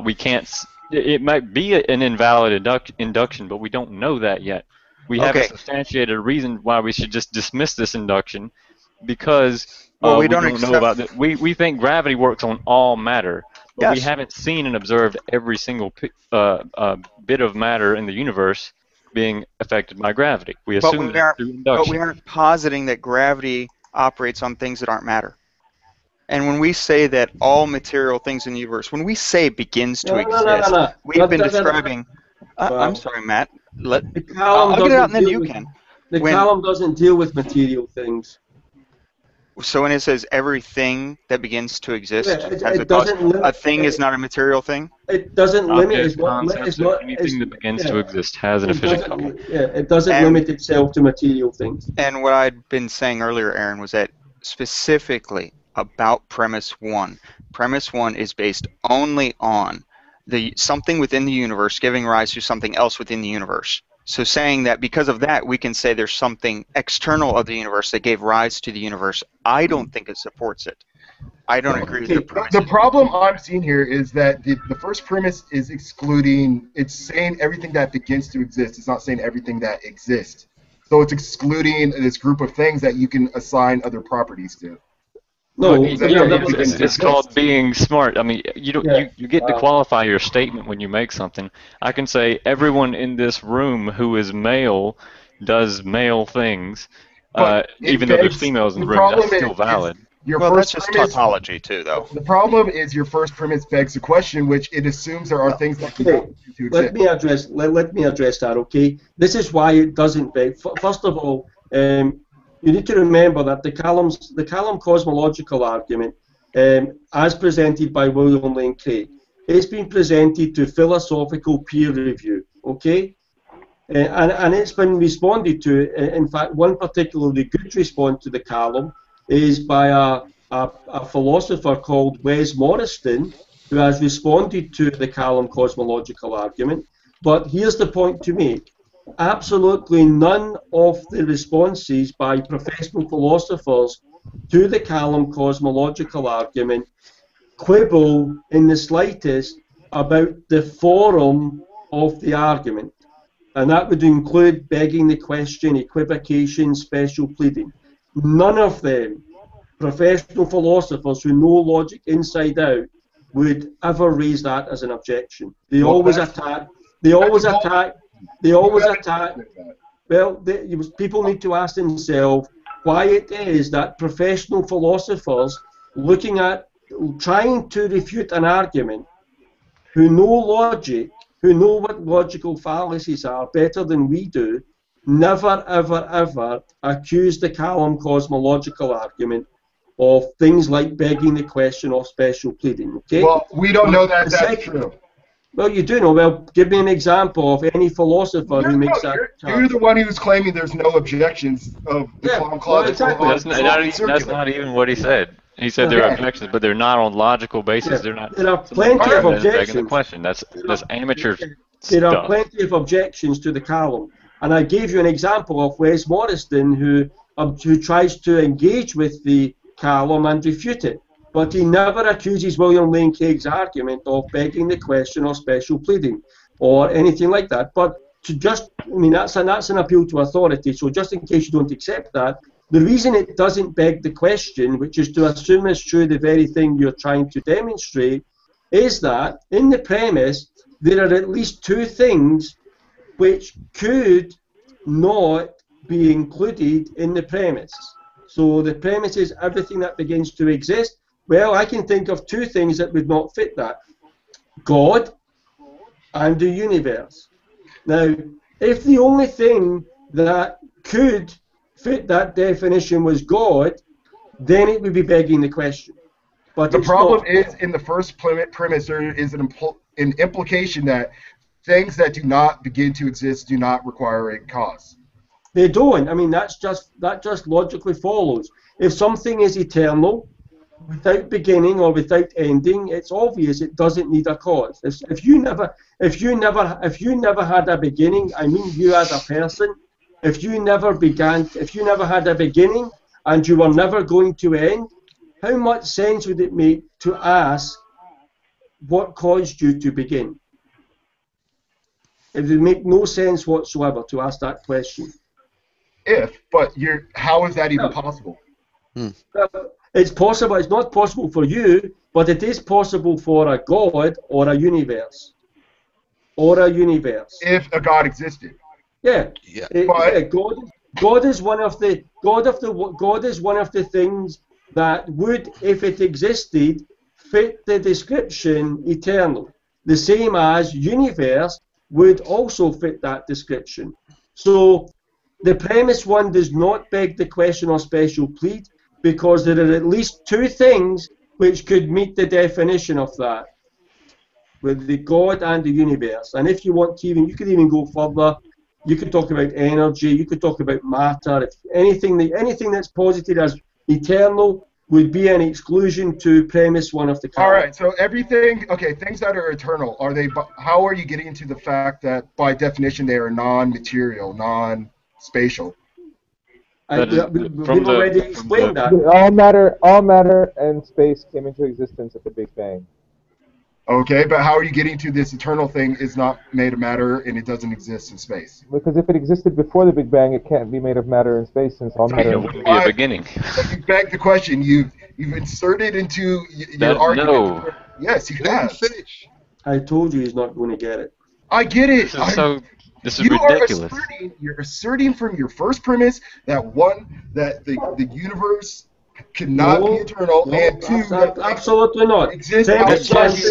we can't. It might be an invalid induction, but we don't know that yet. We haven't substantiated a reason why we should just dismiss this induction, because we don't know about it. We think gravity works on all matter, but we haven't seen and observed every single bit of matter in the universe being affected by gravity. We assume that through induction. But we aren't positing that gravity operates on things that aren't matter. And when we say that all material things in the universe, when we say begins to exist, we've been describing. I'm sorry, Matt. I'll get it out and then you can. The column doesn't deal with material things. So when it says everything that begins to exist has a cause, a thing is not a material thing? It doesn't limit anything that begins to exist has an efficient cause. It doesn't limit itself to material things. And what I'd been saying earlier, Aaron, was that specifically about premise one. Premise one is based only on something within the universe giving rise to something else within the universe. So saying that because of that, we can say there's something external of the universe that gave rise to the universe, I don't think it supports it. I don't agree with the premise. The problem I'm seeing here is that the first premise is excluding, it's saying everything that begins to exist. It's not saying everything that exists. So it's excluding this group of things that you can assign other properties to. No, it's called being smart. I mean, you get to qualify your statement when you make something. I can say everyone in this room who is male does male things, even though there's females in the room. That's still valid. That's just tautology too, though. The problem is your first premise begs the question, which it assumes there are things that can to exist. Let me address that. Okay, this is why it doesn't beg. First of all, you need to remember that the Kalam cosmological argument, as presented by William Lane Craig, it's been presented to philosophical peer review, okay? And it's been responded to. In fact, one particularly good response to the Kalam is by a philosopher called Wes Morriston, who has responded to the Kalam cosmological argument. But here's the point to make. Absolutely none of the responses by professional philosophers to the Kalam cosmological argument quibble in the slightest about the forum of the argument. And that would include begging the question, equivocation, special pleading. none of them, professional philosophers who know logic inside out, would ever raise that as an objection. They always attack. Well, people need to ask themselves why it is that professional philosophers trying to refute an argument, who know logic, who know what logical fallacies are better than we do, never, ever, ever accuse the Callum cosmological argument of things like begging the question or special pleading. Okay? Well, we don't know that that's true. Well, you do know. Well, give me an example of any philosopher who makes that. You're the one who's claiming there's no objections of the Callum clause. Exactly. That's not even what he said. He said there are objections, but they're not on logical basis. They're not. There are plenty of objections. The question. That's amateur There are stuff. plenty of objections to the Callum, and I gave you an example of Wes Morriston, who tries to engage with the Callum and refute it, but he never accuses William Lane Craig's argument of begging the question or special pleading or anything like that. But that's an appeal to authority. So just in case you don't accept that, the reason it doesn't beg the question, which is to assume it's true the very thing you're trying to demonstrate, is that in the premise there are at least two things which could not be included in the premise. So the premise is everything that begins to exist. Well, I can think of two things that would not fit that. God and the universe. Now, if the only thing that could fit that definition was God, then it would be begging the question. But the problem is, in the first premise, there is an implication that things that do not begin to exist do not require a cause. They don't. I mean, that just logically follows. If something is eternal, without beginning or without ending, it's obvious it doesn't need a cause. If you never had a beginning, I mean you as a person, if you never had a beginning and you were never going to end, how much sense would it make to ask what caused you to begin? It would make no sense whatsoever to ask that question. How is that even possible? It's possible. It's not possible for you, but it is possible for a God or a universe. If a God existed. Yeah. God is one of the things that would, if it existed, fit the description eternal. The same as universe would also fit that description. So the premise one does not beg the question or special plead, because there are at least two things which could meet the definition of that, with the God and the universe. And if you want to you could even go further. You could talk about energy. You could talk about matter. Anything that's posited as eternal would be an exclusion to premise one of the. All right. So things that are eternal, how are you getting into the fact that by definition they are non-material, non-spatial? We've already explained that. All matter and space came into existence at the Big Bang. Okay, but how are you getting to this eternal thing is not made of matter and it doesn't exist in space? Because if it existed before the Big Bang, it can't be made of matter and space, since all matter wouldn't be a beginning. You beg the question. You've inserted into your argument. No. Yes, you have. I told you he's not going to get it. I get it. This is ridiculous. You're asserting from your first premise that the universe cannot be eternal, and two, absolutely not. Exists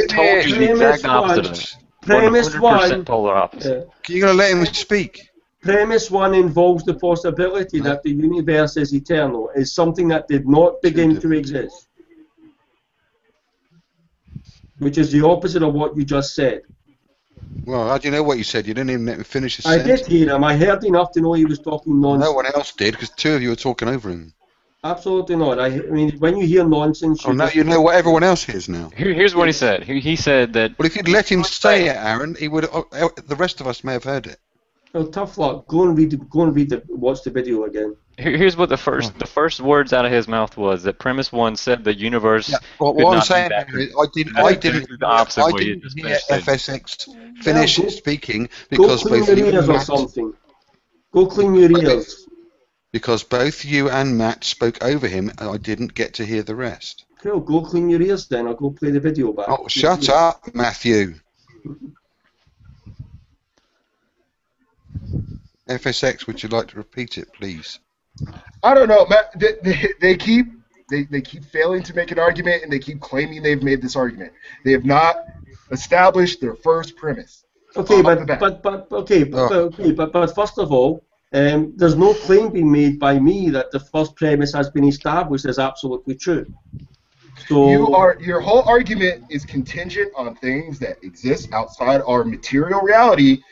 told you the exact opposite. Premise one. Polar opposite. You're going to let him speak. Premise one involves the possibility that the universe is eternal, is something that did not begin to exist, which is the opposite of what you just said. Well, how do you know what you said? You didn't even let me finish the sentence. I did hear him. I heard enough to know he was talking nonsense. No one else did, because two of you were talking over him. Absolutely not. I mean, when you hear nonsense... now you know what everyone else hears now. Here's what he said. He said that... Well, if you'd let him say it, Aaron, he would. The rest of us may have heard it. Well, tough luck. Watch the video again. Here's what the first words out of his mouth was, that premise one said the universe... Yeah, well, what I'm saying, Aaron, I didn't hear FSX finish speaking because Go clean your ears or something. Go clean your ears. because both you and Matt spoke over him, and I didn't get to hear the rest. Cool, go clean your ears then, or go play the video back. Oh, shut up, Matthew. FSX, would you like to repeat it, please? I don't know, Matt. They keep failing to make an argument, and they keep claiming they've made this argument. They have not established their first premise. Okay, but first of all, there's no claim being made by me that the first premise has been established as absolutely true. So your whole argument is contingent on things that exist outside our material reality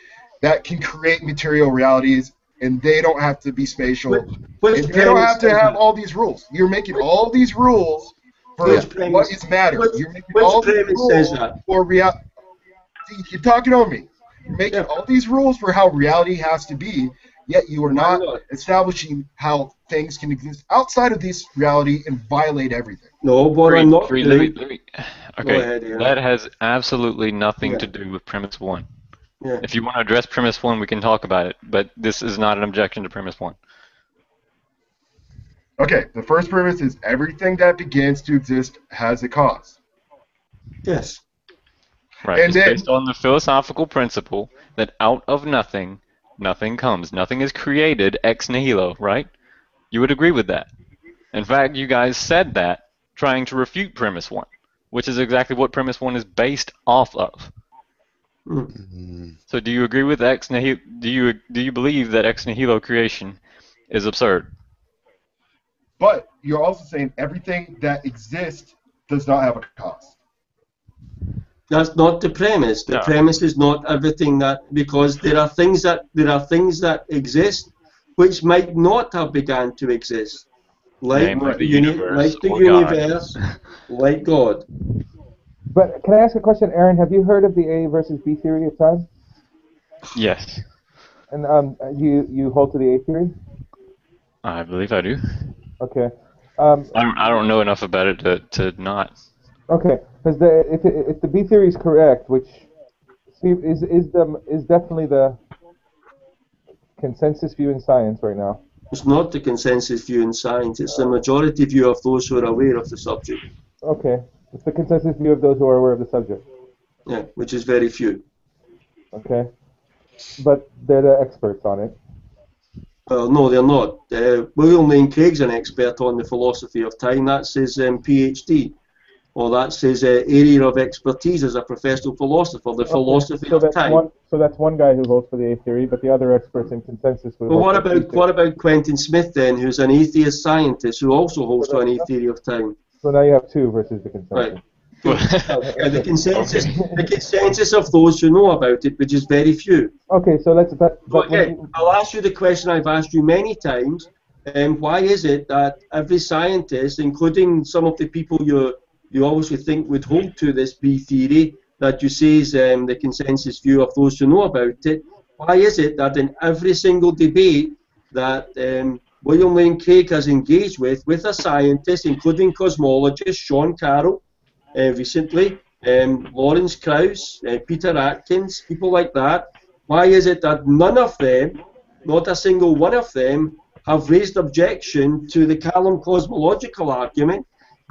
that can create material realities, and they don't have to be spatial. And they don't have to have all these rules. You're making all these rules for what is matter. You're making all these rules for reality. You're talking over me. You're making all these rules for how reality has to be, yet you are not establishing how things can exist outside of this reality and violate everything. No, but I'm not. Okay, ahead, that has absolutely nothing to do with premise 1. Yeah. If you want to address premise 1, we can talk about it, but this is not an objection to premise 1. Okay, the first premise is everything that begins to exist has a cause. Yes. Right, it's based on the philosophical principle that out of nothing, nothing comes. Nothing is created ex nihilo, right? You would agree with that. In fact, you guys said that trying to refute premise 1, which is exactly what premise 1 is based off of. So do you agree with ex nihilo? Do you believe that ex nihilo creation is absurd? But you're also saying everything that exists does not have a cause. That's not the premise. The premise is not everything that, because there are things that exist which might not have begun to exist, like the universe, like God. But can I ask a question, Aaron? Have you heard of the A versus B theory of time? Yes. And you hold to the A theory? I believe I do. Okay. I don't know enough about it to not. Okay, because if the B theory is correct, which is definitely the consensus view in science right now. It's not the consensus view in science. It's the majority view of those who are aware of the subject. Okay. It's the consensus view of those who are aware of the subject. Yeah, which is very few. Okay. But they're the experts on it. Well, no, they're not. William Lane Craig's an expert on the philosophy of time. That's his PhD. Or that's his area of expertise as a professional philosopher, the philosophy of time. So that's one guy who holds for the A theory, but the other experts in consensus would. Well, what about Quentin Smith then, who's an atheist scientist who also holds to an A theory of time? So now you have two versus the consensus. Right. The consensus of those who know about it, which is very few. Okay, so let's. I'll ask you the question I've asked you many times. Why is it that every scientist, including some of the people you obviously think would hold to this B theory that you say is the consensus view of those who know about it, why is it that in every single debate that William Lane Craig has engaged with a scientist, including cosmologist Sean Carroll recently, Lawrence Krauss, Peter Atkins, people like that, why is it that none of them, not a single one of them, have raised objection to the Callum cosmological argument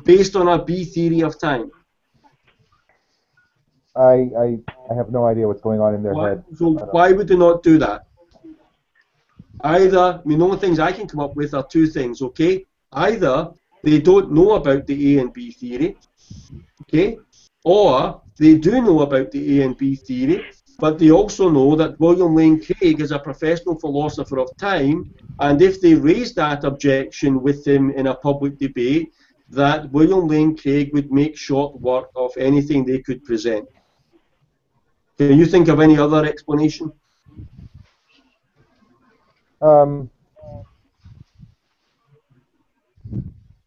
based on a B theory of time? I have no idea what's going on in their head. So why would they not do that? Either, the only things I can come up with are two things, okay? Either they don't know about the A and B theory, okay? Or they do know about the A and B theory, but they also know that William Lane Craig is a professional philosopher of time, and if they raise that objection with him in a public debate, that William Lane Craig would make short work of anything they could present. Can you think of any other explanation?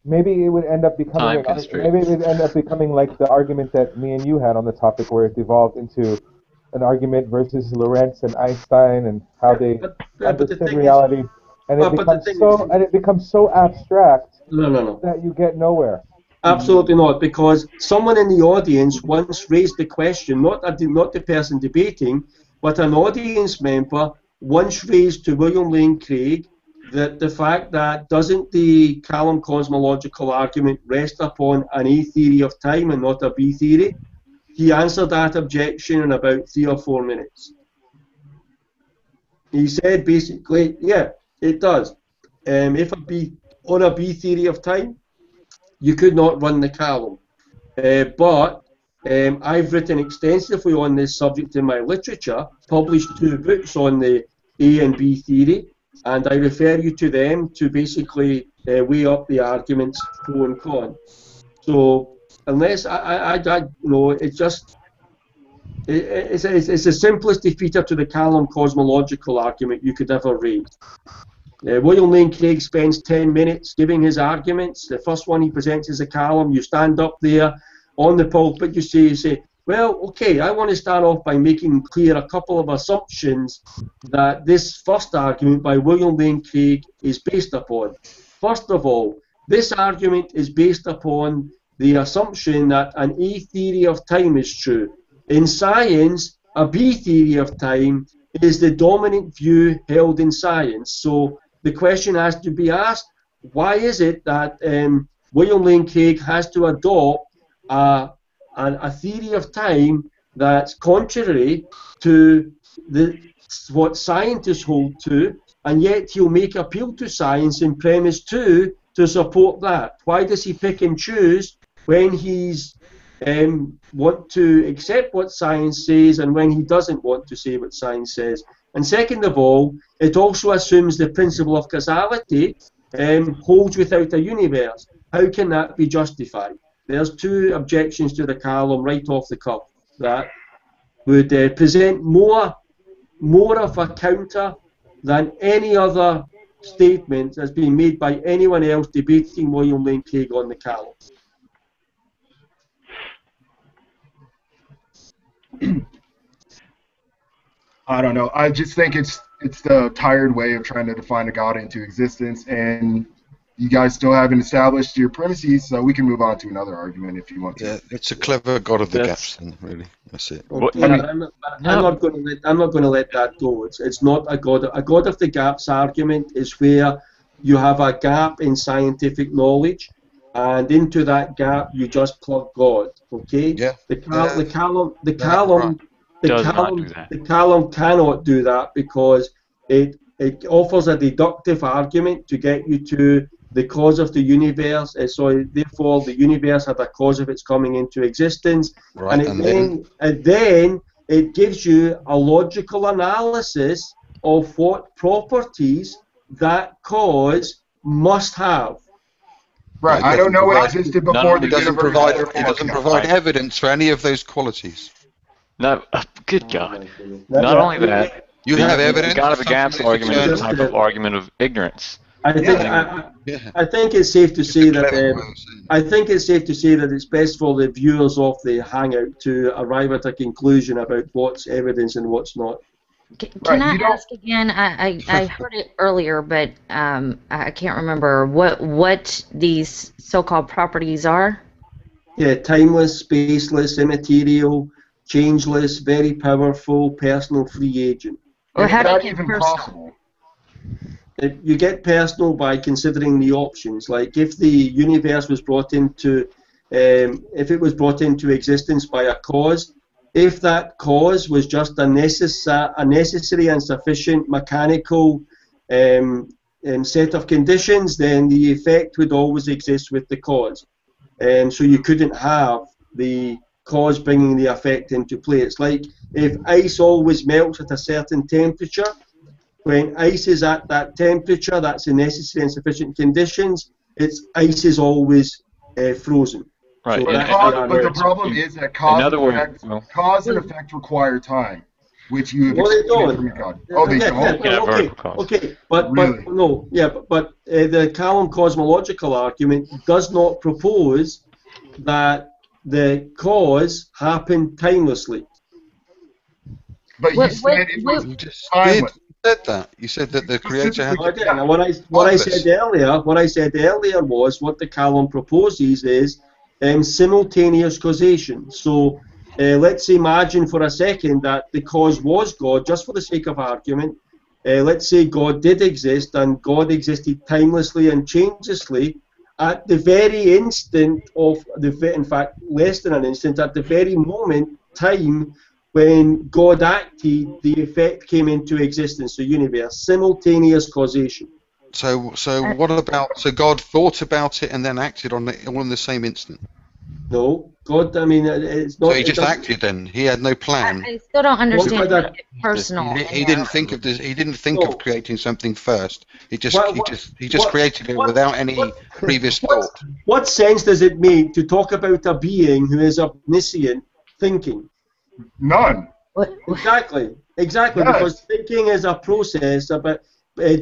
Maybe it would end up becoming like the argument that me and you had on the topic, where it devolved into an argument versus Lorentz and Einstein and how they understood reality, and it becomes so abstract that you get nowhere. Absolutely not, because someone in the audience once raised the question, not the person debating, but an audience member once raised to William Lane Craig that the fact that doesn't the Callum cosmological argument rest upon an A theory of time and not a B theory? He answered that objection in about 3 or 4 minutes. He said basically, yeah, it does. If on a B theory of time, you could not run the Callum. But I've written extensively on this subject in my literature, published 2 books on the A and B theory, and I refer you to them to basically weigh up the arguments pro and con. So unless it's just it's the simplest defeater to the Callum cosmological argument you could ever raise. William Lane Craig spends 10 minutes giving his arguments. The first one he presents is a Callum. You stand up there on the pulpit, you say, well, okay, I want to start off by making clear a couple of assumptions that this first argument by William Lane Craig is based upon. First of all, this argument is based upon the assumption that an A theory of time is true. In science, a B theory of time is the dominant view held in science. So the question has to be asked, why is it that William Lane Craig has to adopt a theory of time that's contrary to what scientists hold to, and yet he'll make appeal to science in premise 2 to support that? Why does he pick and choose when he's want to accept what science says and when he doesn't want to say what science says? And second of all, it also assumes the principle of causality holds without a universe. How can that be justified? There's 2 objections to the Callum right off the cuff that would present more of a counter than any other statement that's been made by anyone else debating William Lane Craig on the Callum. I don't know. I just think it's the tired way of trying to define a God into existence, and you guys still haven't established your premises, so we can move on to another argument if you want to. Yeah, it's a clever God of the gaps thing, really. That's it. Okay, I'm not going to let that go. It's not a God of the gaps argument is where you have a gap in scientific knowledge, and into that gap you just plug God. Okay? Yeah. The Callum cannot do that because it offers a deductive argument to get you to the cause of the universe, and so therefore the universe had a cause of its coming into existence, right, and then it gives you a logical analysis of what properties that cause must have. Right, I don't know what existed before the universe. It doesn't provide evidence for any of those qualities. No, good God. Not only that, you have evidence. The God of the gaps argument is a type of argument of ignorance. I think it's safe to say that it's best for the viewers of the Hangout to arrive at a conclusion about what's evidence and what's not. Can I ask again? I heard it earlier, but I can't remember what these so-called properties are. Yeah, timeless, spaceless, immaterial, changeless, very powerful, personal, free agent. Or how do you get personal? You get personal by considering the options. Like if the universe was brought into, if it was brought into existence by a cause, if that cause was just a necessary and sufficient mechanical set of conditions, then the effect would always exist with the cause. So you couldn't have the cause bringing the effect into play. It's like if ice always melts at a certain temperature, when ice is at that temperature, that's the necessary and sufficient conditions, ice is always frozen. Right. So but the problem is that cause and effect require time, which you have excluded from God. Oh, they don't? Okay, but the Callum cosmological argument does not propose that the cause happened timelessly. But you said it was timeless. You said that the creator had. What I said earlier was what the Callum proposes is simultaneous causation. So let's imagine for a second that the cause was God, just for the sake of argument, let's say God did exist, and God existed timelessly and changelessly, at the very instant of in fact, less than an instant, at the very time when God acted, the effect came into existence, the universe, simultaneous causation. So what about, so God thought about it and then acted on it all in the same instant? No, God, I mean, it's not... So he just acted then? He had no plan? I still don't understand personal. He didn't think of this. He didn't think of creating something first. He just created it without any previous thought. What sense does it make to talk about a being who is omniscient thinking? None. Exactly, yes. Because thinking is a process about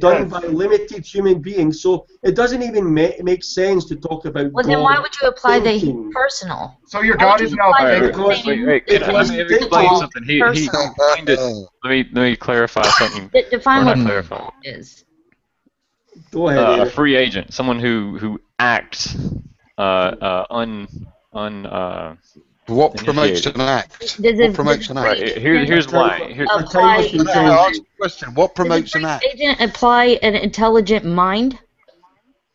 done by limited human beings, so it doesn't even make sense to talk about. Well, then why would you apply the personal? So your God is now wait, let me explain something. Let me clarify something. Define what is. Go ahead. A free agent, someone who acts What promotes an act? What promotes an act? Here's why. Question: what promotes an act? Agent apply an intelligent mind?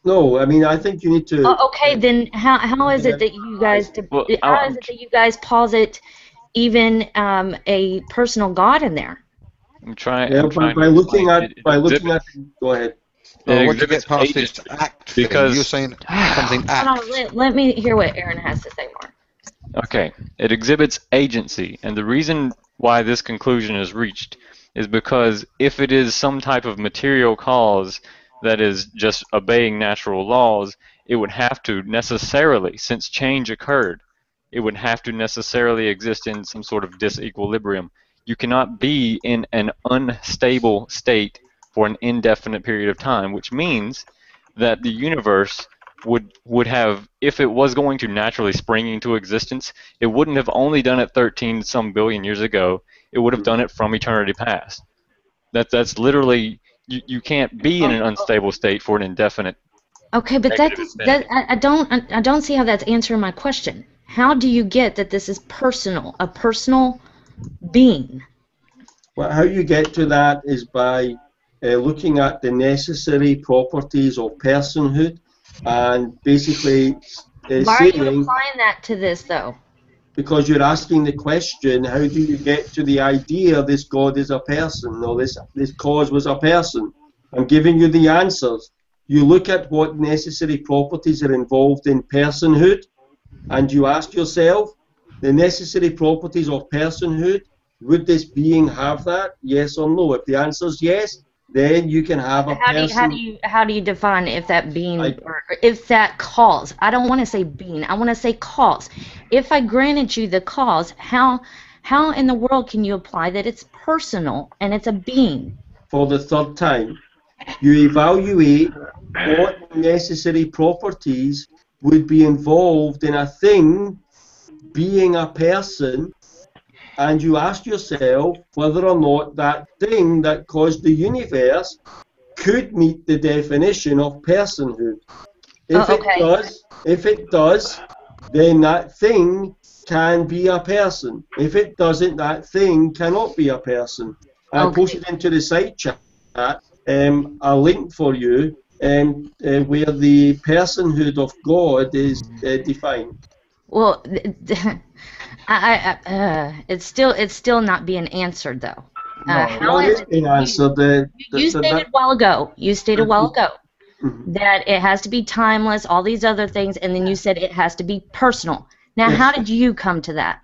No, I mean, I think you need to. Okay, then how is it that you guys posit even a personal God in there? I'm trying. By looking at. Go ahead. What you get past this act thing, you're saying something act. Hold on, let me hear what Aaron has to say more. Okay, it exhibits agency, and the reason why this conclusion is reached is because if it is some type of material cause that is just obeying natural laws, it would have to necessarily, since change occurred, it would have to necessarily exist in some sort of disequilibrium. You cannot be in an unstable state for an indefinite period of time, which means that the universe would have, if it was going to naturally spring into existence, it wouldn't have only done it 13 some billion years ago, it would have done it from eternity past. That's literally, you can't be in an unstable state for an indefinite. Okay, but I don't see how that's answering my question. How do you get that this is personal, a personal being? Well, how you get to that is by looking at the necessary properties of personhood. And basically why are you applying that to this, though? Because you're asking the question, how do you get to the idea this God is a person, or this cause was a person? I'm giving you the answers. You look at what necessary properties are involved in personhood, and you ask yourself, the necessary properties of personhood, would this being have that? Yes or no? If the answer is yes, then you can have a person. How do you define if that being or if that cause? I don't want to say being. I want to say cause. If I granted you the cause, how in the world can you apply that it's personal and it's a being? For the third time, you evaluate what necessary properties would be involved in a thing being a person. And you ask yourself whether or not that thing that caused the universe could meet the definition of personhood. If it does, then that thing can be a person. If it doesn't, that thing cannot be a person. I posted into the side chat a link for you where the personhood of God is defined. Well, it's still not being answered though. How is it being answered? You stated a while ago. That it has to be timeless, all these other things, and then you said it has to be personal. Now, how did you come to that?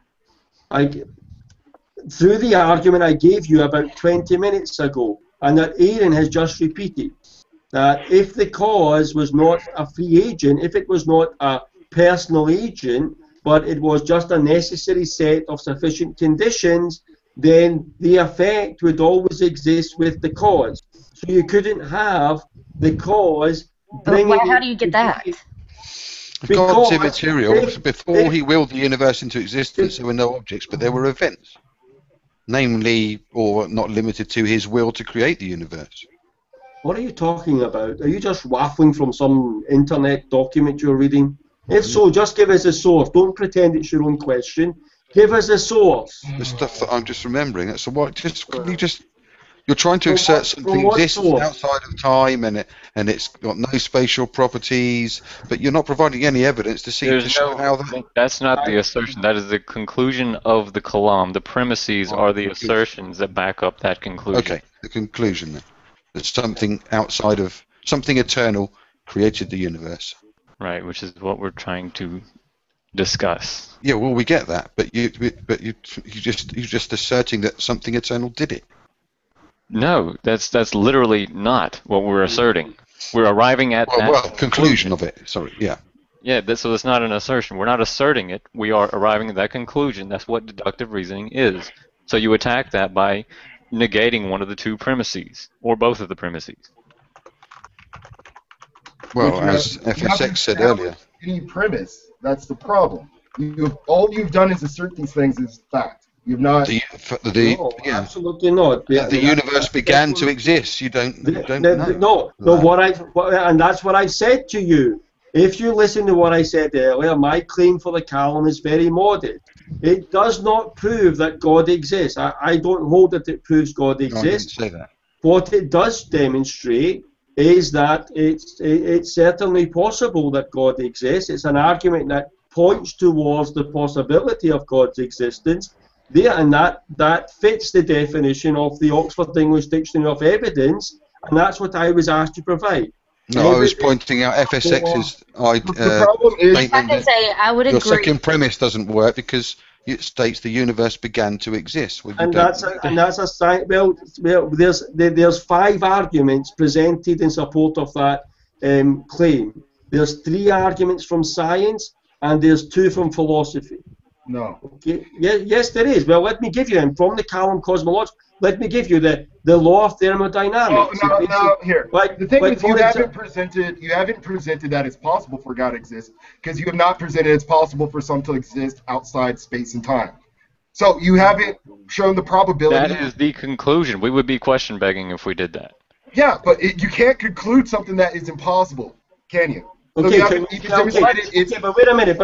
Through the argument I gave you about 20 minutes ago, and that Aaron has just repeated, that if the cause was not a free agent, if it was not a personal agent, but it was just a necessary set of sufficient conditions, then the effect would always exist with the cause. So you couldn't have the cause bringing... How do you get that? God's immaterial. Before he willed the universe into existence, there were no objects, but there were events. Namely, or not limited to, his will to create the universe. What are you talking about? Are you just waffling from some internet document you're reading? If so, just give us a source. Don't pretend it's your own question. Give us a source. The stuff that I'm just remembering. So what? Can you just You're trying to assert something what exists source? outside of time, and it's got no spatial properties, but you're not providing any evidence to show how that. That's not the assertion. That is the conclusion of the Kalam. The premises are the assertions that back up that conclusion. Okay, the conclusion then. That something outside of something eternal created the universe. Right, which is what we're trying to discuss. Yeah, well, we get that, but you're just asserting that something eternal did it. No, that's literally not what we're asserting. We're arriving at that conclusion of it. Sorry, yeah. Yeah, so that's not an assertion. We're not asserting it. We are arriving at that conclusion. That's what deductive reasoning is. So you attack that by negating one of the two premises, or both of the premises. Well, as FSX said earlier. Any premise, that's the problem. All you've done is assert these things as fact. You've not. Absolutely not. The universe began to exist. You don't know. No. And that's what I said to you. If you listen to what I said earlier, my claim for the Kalam is very modest. It does not prove that God exists. I don't hold that it proves God exists. No, I didn't say that. What it does demonstrate is that it's certainly possible that God exists. It's an argument that points towards the possibility of God's existence. And that fits the definition of the Oxford English Dictionary of Evidence, and that's what I was asked to provide. No, I was pointing out FSX's the problem is, statement I would your agree. second premise doesn't work because it states the universe began to exist. Well, There's 5 arguments presented in support of that claim. There's 3 arguments from science, and there's 2 from philosophy. No. Okay. Yes, there is. Well, let me give you them from the Kalam cosmology. Let me give you the law of thermodynamics. No, here. The thing is, you haven't presented that it's possible for God to exist, because you have not presented it's possible for some to exist outside space and time. So you haven't shown the probability. That is the conclusion. We would be question begging if we did that. Yeah, but you can't conclude something that is impossible, can you? Okay, but wait a minute.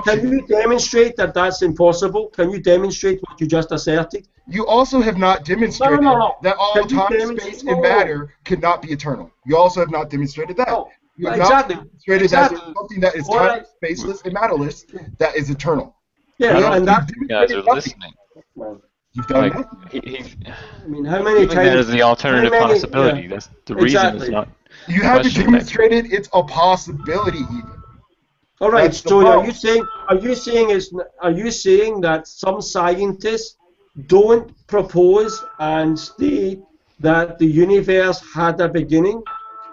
Can you demonstrate that that's impossible? Can you demonstrate what you just asserted? You also have not demonstrated that all time, space, and matter cannot be eternal. You also have not demonstrated that. You have not demonstrated that there's something that is time, spaceless, and matterless that is eternal. Yeah, and that you guys are listening. You've done that. I mean, how many times? That is the alternative possibility. That's the reason it's not. You haven't demonstrated it's a possibility even. All right, so are you saying that some scientists don't propose and state that the universe had a beginning?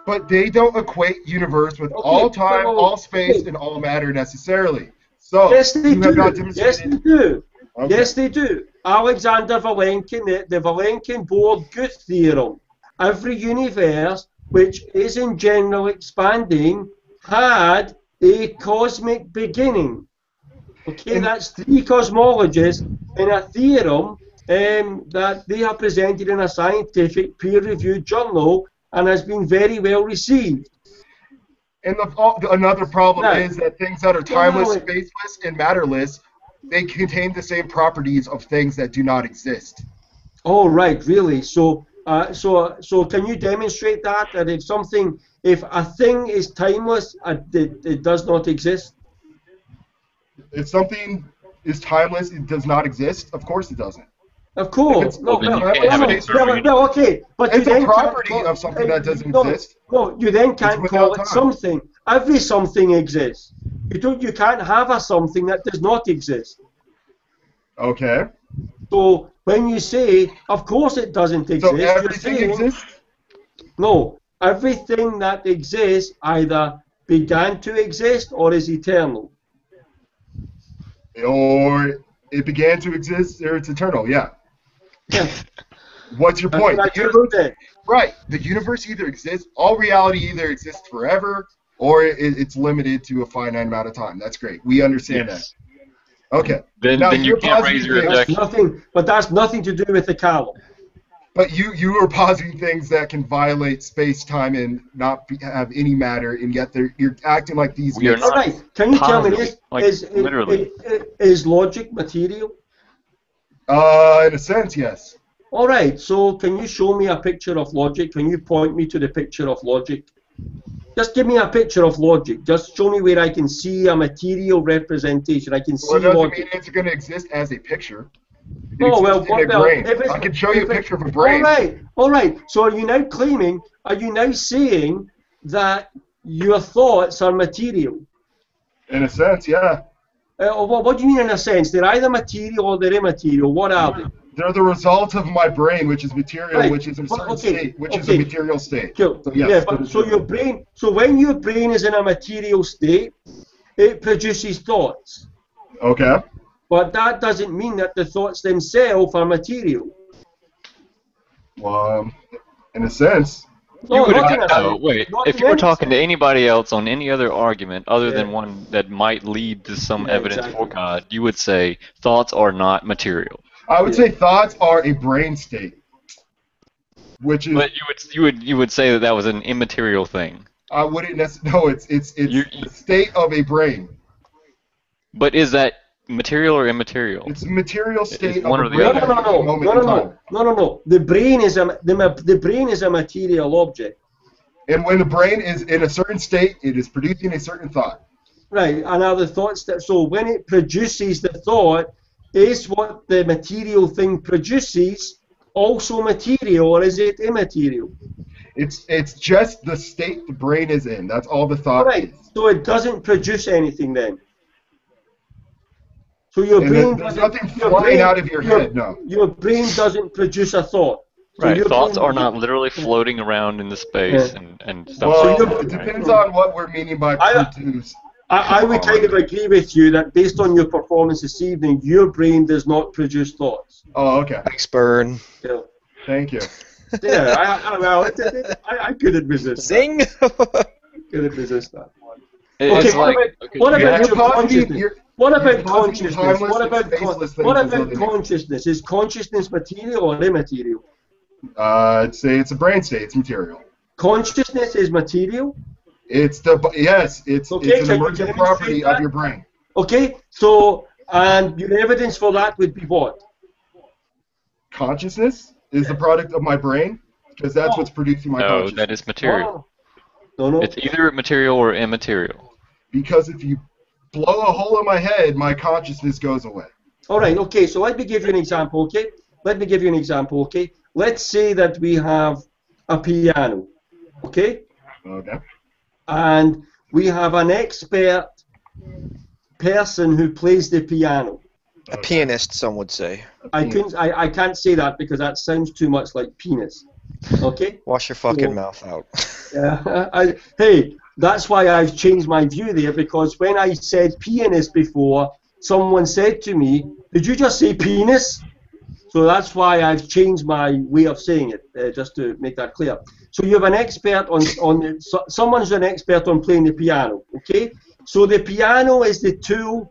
But they don't equate universe with all time, all space, and all matter necessarily. So yes, they do. Have not demonstrated. Yes, they do. Okay. Yes, they do. Alexander Vilenkin, the Vilenkin-Bohr Guth theorem. Every universe which is in general expanding had a cosmic beginning. Okay, that's 3 cosmologists in a theorem that they have presented in a scientific peer-reviewed journal and has been very well received. And another problem is that things that are timeless, spaceless, and matterless, they contain the same properties of things that do not exist. Oh, right, really? So can you demonstrate that if a thing is timeless, it does not exist? If something is timeless, it does not exist. Of course, it doesn't. Of course. Okay, but it's a property of something that doesn't exist. No, you then can't call it something. Every something exists. You can't have a something that does not exist. Okay. So when you say, of course it doesn't exist, so everything exists? No, everything that exists either began to exist or is eternal. Or it began to exist or it's eternal, yeah. What's your point? Right. The universe either exists, all reality either exists forever, or it's limited to a finite amount of time. That's great. We understand that. Okay. Then you can't raise your objection. But that's nothing to do with the Kalam. But you are positing things that can violate space-time and not have any matter, and yet you're acting like these. All right. Can you tell me this? Is logic material? In a sense, yes. All right, so can you show me a picture of logic? Can you point me to the picture of logic? Just give me a picture of logic. Just show me where I can see a material representation. I can see Well, it doesn't logic. mean it's going to exist as a picture. It Oh, well, exists in a well, brain. if it's- I can show you a if it- picture of a brain. All right. So are you now claiming, are you now saying that your thoughts are material? In a sense, yeah. What do you mean in a sense? They're either material or they're immaterial. What are they? They're the result of my brain, which is material, Right. which is a certain Okay, state, which is a okay. material state. Cool. So, yes, Yeah, that but is so true. your brain, so when your brain is in a material state, it produces thoughts. Okay. But that doesn't mean that the thoughts themselves are material. Well, in a sense. No, You would not in a no, sense. wait. Not If in you were any talking to sense. anybody else on any other argument other than Yeah. one that might lead to some Yeah, evidence exactly. for God, you would say thoughts are not material. I would say thoughts are a brain state, which is. But you would say that was an immaterial thing. I wouldn't necessarily. No, it's the state of a brain. But is that material or immaterial? It's a material state of one a or the brain. other. at any moment in time. No. The brain is a material object. And when the brain is in a certain state, it is producing a certain thought. Right, and are the thoughts that, so when it produces the thought, is what the material thing produces also material, or is it immaterial? It's just the state the brain is in. That's all the thought Right, is. so it doesn't produce anything then. So your And brain there's doesn't, nothing your flying brain- out of your head, no. Your brain doesn't produce a thought. So Right. your Thoughts brain- are not literally floating around in the space Yeah. and stuff. Well, like that, it right? depends on what we're meaning by produce. I would kind of agree with you that based on your performance this evening, your brain does not produce thoughts. Oh, okay. Thanks, Burn. Yeah, Thank you. I couldn't resist. Zing! Couldn't resist that. It's Okay, like, what you're about your positive- consciousness? you're- What you're about positive consciousness? timeless What and about spaceless things what as about living. consciousness? Is consciousness material or immaterial? I'd say it's a brain state. It's material. Consciousness is material. It's an Okay, can you emergent property demonstrate of that? your brain. Okay, so and your evidence for that would be what? Consciousness is the product of my brain because that's what's producing my no, consciousness. that is material. No. It's either material or immaterial. Because if you blow a hole in my head, my consciousness goes away. All right, okay, so let me give you an example, okay? Okay? Let's say that we have a piano, okay? Okay. And we have an expert person who plays the piano. A pianist, some would say. I can't say that because that sounds too much like penis. Okay? Wash your fucking So- mouth out. Yeah, hey, that's why I've changed my view there, because when I said pianist before, someone said to me, "Did you just say penis?" So that's why I've changed my way of saying it, just to make that clear. So you have an expert someone's an expert on playing the piano, okay? So the piano is the tool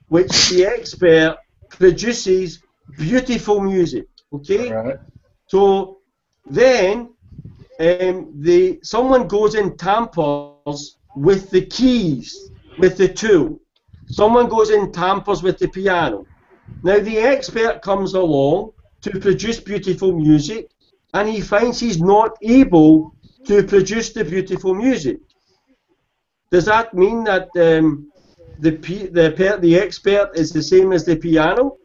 which the expert produces beautiful music, okay? Right. So then someone goes and tampers with the keys, with the tool. Someone goes and tampers with the piano. Now the expert comes along to produce beautiful music, and he finds he's not able to produce the beautiful music. Does that mean that the expert is the same as the piano?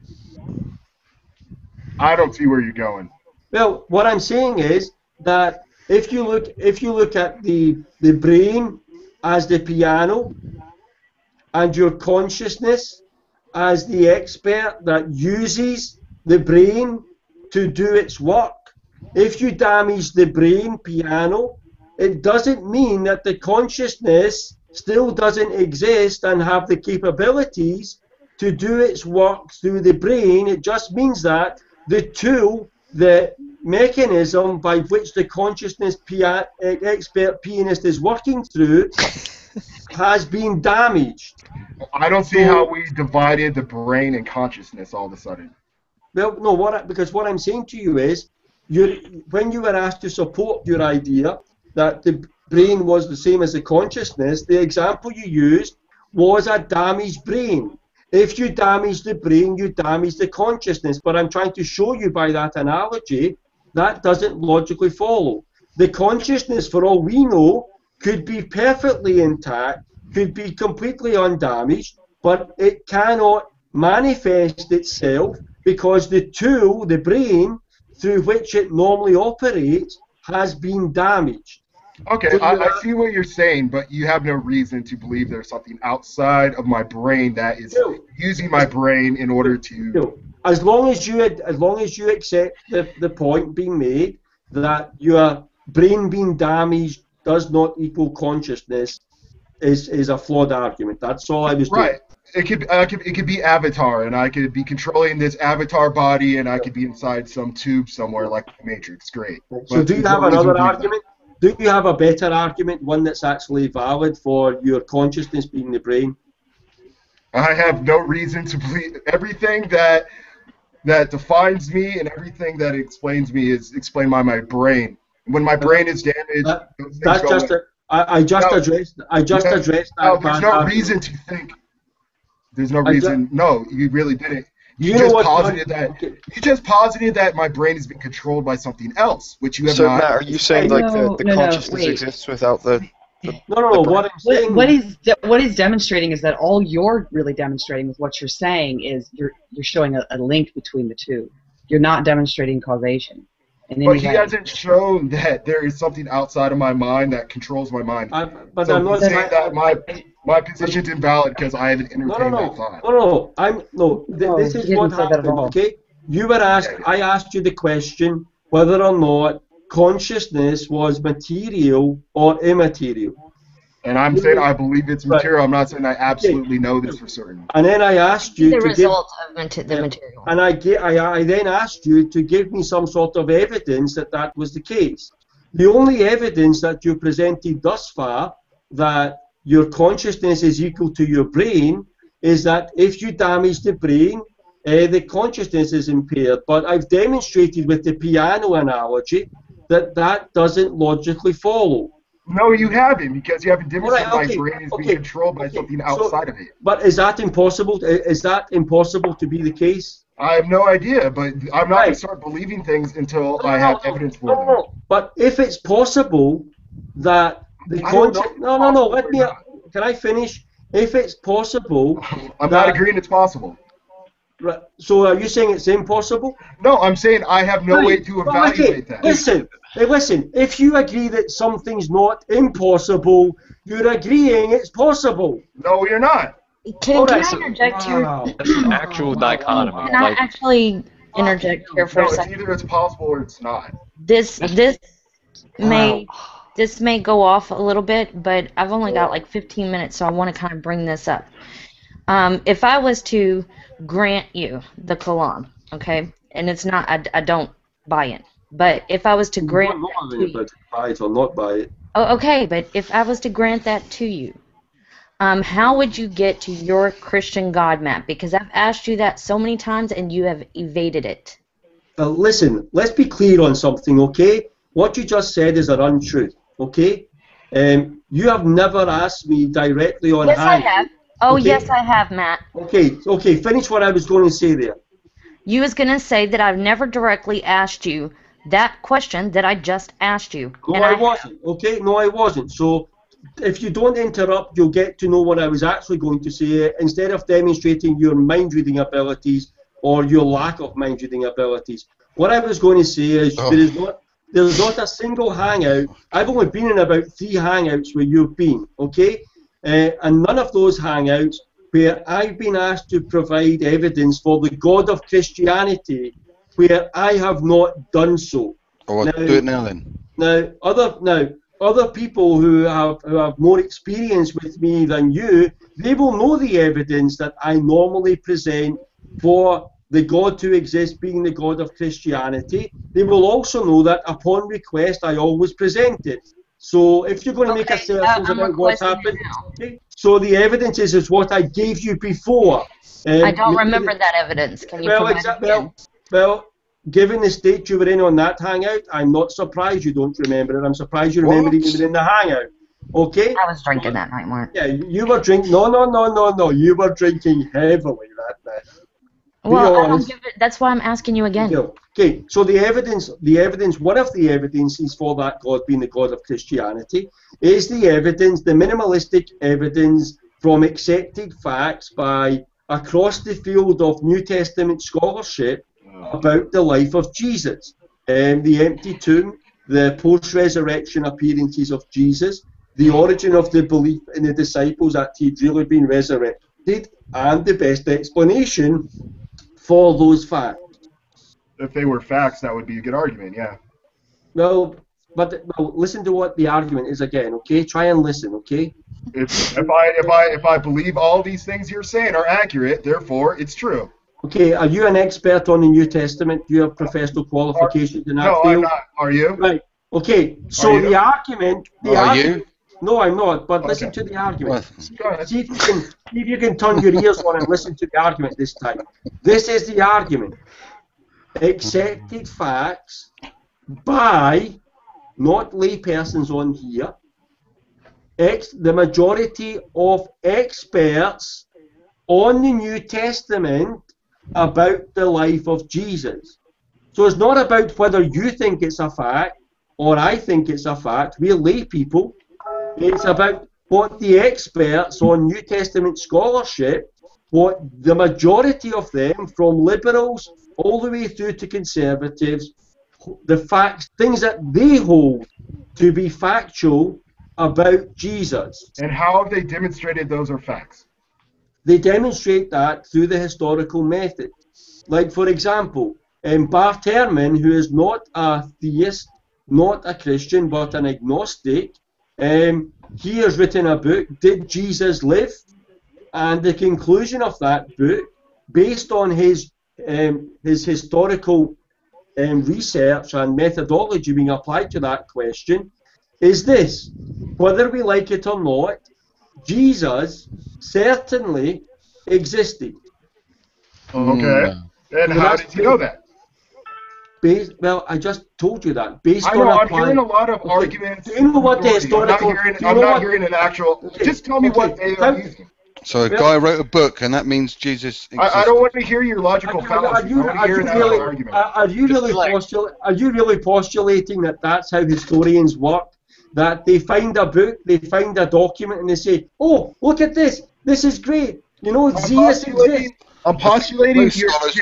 I don't see where you're going. Well, what I'm saying is that if you look at the brain as the piano and your consciousness as the expert that uses the brain to do its work, if you damage the brain piano, it doesn't mean that the consciousness still doesn't exist and have the capabilities to do its work through the brain. It just means that the tool, the mechanism by which the consciousness expert pianist is working through has been damaged. I don't see how we divided the brain and consciousness all of a sudden. Well, no, because what I'm saying to you is, when you were asked to support your idea that the brain was the same as the consciousness, the example you used was a damaged brain. If you damage the brain, you damage the consciousness. But I'm trying to show you by that analogy that doesn't logically follow. The consciousness, for all we know, could be perfectly intact, could be completely undamaged, but it cannot manifest itself because the tool, the brain, through which it normally operates, has been damaged. Okay, So I see what you're saying, but you have no reason to believe there's something outside of my brain that is using my brain in order to. As long as you accept the point being made that your brain being damaged does not equal consciousness, is a flawed argument. That's all I was doing. Right. It could be Avatar, and I could be controlling this Avatar body, and I could be inside some tube somewhere like the Matrix. Great. So do you have another argument? Do you have a better argument, one that's actually valid for your consciousness being the brain? I have no reason to believe everything that defines me and everything that explains me is explained by my brain. When my brain is damaged, I just addressed that. No, there's no reason to think. There's no reason. No, you really didn't. You just posited that my brain has been controlled by something else, which you have not. Matt, are you saying like the consciousness exists without the? No. What I'm saying. What he's demonstrating is that all you're really demonstrating with what you're saying is you're showing a link between the two. You're not demonstrating causation. But he hasn't shown that there is something outside of my mind that controls my mind. But so I'm not saying that my position's invalid because I haven't entertained that thought. This is what happened. Okay, you were asked. I asked you the question whether or not consciousness was material or immaterial. And I'm saying I believe it's material. I'm not saying I absolutely know this for certain. And then I asked you the to result of the material. And I then asked you to give me some sort of evidence that was the case. The only evidence that you presented thus far that your consciousness is equal to your brain is that if you damage the brain, the consciousness is impaired. But I've demonstrated with the piano analogy that doesn't logically follow. No, you haven't, because you haven't demonstrated my brain is being controlled by something outside of it. But is that impossible? Is that impossible to be the case? I have no idea, but I'm not going to start believing things until I have evidence for them. But if it's possible that the let me. Can I finish? If it's possible, I'm not agreeing it's possible. Right. So are you saying it's impossible? No, I'm saying I have no way to evaluate that. Listen. If you agree that something's not impossible, you're agreeing it's possible. No, you're not. Can I interject here? That's an actual dichotomy. Can I actually interject here for a second? It's either it's possible or it's not. This may go off a little bit, but I've only got like 15 minutes, so I want to kind of bring this up. If I was to grant you the Quran, okay, and it's not, I don't buy it, but if I was to grant buy it or not buy it. Oh, okay, but if I was to grant that to you, how would you get to your Christian God map? Because I've asked you that so many times and you have evaded it. Listen, let's be clear on something, okay? What you just said is an untruth, okay? You have never asked me directly on Yes, I have. Oh, okay? Yes, I have, Matt. Okay, finish what I was going to say there. You was going to say that I've never directly asked you that question that I just asked you. No, I wasn't, okay? No, I wasn't. So if you don't interrupt, you'll get to know what I was actually going to say instead of demonstrating your mind-reading abilities or your lack of mind-reading abilities. What I was going to say is there's not a single hangout. I've only been in about 3 hangouts where you've been, okay? And none of those hangouts where I've been asked to provide evidence for the God of Christianity where I have not done so. Oh, do it now then. Now, other people who have more experience with me than you, they will know the evidence that I normally present for the God to exist being the God of Christianity. They will also know that upon request I always present it. So if you're going to make assertions about what happened, so the evidence is what I gave you before. I don't remember that evidence. Can you provide it again? Well, given the state you were in on that hangout, I'm not surprised you don't remember it. I'm surprised you remember it even in the hangout. Okay? I was drinking that night, Mark. Yeah, you were drinking. No. You were drinking heavily that night. Well, I don't give it, that's why I'm asking you again. Okay, so the evidence, one of the evidences for that God being the God of Christianity is the minimalistic evidence from accepted facts by across the field of New Testament scholarship about the life of Jesus. The empty tomb, the post-resurrection appearances of Jesus, the origin of the belief in the disciples that he'd really been resurrected, and the best explanation for those facts. If they were facts, that would be a good argument, yeah. Well, listen to what the argument is again, okay? Try and listen, okay? If I believe all these things you're saying are accurate, therefore it's true. Okay, are you an expert on the New Testament? Do you have professional qualifications in that field? No, I'm not. Are you? Right. Okay, so the argument... Are you? No, I'm not, but listen to the argument. See if you can turn your ears on and listen to the argument this time. This is the argument. Accepted facts by, not lay persons on here, the majority of experts on the New Testament about the life of Jesus. So it's not about whether you think it's a fact or I think it's a fact. We're lay people. It's about what the experts on New Testament scholarship, what the majority of them, from liberals all the way through to conservatives, the facts, things that they hold to be factual about Jesus. And how have they demonstrated those are facts? They demonstrate that through the historical method. Like, for example, Bart Ehrman, who is not a theist, not a Christian, but an agnostic, he has written a book, Did Jesus Live? And the conclusion of that book, based on his historical research and methodology being applied to that question, is this: whether we like it or not, Jesus certainly existed. Okay. And how did you know that? Well, I just told you that. Based I know, on I'm hearing a lot of arguments. Do you know what the historical... I'm not hearing an actual... Okay. Just tell me what they are using. So a guy wrote a book, and that means Jesus existed. I don't want to hear your logical fallacy. Are you really postulating that that's how historians work? That they find a book, they find a document, and they say, "Oh, look at this! This is great! You know, Zeus exists." I'm postulating.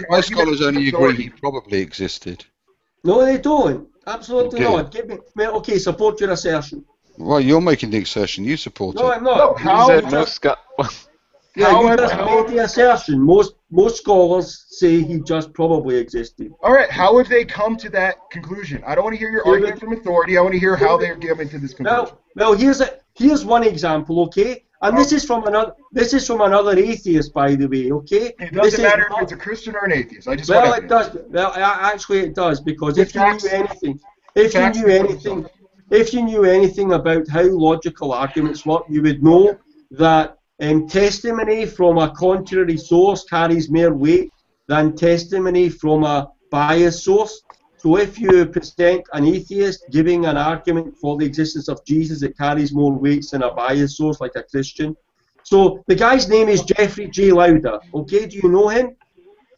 Most scholars only agree he probably existed. No, they don't. Absolutely not. Give me. Okay, support your assertion. Well, you're making the assertion. You support it. No, I'm not. No, how? You just made the assertion. Most scholars say he just probably existed. All right, how have they come to that conclusion? I don't want to hear your argument from authority. I want to hear how they're given to this conclusion. Well, here's one example, okay? And this is from another atheist, by the way, okay? It doesn't matter if it's a Christian or an atheist. I just want it does. Well, actually, it does, because if you knew anything about how logical arguments work, you would know that testimony from a contrary source carries more weight than testimony from a biased source. So if you present an atheist giving an argument for the existence of Jesus, it carries more weight than a biased source like a Christian. So the guy's name is Jeffrey J. Lauder. Okay, do you know him?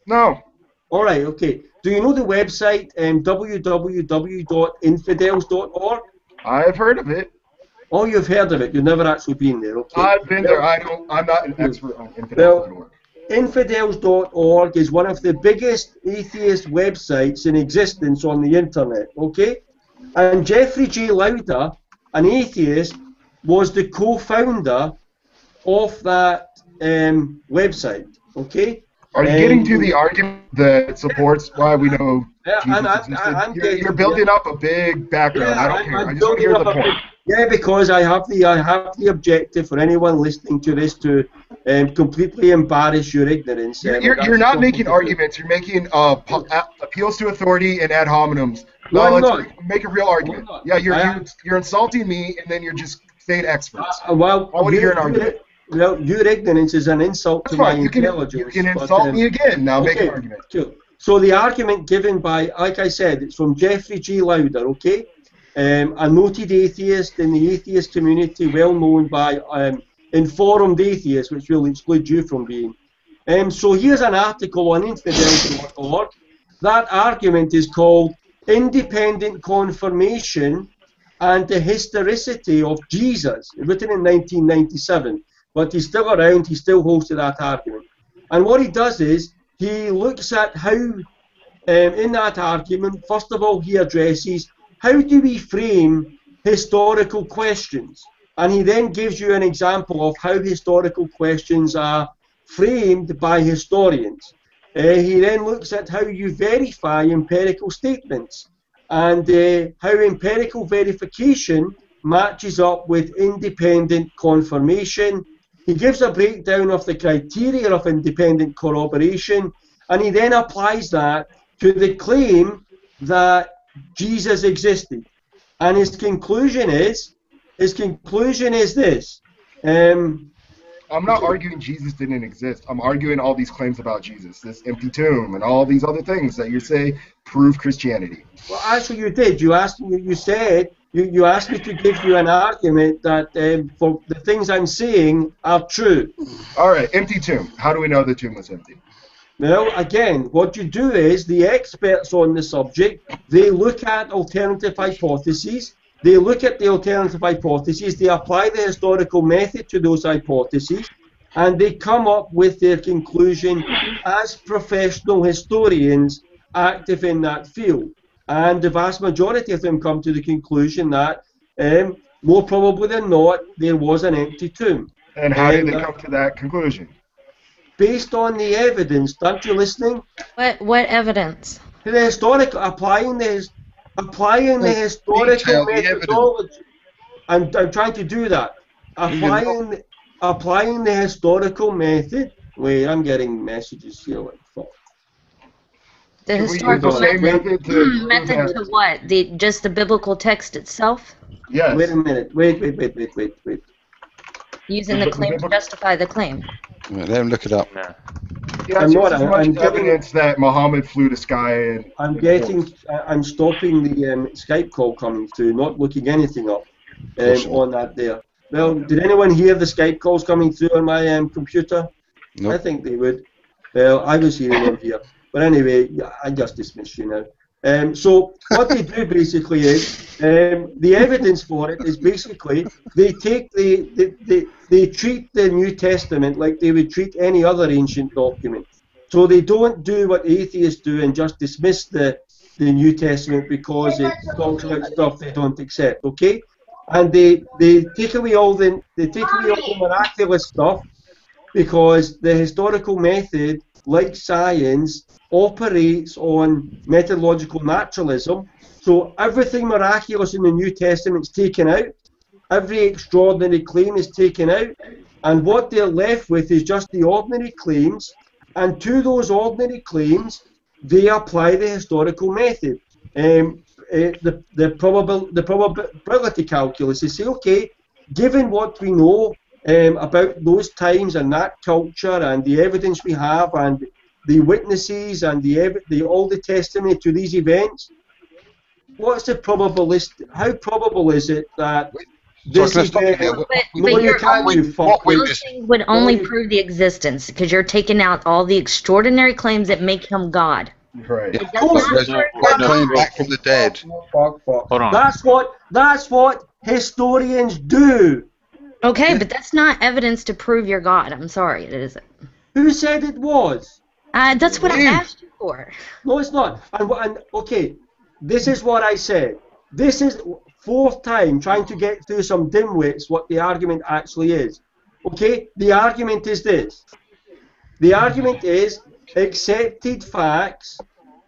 No. All right, okay. Do you know the website www.infidels.org? I've heard of it. Oh, you've heard of it. You've never actually been there, okay? I've been there. I'm not an expert on infidels.org. Infidels.org is one of the biggest atheist websites in existence on the internet, okay? And Jeffrey J. Lauder, an atheist, was the co-founder of that website, okay? Are you getting to the argument that supports why we know Jesus existed? You're building up a big background. I don't care. I just want to hear the point. Yeah, because I have the objective for anyone listening to this to completely embarrass your ignorance. You're not making arguments. You're making appeals to authority and ad hominems. No, I'm not. Make a real argument. Yeah, you're insulting me, and then you're just saying experts. Well, I want to hear an argument. Well, your ignorance is an insult to my intelligence. You can insult me again. Now make an argument. Cool. So the argument given by, like I said, it's from Jeffrey G. Lauder, okay? a noted atheist in the atheist community, well known by informed atheists, which will exclude you from being. So here's an article on infidelity.org. That argument is called Independent Confirmation and the Historicity of Jesus, written in 1997. But he's still around, he still holds to that argument. And what he does is, he looks at how, in that argument, first of all, he addresses, how do we frame historical questions? And he then gives you an example of how historical questions are framed by historians. He then looks at how you verify empirical statements and how empirical verification matches up with independent confirmation. He gives a breakdown of the criteria of independent corroboration, and he then applies that to the claim that Jesus existed. And his conclusion is this. I'm not arguing Jesus didn't exist. I'm arguing all these claims about Jesus, this empty tomb, and all these other things that you say prove Christianity. Well, actually, you did. You asked me. You said you asked me to give you an argument that for the things I'm saying are true. All right, empty tomb. How do we know the tomb was empty? Well, again, what you do is the experts on the subject, they look at alternative hypotheses. They look at the alternative hypotheses, they apply the historical method to those hypotheses, and they come up with their conclusion as professional historians active in that field. And the vast majority of them come to the conclusion that, more probably than not, there was an empty tomb. And how did they come to that conclusion? Based on the evidence. Aren't you listening? What evidence? The historical, applying the historical methodology. I'm trying to do that. Applying the historical method. Wait, I'm getting messages here. Like fuck. The historical method to what? Just the biblical text itself? Yes. Wait a minute. Wait. Using the claim to justify the claim. Let him look it up. Yeah, I'm evidence that Muhammad flew to sky. And I'm stopping the Skype call coming through, not looking anything up on that there. Well, did anyone hear the Skype calls coming through on my computer? Nope. I think they would. Well, I was hearing them here. But anyway, I just dismissed you now. So what they do basically is, the evidence for it is basically they take they treat the New Testament like they would treat any other ancient document. So they don't do what atheists do and just dismiss the New Testament because it talks about stuff they don't accept. Okay, and they take away all the miraculous stuff because the historical method, like science, operates on methodological naturalism. So everything miraculous in the New Testament is taken out. Every extraordinary claim is taken out. And what they're left with is just the ordinary claims. And to those ordinary claims, they apply the historical method. The probability calculus. They say, okay, given what we know about those times and that culture and the evidence we have and the witnesses and all the testimony to these events, what's the probabilistic? How probable is it that this event? But your thing would only prove the existence because you're taking out all the extraordinary claims that make him God. Right. Of course, coming back from the dead. Hold on. That's what historians do. Okay, but that's not evidence to prove you're God. I'm sorry, it isn't. Who said it was? That's what I asked you for. No, it's not. And okay, this is what I said. This is fourth time trying to get through some dimwits what the argument actually is. Okay, the argument is this. The argument is accepted facts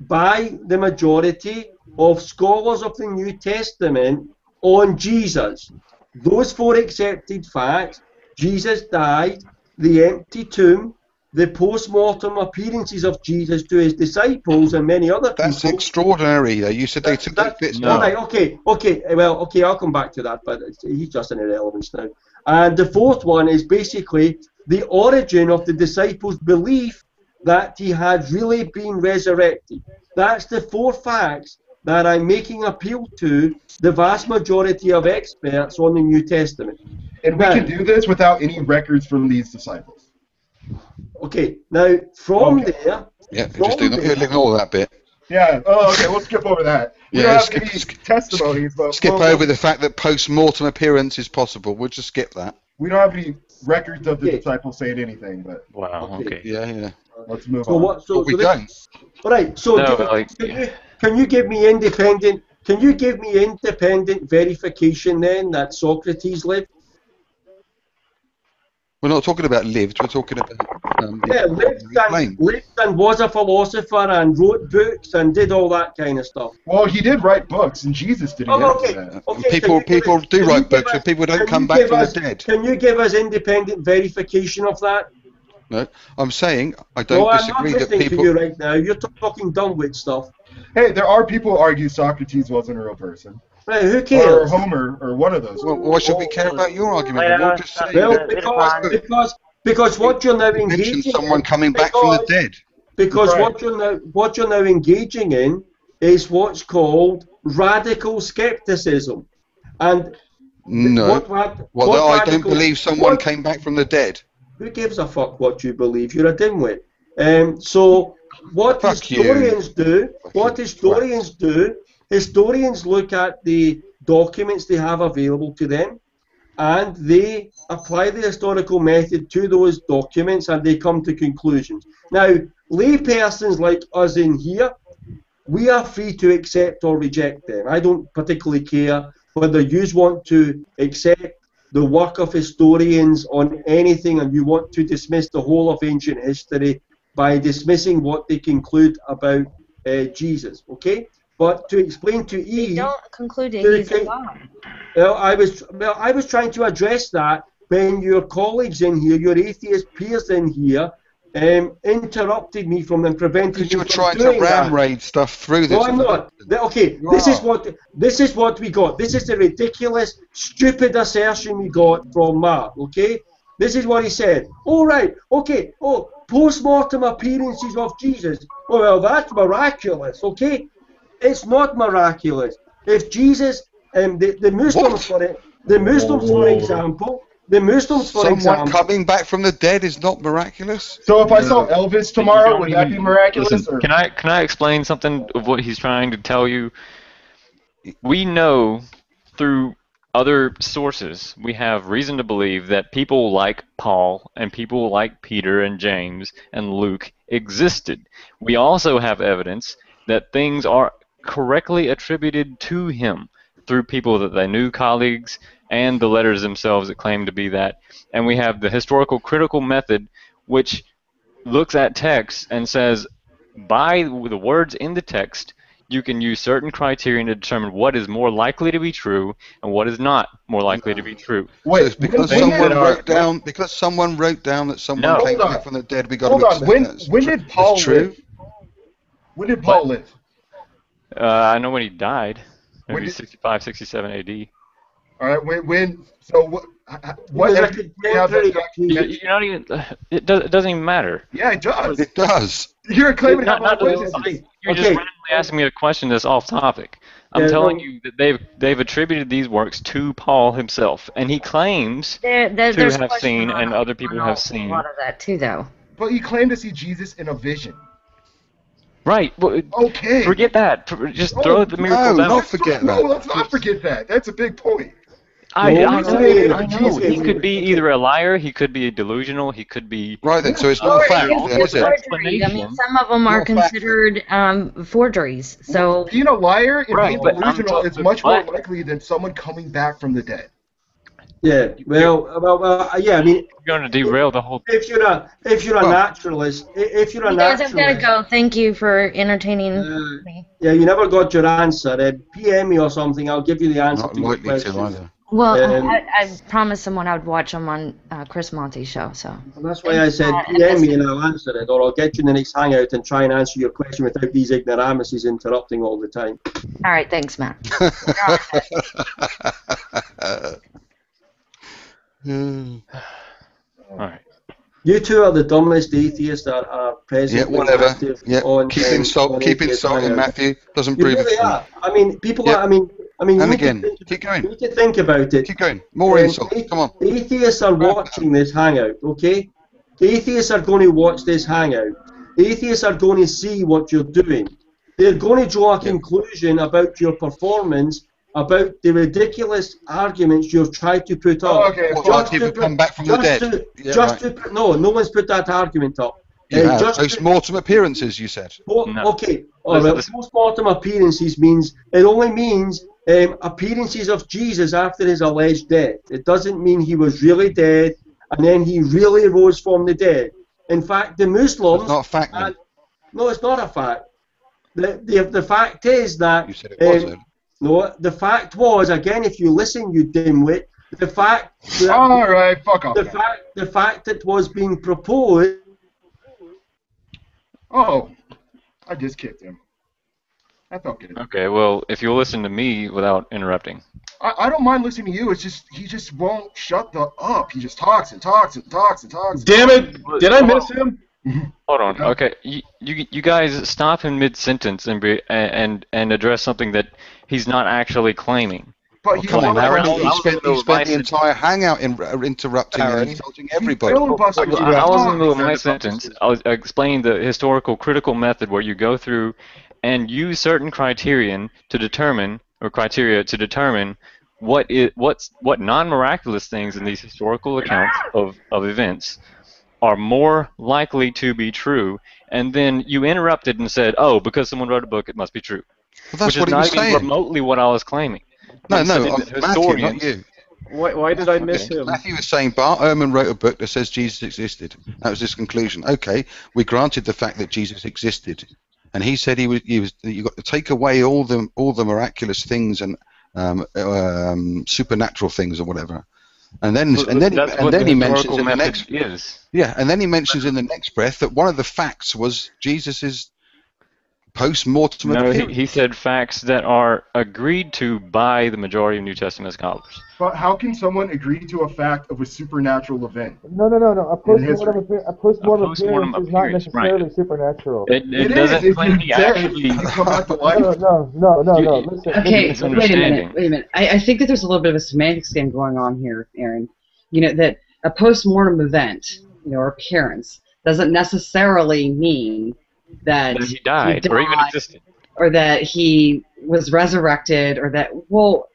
by the majority of scholars of the New Testament on Jesus. Those four accepted facts: Jesus died, the empty tomb, the post-mortem appearances of Jesus to his disciples and many other people. That's extraordinary. You said they took that bits down. Right, okay, well, okay, I'll come back to that, but he's just an irrelevance now. And the fourth one is basically the origin of the disciples' belief that he had really been resurrected. That's the four facts that I'm making appeal to the vast majority of experts on the New Testament. And we can do this without any records from these disciples. Okay, now from there... Yeah, just ignore that bit. Yeah, okay, we'll skip over that. We don't have any testimonies, but... Skip over the fact that post-mortem appearance is possible. We'll just skip that. We don't have any records of the disciples saying anything, but... Wow, okay. Yeah. Let's move on. We don't. All right, so can you give me independent verification then that Socrates lived? We're not talking about lived, we're talking about... lived and was a philosopher and wrote books and did all that kind of stuff. Well, he did write books, and Jesus did. People do write books, and people don't come back from the dead. Can you give us independent verification of that? No, I'm saying I don't disagree that people... I'm not listening to you right now. You're talking dumbwit stuff. Hey, there are people who argue Socrates wasn't a real person. Right, who cares? Or Homer, or one of those. Well, why should we care about your argument? Because what you're now engaging someone coming back from the dead. Because what you're now engaging in is what's called radical skepticism, and I don't believe someone came back from the dead. Who gives a fuck what you believe? You're a dimwit. So what historians do? Historians look at the documents they have available to them, and they apply the historical method to those documents, and they come to conclusions. Now, laypersons like us in here, we are free to accept or reject them. I don't particularly care whether you want to accept the work of historians on anything and you want to dismiss the whole of ancient history by dismissing what they conclude about Jesus, okay? But to explain to Eve... They don't conclude that he's a God. Well, I was trying to address that when your colleagues in here, your atheist peers in here, interrupted me from and prevented me from doing that. Because you were trying to ram raid stuff through this. No, I'm not. Okay, this is what we got. This is the ridiculous, stupid assertion we got from Mark, okay? This is what he said. Oh, right, okay, post-mortem appearances of Jesus. Oh, well, that's miraculous, okay? It's not miraculous. If Jesus, the Muslims, for example, Someone coming back from the dead is not miraculous. So if I saw Elvis tomorrow, would that be miraculous? Listen, can I explain something of what he's trying to tell you? We know through other sources, we have reason to believe that people like Paul and people like Peter and James and Luke existed. We also have evidence that things are correctly attributed to him through people that they knew, colleagues, and the letters themselves that claim to be that. And we have the historical critical method, which looks at text and says, by the words in the text, you can use certain criteria to determine what is more likely to be true and what is not more likely to be true. Wait, so because someone wrote down that someone came back from the dead, we got to accept that. When did Paul live? When did Paul live? I know when he died. Maybe 65, 67 AD. All right. What evidence do you have that you're not even? It doesn't even matter. Yeah, it does. It does. You're claiming you're just randomly asking me a question that's off topic. I'm telling you that they've attributed these works to Paul himself, and he claims to have seen, and other people have seen. A lot of that too, though. But he claimed to see Jesus in a vision. Right. Well, okay. Forget that. Just throw the miracle down. Don't forget that. No, let's not forget that. That's a big point. I know. He could be either a liar, he could be delusional, he could be... Right then, so it's not a fact, is it? I mean, some of them are considered forgeries, so... Being a liar and being delusional is much more likely than someone coming back from the dead. Yeah, yeah. I mean, you're going to derail the whole. If you're a naturalist, you guys have got to go. Thank you for entertaining me. Yeah, you never got your answer. PM me or something. I'll give you the answer. Not likely to either. Well, I promised someone I would watch them on Chris Monty's show. So. Well, that's why I said PM me and I'll answer it, or I'll get you in the next hangout and try and answer your question without these ignoramuses interrupting all the time. All right, thanks, Matt. All right. You two are the dumbest atheists that are present. Yeah, whatever. Yeah, keep insulting Matthew. Doesn't You prove really it. are. I mean, people Yep. are. I mean, And you again, need to keep going. You need to think about it. Keep going. More insults. Come on. Atheists are watching this hangout, okay? Atheists are going to watch this hangout. Atheists are going to see what you're doing. They're going to draw a conclusion about your performance, about the ridiculous arguments you've tried to put up. Oh, okay. Like people come back from the dead. No one's put that argument up. Post-mortem appearances, you said. Okay, all right. Post-mortem appearances means it only means appearances of Jesus after his alleged death. It doesn't mean he was really dead and then he really rose from the dead. In fact, the Muslims. It's not a fact. No, it's not a fact. The fact is that. You said it was. No, the fact was, again, if you listen, you dimwit. The fact. That, all right, fuck off. The fact that was being proposed. Oh, I just kicked him. That felt good. Okay, well, if you'll listen to me without interrupting. I don't mind listening to you. It's just he just won't shut up. He just talks and talks and talks and talks. Damn it! Did I miss him? Hold on. Okay, you guys stop in mid-sentence and address something that he's not actually claiming. But come on, Aaron. He spent the entire hangout interrupting and insulting everybody. I was in the middle of my sentence. I was explaining the historical critical method where you go through and use certain criteria to determine what non-miraculous things in these historical accounts of events are more likely to be true, and then you interrupted and said, "Oh, because someone wrote a book, it must be true," well, that's which is not even remotely what I was claiming. No, Matthew, not you. Why did I miss him? Matthew was saying Bart Ehrman wrote a book that says Jesus existed. That was his conclusion. Okay, we granted the fact that Jesus existed, and he said he was. You got to take away all the miraculous things and supernatural things or whatever. And then he mentions in the next and then he mentions in the next breath that one of the facts was Jesus's post-mortem appearance. No, he said facts that are agreed to by the majority of New Testament scholars. But how can someone agree to a fact of a supernatural event? No. A post-mortem appearance is not necessarily supernatural. It doesn't claim he actually come back to life. No. Listen. Okay, wait a minute. I think that there's a little bit of a semantics game going on here, Aaron. You know, that a post-mortem event, or appearance, doesn't necessarily mean that he died or even existed, or that he was resurrected, or that, well,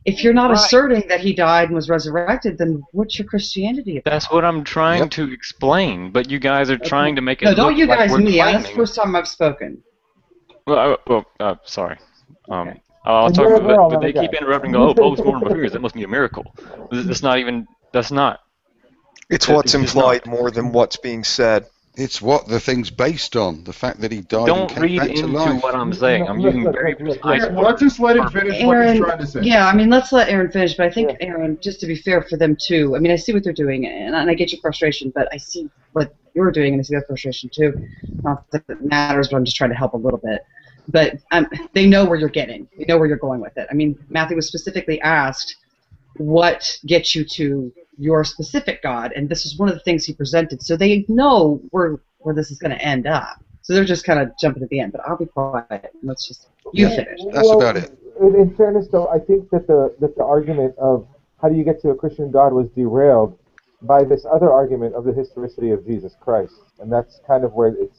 if you're not asserting that he died and was resurrected, then what's your Christianity about? That's what I'm trying to explain, but you guys are trying to make it. No, don't you guys like me. That's the first time I've spoken. Well, sorry. I'll talk about it, but they keep interrupting. Oh, post-mortem appearance. That must be a miracle. That's not even. That's not. It's what's implied more than what's being said. It's what the thing's based on. The fact that he died Don't and came read back to into life. what I'm saying. I'm using very precise words. Let's just let him finish what he's trying to say. Yeah, I mean, let's let Aaron finish, but I think, Aaron, just to be fair for them too, I mean, I see what they're doing, and I get your frustration, but I see what you're doing, and I see that frustration too. Not that it matters, but I'm just trying to help a little bit. But they know where you're getting. They know where you're going with it. I mean, Matthew was specifically asked, what gets you to your specific God? And this is one of the things he presented. So they know where this is going to end up. So they're just kind of jumping at the end. But I'll be quiet. Let's just finish. That's about it. In fairness, though, I think that the argument of how do you get to a Christian God was derailed by this other argument of the historicity of Jesus Christ, and that's kind of where it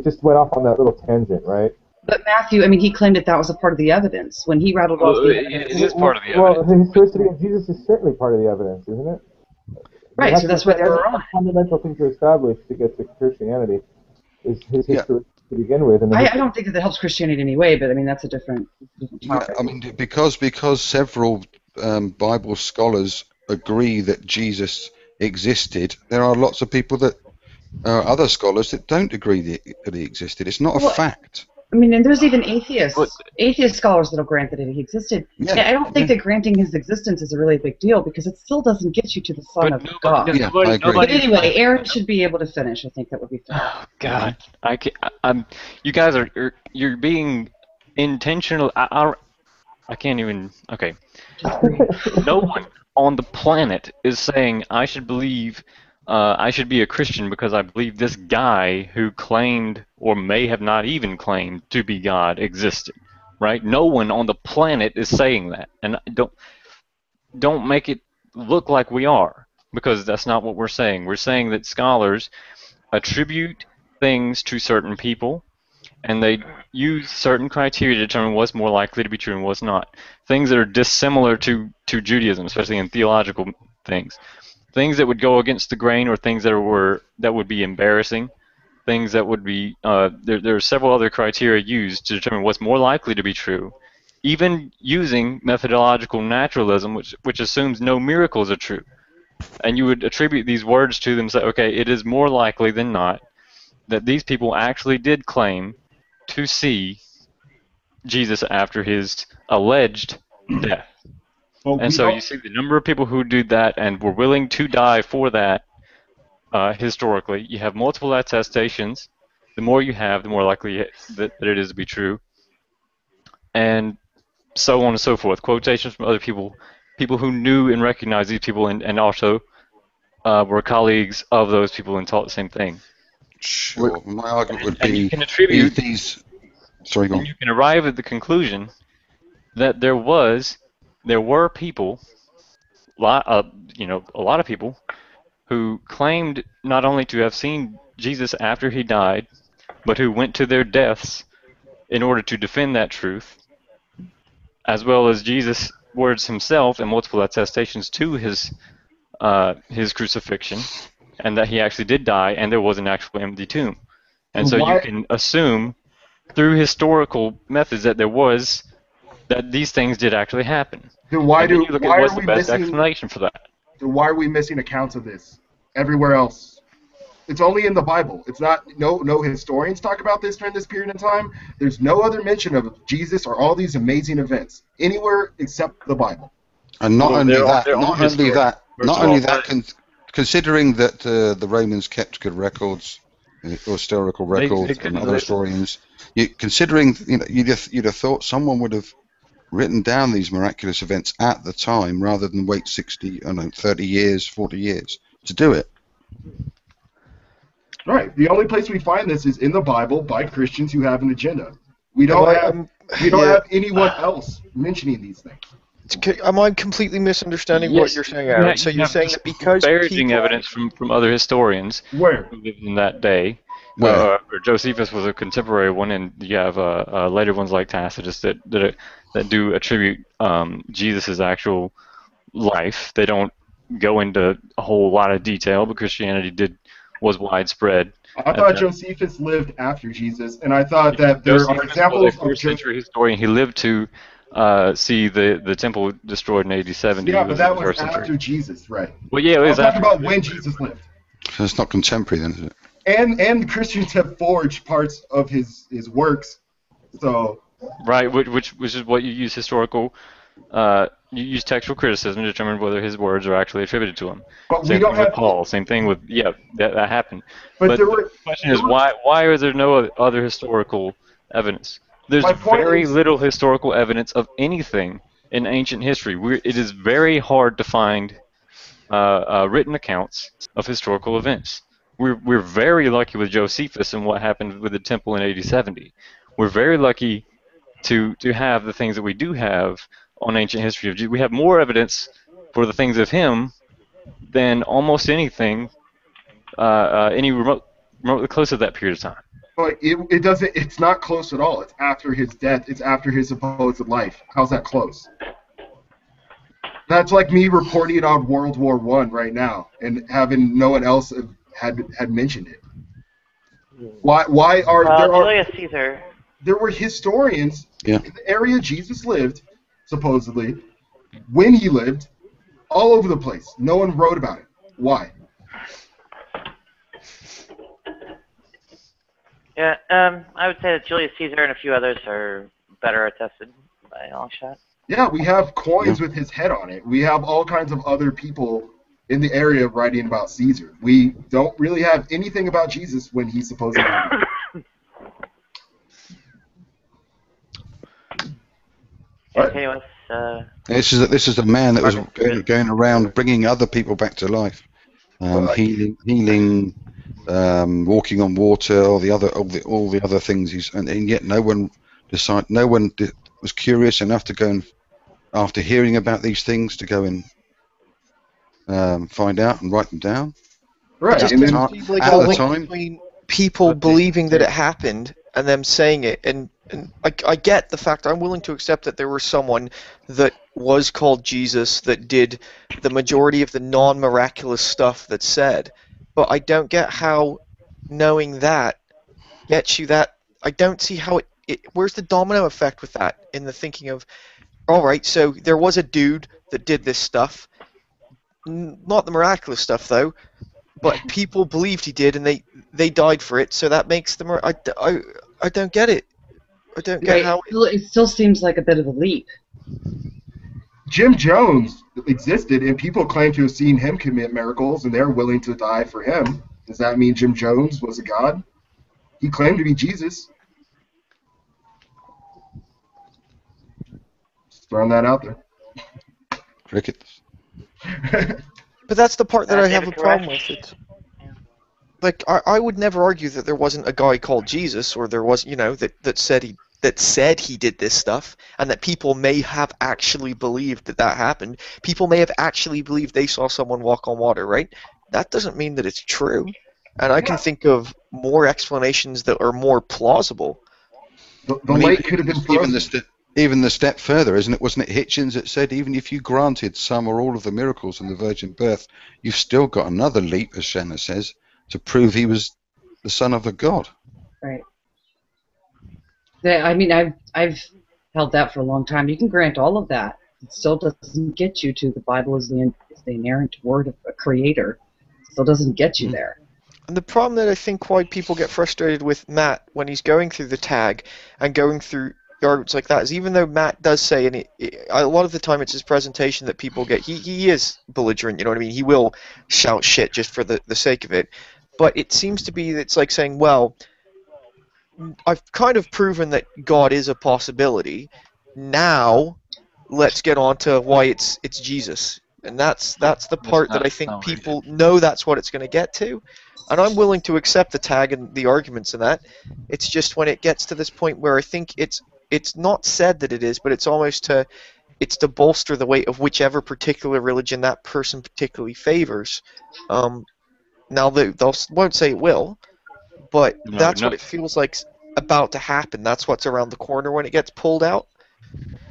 just went off on that little tangent, right? But Matthew, I mean, he claimed that was a part of the evidence when he rattled off the evidence. It is part of the evidence. Well, the historicity of Jesus is certainly part of the evidence, isn't it? Right, so that's what they were on. A fundamental thing to establish to get to Christianity is his history to begin with. And I don't think that helps Christianity in any way, but I mean, that's a different topic. I mean, because several Bible scholars agree that Jesus existed, there are lots of people that other scholars that don't agree that he existed. It's not a fact. I mean, and there's even atheist scholars that'll grant that he existed. Yeah, I don't think that granting his existence is a really big deal because it still doesn't get you to the Son of God. Yeah, I agree. But anyway, Aaron should be able to finish. I think that would be fair. Oh, God, you guys you're being intentional. I can't even. Okay, no one on the planet is saying I should believe I should be a Christian because I believe this guy who claimed, or may have not even claimed, to be God existed. Right? No one on the planet is saying that, and don't make it look like we are, because that's not what we're saying. We're saying that scholars attribute things to certain people, and they use certain criteria to determine what's more likely to be true and what's not. Things that are dissimilar to Judaism, especially in theological things. Things that would go against the grain, or things that would be embarrassing. Things that would be there are several other criteria used to determine what's more likely to be true. Even using methodological naturalism, which assumes no miracles are true. And you would attribute these words to them, say, okay, it is more likely than not that these people actually did claim to see Jesus after his alleged death. And so you see the number of people who do that and were willing to die for that historically. You have multiple attestations. The more you have, the more likely that it is to be true. And so on and so forth. Quotations from other people, people who knew and recognized these people, and also were colleagues of those people and taught the same thing. Sure. My argument would be you can attribute these. Sorry, go on. You can arrive at the conclusion that there were people, a lot of people, who claimed not only to have seen Jesus after he died, but who went to their deaths in order to defend that truth, as well as Jesus' words himself and multiple attestations to his crucifixion, and that he actually did die, and there was an actual empty tomb. And so you can assume through historical methods that these things did actually happen. Then why are we missing explanation for that? Then why are we missing accounts of this everywhere else? It's only in the Bible. It's not. No historians talk about this during this period of time. There's no other mention of Jesus or all these amazing events anywhere except the Bible. And not only that, considering that the Romans kept good records, historical records, and other historians, you'd have thought someone would have written down these miraculous events at the time rather than wait 30 years, 40 years to do it. Right. The only place we find this is in the Bible by Christians who have an agenda. We don't have anyone else mentioning these things. Am I completely misunderstanding what you're saying, Aaron? So you're saying that because disparaging evidence from other historians who lived in that day, or Josephus was a contemporary one, and you have later ones like Tacitus that do attribute Jesus' actual life. They don't go into a whole lot of detail, but Christianity was widespread. I thought Josephus lived after Jesus, and I thought that there are examples of a first-century historian. He lived to see the temple destroyed in AD 70. Yeah, but that was after Jesus, right? Well, yeah, it was after. Talking about when Jesus lived. So it's not contemporary, then, is it? And Christians have forged parts of his works, so. Right, which is what you use historical. You use textual criticism to determine whether his words are actually attributed to him. But same we don't thing have with Paul. Same thing with that happened. But the question is why is there no other historical evidence? There's very little historical evidence of anything in ancient history. It is very hard to find written accounts of historical events. We're very lucky with Josephus and what happened with the temple in AD 70. We're very lucky to have the things that we do have on ancient history of Jesus. We have more evidence for the things of him than almost anything, any remotely close to that period of time. But it doesn't. It's not close at all. It's after his death. It's after his supposed life. How's that close? That's like me reporting on World War I right now and having no one else had mentioned it. Why are Julius Caesar? There were historians in the area Jesus lived, supposedly, when he lived, all over the place. No one wrote about it. Why? Yeah, I would say that Julius Caesar and a few others are better attested by a long shot. Yeah, we have coins with his head on it. We have all kinds of other people in the area writing about Caesar. We don't really have anything about Jesus when he supposedly lived. What? This is a man that was going around bringing other people back to life. healing, walking on water, all the other things. And yet no one was curious enough to go and, after hearing about these things, to go and find out and write them down. Right. Just And then, like a link between people believing that it happened and them saying it, and I get the fact. I'm willing to accept that there was someone that was called Jesus that did the majority of the non-miraculous stuff that's said, but I don't get how knowing that gets you that. I don't see how it where's the domino effect with that in the thinking of, all right, so there was a dude that did this stuff, not the miraculous stuff though, but people believed he did, and they died for it, so that makes them. I don't get it. I don't get how it still seems like a bit of a leap. Jim Jones existed, and people claim to have seen him commit miracles, and they're willing to die for him. Does that mean Jim Jones was a god? He claimed to be Jesus. Just throwing that out there. Crickets. But that's the part that I have a problem with. It. Like I would never argue that there wasn't a guy called Jesus, or there was, that said he did this stuff, and that people may have actually believed that happened. People may have actually believed they saw someone walk on water, right? That doesn't mean that it's true. And I can think of more explanations that are more plausible. The lake could have been frozen. Even the step further, isn't it? Wasn't it Hitchens that said even if you granted some or all of the miracles in the virgin birth, you've still got another leap, as Shanna says, to prove he was the son of a god. Right. I mean, I've held that for a long time. You can grant all of that. It still doesn't get you to the Bible is the inerrant word of a creator. It still doesn't get you there. And the problem that I think why people get frustrated with Matt when he's going through the tag and going through arguments like that is, even though Matt does say, and a lot of the time it's his presentation that people get, he is belligerent, you know what I mean? He will shout shit just for the sake of it. But it seems to be, it's like saying, well, I've kind of proven that God is a possibility. Now, let's get on to why it's Jesus. And that's the part that I think people know that's what it's going to get to. And I'm willing to accept the tag and the arguments in that. It's just when it gets to this point where I think it's not said that it is, but it's almost to bolster the weight of whichever particular religion that person particularly favors. Now they won't say it will, but that's what it feels like about to happen. That's what's around the corner when it gets pulled out.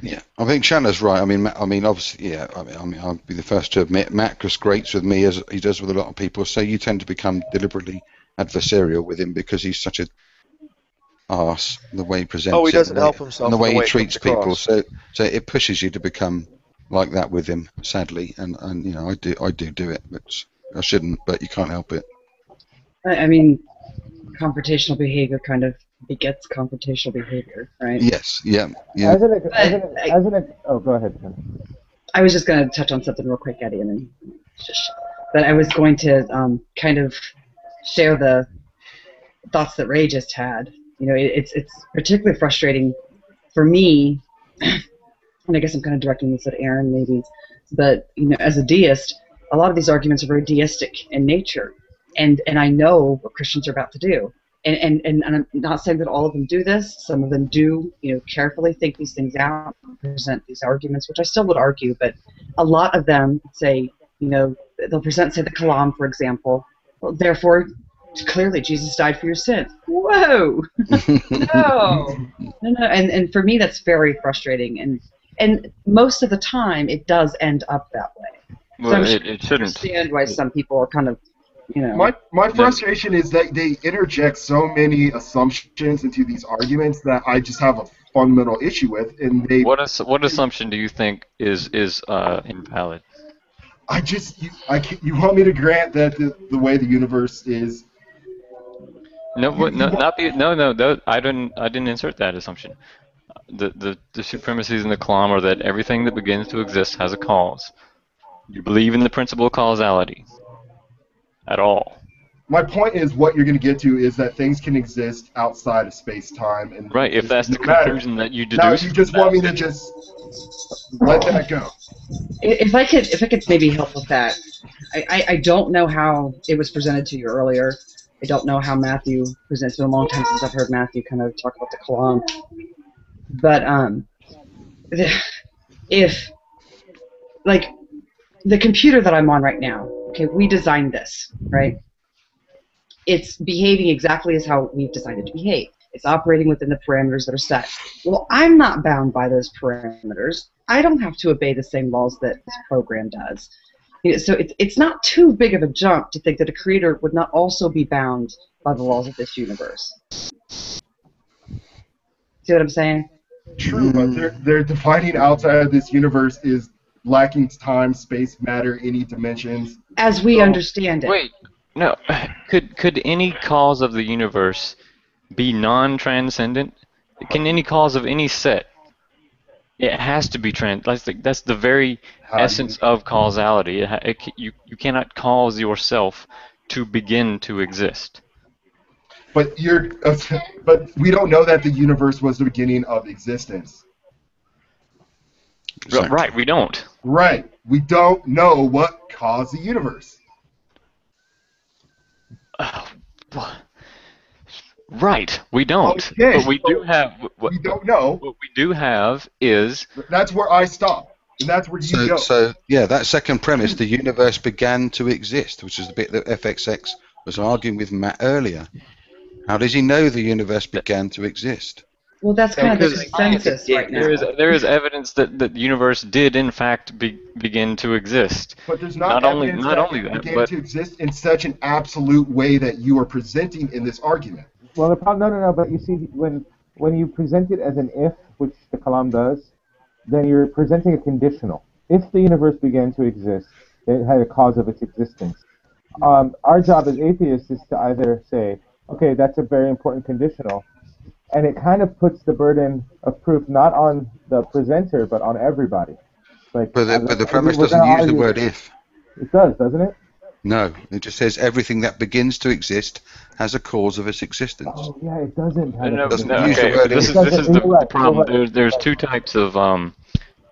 Yeah, I think Shanna's right. I mean, obviously, yeah. I mean, I'll be the first to admit Matt just grates with me as he does with a lot of people. So you tend to become deliberately adversarial with him because he's such a arse the way he presents. Oh, he doesn't help himself. And the way he treats people. So it pushes you to become like that with him, sadly. And I do it, but I shouldn't. But you can't help it. I mean, confrontational behavior kind of begets confrontational behavior, right? Yes, yeah. Oh, go ahead, Ken. I was just going to touch on something real quick, Eddie, and then but I was going to kind of share the thoughts that Ray just had. It's particularly frustrating for me, and I guess I'm kind of directing this at Aaron maybe, but as a deist, a lot of these arguments are very deistic in nature, and I know what Christians are about to do. And I'm not saying that all of them do this. Some of them do, carefully think these things out, present these arguments, which I still would argue. But a lot of them say, they'll present, say, the Kalam, for example. Well, therefore, clearly, Jesus died for your sins. Whoa, no. And for me, that's very frustrating. And most of the time, it does end up that way. Well, so it shouldn't. I understand why some people are kind of. My frustration is that they interject so many assumptions into these arguments that I just have a fundamental issue with. And what assumption do you think is invalid? You want me to grant that the way the universe is? No, I didn't insert that assumption. The supremacies in the Kalam are that everything that begins to exist has a cause. You believe in the principle of causality. At all. My point is, what you're going to get to is that things can exist outside of space-time, and right. If that's the conclusion that you deduce, now you just want me to just let that go. If I could maybe help with that, I don't know how it was presented to you earlier. I don't know how Matthew presented. It's been a long time since I've heard Matthew kind of talk about the Kalam. But if, like, the computer that I'm on right now, okay, we designed this, right? It's behaving exactly as how we've designed it to behave. It's operating within the parameters that are set. Well, I'm not bound by those parameters. I don't have to obey the same laws that this program does. So it's not too big of a jump to think that a creator would not also be bound by the laws of this universe. See what I'm saying? True, but they're defining outside of this universe is lacking time, space, matter, any dimensions. As we understand it. Wait, no. Could any cause of the universe be non-transcendent? Can any cause of any set? It has to be that's the very essence of causality. You cannot cause yourself to begin to exist. But but we don't know that the universe was the beginning of existence. Right, we don't. Right, we don't know what caused the universe. Right, we don't. Okay, but we do have. We don't know. What we do have is. That's where I stop, and that's where you go. So yeah, that second premise, the universe began to exist, which is the bit that FXX was arguing with Matt earlier. How does he know the universe began to exist? Well, that's kind of the consensus right now. There is evidence that the universe did in fact begin to exist. But there's not only that, began to exist in such an absolute way that you are presenting in this argument. Well, no. But you see, when you present it as an if, which the Kalam does, then you're presenting a conditional. If the universe began to exist, it had a cause of its existence. Our job as atheists is to either say, okay, that's a very important conditional, and it kind of puts the burden of proof not on the presenter but on everybody. Like, but the premise doesn't use the word if. It does, doesn't it? No, it just says everything that begins to exist has a cause of its existence. Oh, yeah, it doesn't. This is the problem. There's two types of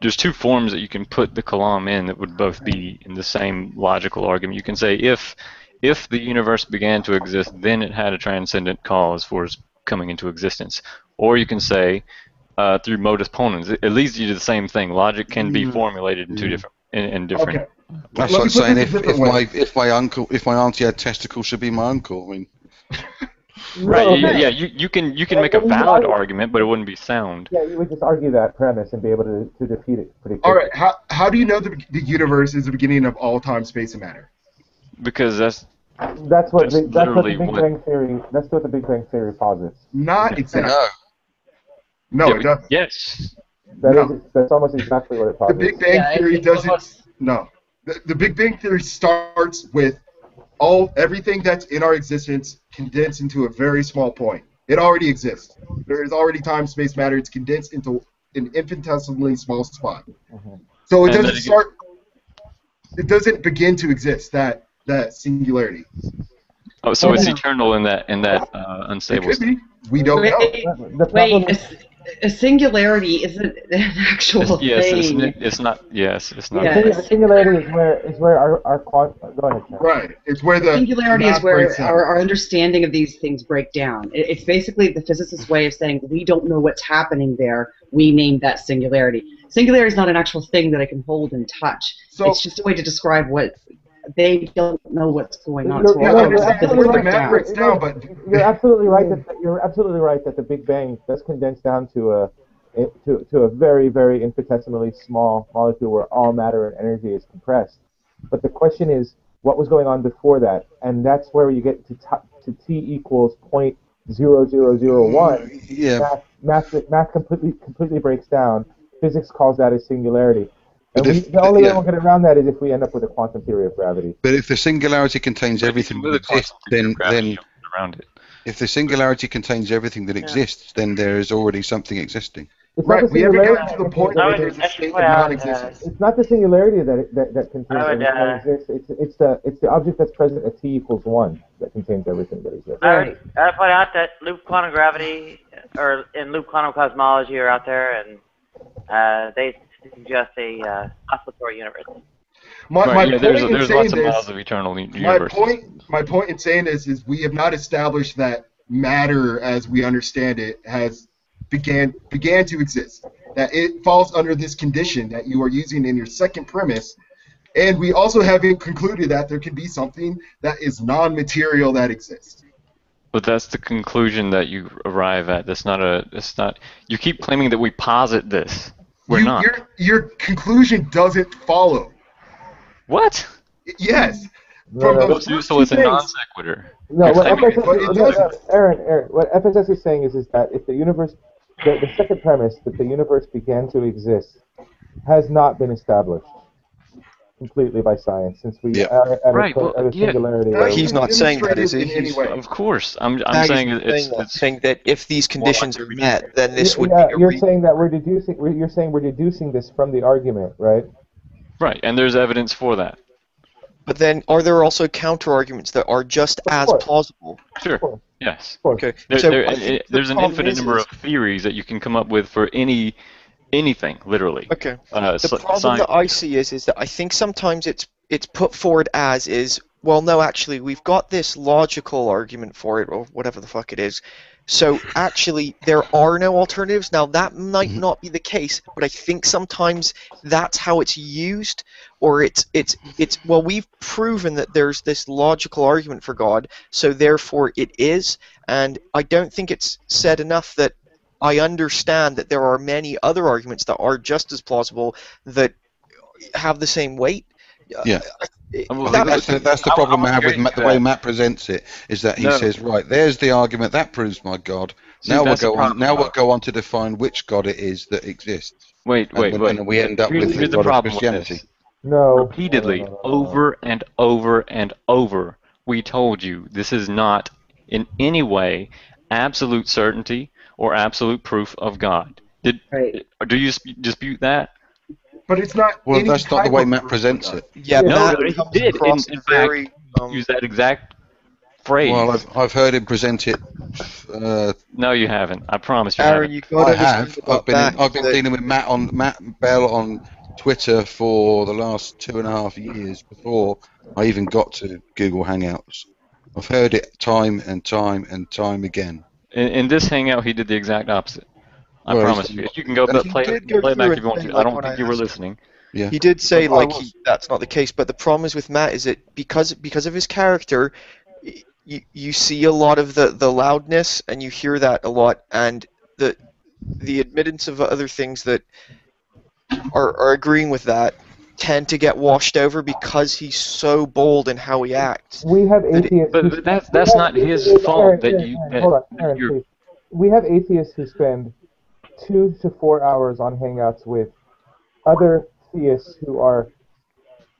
there's two forms that you can put the Kalam in that would both be in the same logical argument. You can say if the universe began to exist, then it had a transcendent cause for its coming into existence. Or you can say through modus ponens. It leads you to the same thing. Logic can be formulated in two different different. Okay. That's like saying if my auntie had testicles, should be my uncle. I mean. Right. Yeah. You can make a valid argument, but it wouldn't be sound. Yeah, you would just argue that premise and be able to defeat it pretty quickly. All right. How do you know the universe is the beginning of all time, space, and matter? Because that's what the Big Bang Theory. That's what the Big Bang Theory posits. Not exactly. No, it doesn't. Yes. That's almost exactly what it posits. The Big Bang Theory doesn't. No. The Big Bang Theory starts with everything that's in our existence condensed into a very small point. It already exists. There is already time, space, matter. It's condensed into an infinitesimally small spot. So it doesn't start. It doesn't begin to exist. That singularity. Oh, so it's eternal in that unstable. It could be. We don't know. Wait, a singularity isn't an actual thing. It's not. Yes, it's not. Yeah. Singularity is where our go ahead. Sam. Right. It's where the singularity is where our understanding of these things break down. It's basically the physicist's way of saying we don't know what's happening there. We name that singularity. Singularity is not an actual thing that I can hold and touch. So, it's just a way to describe what they don't know what's going on. You're absolutely right that the Big Bang does condense down to a very, very infinitesimally small molecule where all matter and energy is compressed. But the question is, what was going on before that? And that's where you get to t equals 0.0001. Yeah. Math completely breaks down. Physics calls that a singularity. And the only way we'll get around that is if we end up with a quantum theory of gravity. But if the singularity contains everything that exists, then if the singularity contains everything that exists, then there is already something existing. Right. We haven't gotten to the point where there's a state of non-existence. It's not the singularity that contains everything that exists. It's the object that's present at t equals 1 that contains everything that exists. I would point out that loop quantum gravity or in loop quantum cosmology are out there, and they suggest a oscillatory universe. My yeah, point there's in lots saying of this, models of eternal universe. my point in saying this is we have not established that matter as we understand it has began to exist. That it falls under this condition that you are using in your second premise, and we also haven't concluded that there can be something that is non-material that exists. But that's the conclusion that you arrive at. That's not a. It's not. You keep claiming that we posit this. We're not. Your conclusion doesn't follow. What? Yes. So it's a non sequitur. No, Aaron, what FSS is saying is that if the universe, the second premise that the universe began to exist, has not been established completely by science, since we are at a singularity. He's not saying that, is he? Of course, I'm saying it's saying that if these conditions are met, then this would be. You're saying that we're deducing. You're saying we're deducing this from the argument, right? Right, and there's evidence for that. But then, are there also counter-arguments that are just as plausible? Sure. Yes. Okay. There's an infinite number of theories that you can come up with for anything, literally. Okay. The problem that I see is that I think sometimes it's put forward as is, well, no, actually, we've got this logical argument for it, or whatever the fuck it is. So actually, there are no alternatives. Now, that might not be the case, but I think sometimes that's how it's used, or it's well, we've proven that there's this logical argument for God, so therefore it is, and I don't think it's said enough that I understand that there are many other arguments that are just as plausible that have the same weight. Yeah. That's the problem I have with the way Matt presents it, is that he says, right, there's the argument, that proves my God. Now we'll go on to define which God it is that exists. Wait. And we end up with the God of Christianity. No. Repeatedly, over and over and over, we told you this is not in any way absolute certainty or absolute proof of God. Do you dispute that? But it's not. Well, that's not the way Matt presents it. Yeah, no, he did. In fact, use that exact phrase. Well, I've heard him present it. No, you haven't. I promise you. Aaron, haven't. I have. I've been dealing with Matt Bell on Twitter for the last 2.5 years before I even got to Google Hangouts. I've heard it time and time and time again. In this hangout, he did the exact opposite. I promise you. If you can go play it back if you want to. I don't think you were listening. Yeah. He did say that's not the case, but the problem is with Matt is that because of his character, you see a lot of the loudness and you hear that a lot, and the admittance of other things that are agreeing with that tend to get washed over because he's so bold in how he acts. We have atheists. But that's not his fault that you. Hold on, Aaron, please. We have atheists who spend 2 to 4 hours on Hangouts with other theists who are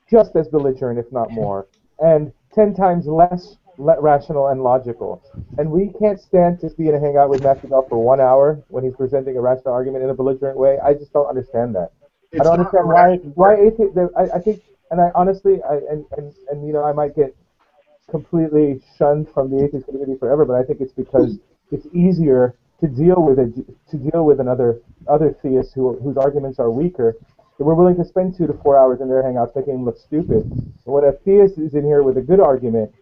just as belligerent, if not more, and 10 times less rational and logical. And we can't stand to be in a Hangout with Matthew Bell for 1 hour when he's presenting a rational argument in a belligerent way. I just don't understand that. I don't understand why atheists. I think, and I honestly, and you know, I might get completely shunned from the atheist community forever, but I think it's because it's easier to deal with other theists whose arguments are weaker. We're willing to spend 2 to 4 hours in their Hangouts making them look stupid. But when a theist is in here with a good argument,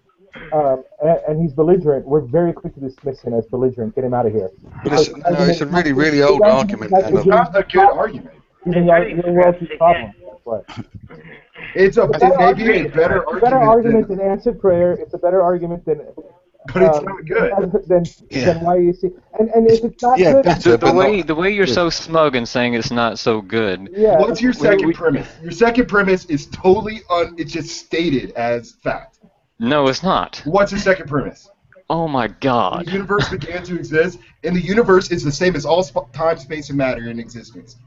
and he's belligerent, we're very quick to dismiss him as belligerent. Get him out of here. But it's a really, really old argument. It's not a good argument. It's maybe a better argument. Better argument than answered prayer. It's a better argument than. But it's not good. Then why you see? And if it's not good, the way you're so smug and saying it's not so good. Yeah. What's your second premise? Your second premise is totally it's just stated as fact. No, it's not. What's your second premise? Oh my God. The universe began to exist, and the universe is the same as all time, space, and matter in existence.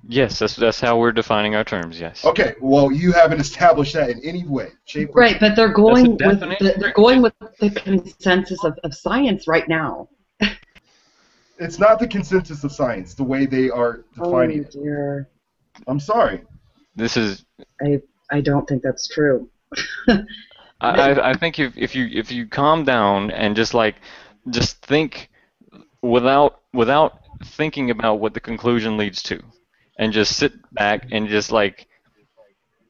Yes, that's how we're defining our terms. Yes. Okay. Well, you haven't established that in any way, shape, or right, but they're going with the consensus of science right now. It's not the consensus of science, the way they are defining it. Dear. I'm sorry. This is. I don't think that's true. I think if you calm down and just think without thinking about what the conclusion leads to, and just sit back and just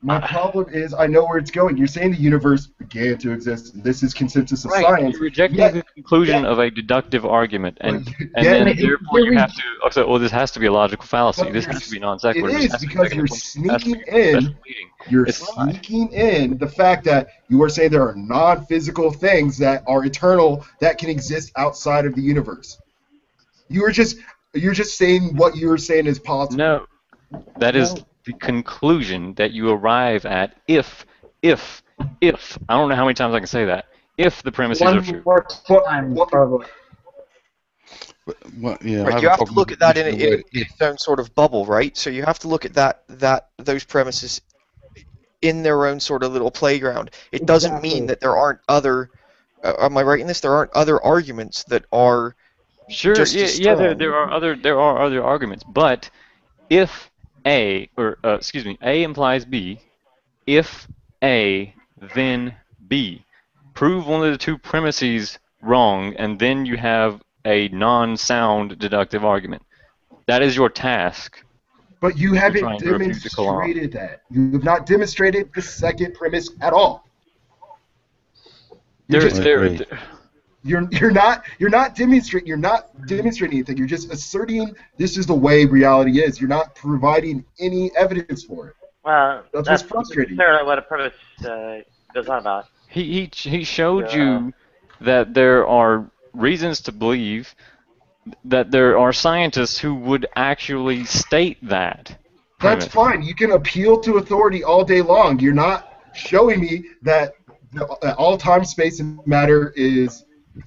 My problem is I know where it's going. You're saying the universe began to exist. This is consensus of science. You're rejecting the conclusion of a deductive argument, and then therefore you have to say, well, this has to be a logical fallacy. This has to be non sequitur. It is because you're sneaking in. You're sneaking in the fact that you are saying there are non-physical things that are eternal that can exist outside of the universe. You're just saying what you're saying is possible. No, that is the conclusion that you arrive at if I don't know how many times I can say that, if the premises are true. Probably. Well, yeah, Right, you have to look at that in its own sort of bubble, right? So you have to look at those premises in their own sort of little playground. It doesn't mean that there aren't other. Am I right in this? There aren't other arguments that are. Sure. There are other arguments, but if A implies B, if A then B, prove one of the two premises wrong, and then you have a non-sound deductive argument. That is your task. But you haven't demonstrated that. You have not demonstrated the second premise at all. You're not demonstrating anything. You're just asserting this is the way reality is. You're not providing any evidence for it. Well, that's frustrating. That's what a premise goes on about. He showed you that there are reasons to believe that there are scientists who would actually state that. That's fine. You can appeal to authority all day long. You're not showing me that all time, space, and matter is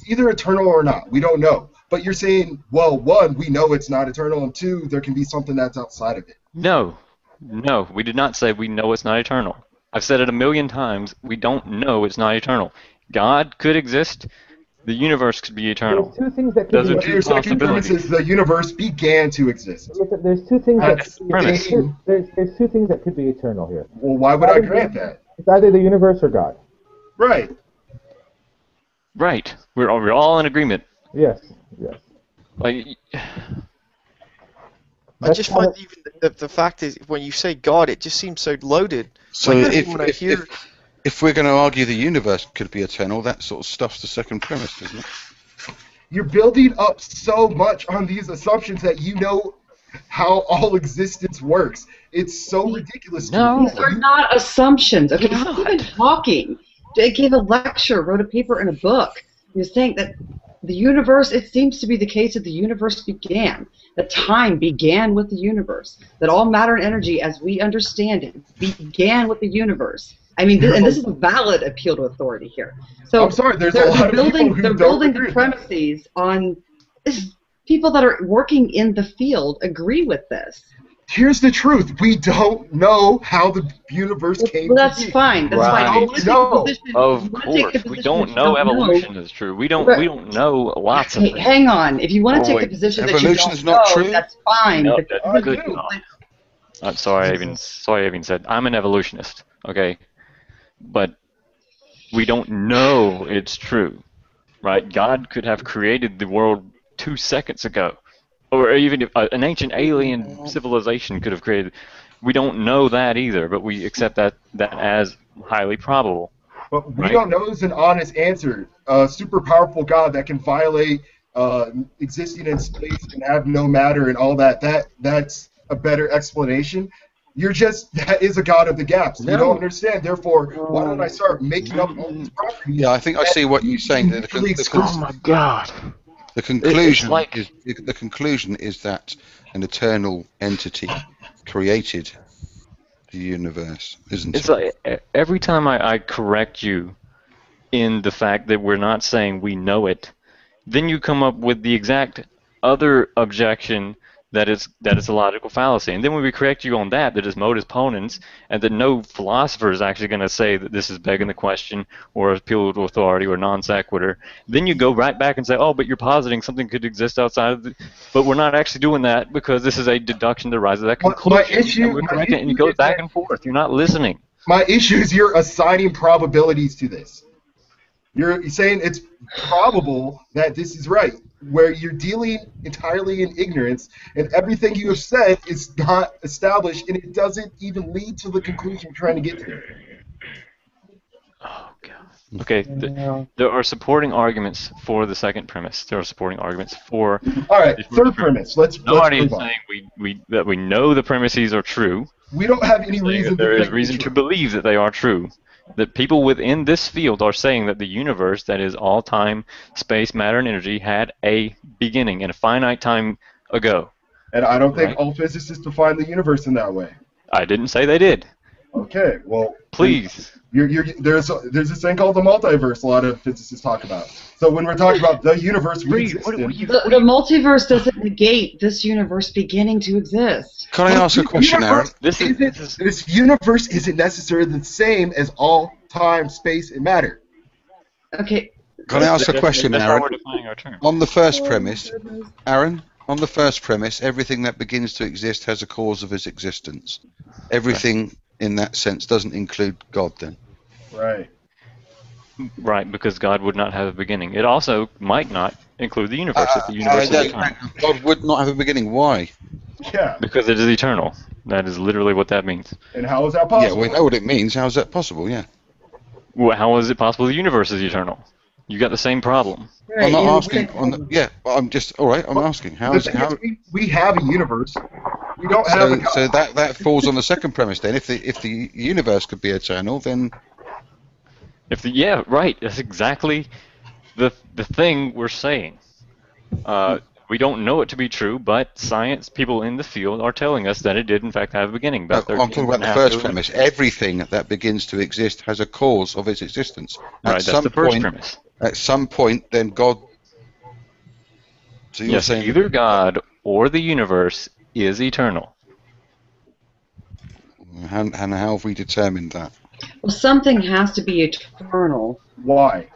either eternal or not. We don't know. But you're saying, well, one, we know it's not eternal, and two, there can be something that's outside of it. No, we did not say we know it's not eternal. I've said it a million times. We don't know it's not eternal. God could exist. The universe could be eternal. There's two things that could Those are two Your second premise is the universe began to exist. Listen, there's two things there's two things that could be eternal here. Well, why would I grant that? It's either the universe or God. Right. Right. We're all in agreement. Yes. Like, I just find even the fact is when you say God, it just seems so loaded. So like, if we're going to argue the universe could be eternal, that sort of stuffs the second premise, doesn't it? You're building up so much on these assumptions that you know how all existence works. It's so ridiculous. No, these are not assumptions. Okay, Stephen Hawking gave a lecture, wrote a paper in a book. He was saying that the universe, it seems to be the case that the universe began, that time began with the universe, that all matter and energy as we understand it began with the universe. I mean, and this is a valid appeal to authority here. So I'm sorry, there's a lot of people who they're don't building agree. the premises on this. People that are working in the field agree with this. Here's the truth: we don't know how the universe came. Well, that's fine. That's fine. Of course, we don't know evolution is true. We don't know lots of things. Hang on. If you want to take the position that you don't know, that's fine. No, good. I'm sorry. I even said I'm an evolutionist. Okay, but we don't know it's true, right? God could have created the world 2 seconds ago. Or even if an ancient alien civilization could have created. We don't know that either, but we accept that as highly probable. But we don't know is an honest answer. A super powerful God that can violate existing in space and have no matter and all that's a better explanation. That is a God of the gaps. You don't understand. Therefore, why don't I start making up all these properties? Yeah, I think I see what you're saying. Oh my God. The conclusion is that an eternal entity created the universe, isn't it? It's like every time I correct you in the fact that we're not saying we know it, then you come up with the exact other objection that it's a logical fallacy. And then when we correct you on that is modus ponens, and that no philosopher is actually going to say that this is begging the question or appeal to authority or non sequitur, then you go right back and say, oh, but you're positing something could exist outside of but we're not actually doing that because this is a deduction that arises at that conclusion. And we're correcting it, and you go back and forth. You're not listening. My issue is you're assigning probabilities to this. You're saying it's probable that this is right. where you're dealing entirely in ignorance, and everything you have said is not established, and it doesn't even lead to the conclusion you're trying to get to. Oh, God. Okay, there are supporting arguments for the second premise. There are supporting arguments for... All right, third premise. Let's Nobody is move on. saying that we know the premises are true. We don't have any reason There to is reason to believe that they are true. That people within this field are saying that the universe, that is all time, space, matter, and energy, had a beginning and a finite time ago. And I don't think all physicists define the universe in that way. I didn't say they did. Okay, well... Please. There's this thing called the multiverse a lot of physicists talk about. So when we're talking about the universe we exist in... The multiverse doesn't negate this universe beginning to exist. Can I ask a question, Aaron? This universe isn't necessarily the same as all time, space, and matter. Okay. Can I ask a question, That's how Aaron? we're defining our term. On the first premise, Aaron, on the first premise, everything that begins to exist has a cause of its existence. Everything in that sense doesn't include God then. Right. Right, because God would not have a beginning. It also might not include the universe if the universe is eternal. God would not have a beginning. Why? Yeah. Because it is eternal. That is literally what that means. And how is that possible? Yeah, we know what it means. How is that possible? Yeah. Well, how is it possible the universe is eternal? You got the same problem. Right, I'm not asking. I'm just all right. I'm asking. How is how? We have a universe. We don't have a. So that falls on the second premise then. If the universe could be eternal, then. Yeah, right. That's exactly the thing we're saying. We don't know it to be true, but science people in the field are telling us that it did in fact have a beginning. I'm talking about the first premise. Everything that begins to exist has a cause of its existence. Right, that's the first premise. At some point, then God. So you're saying either God or the universe is eternal. And how have we determined that? Well, something has to be eternal. Why?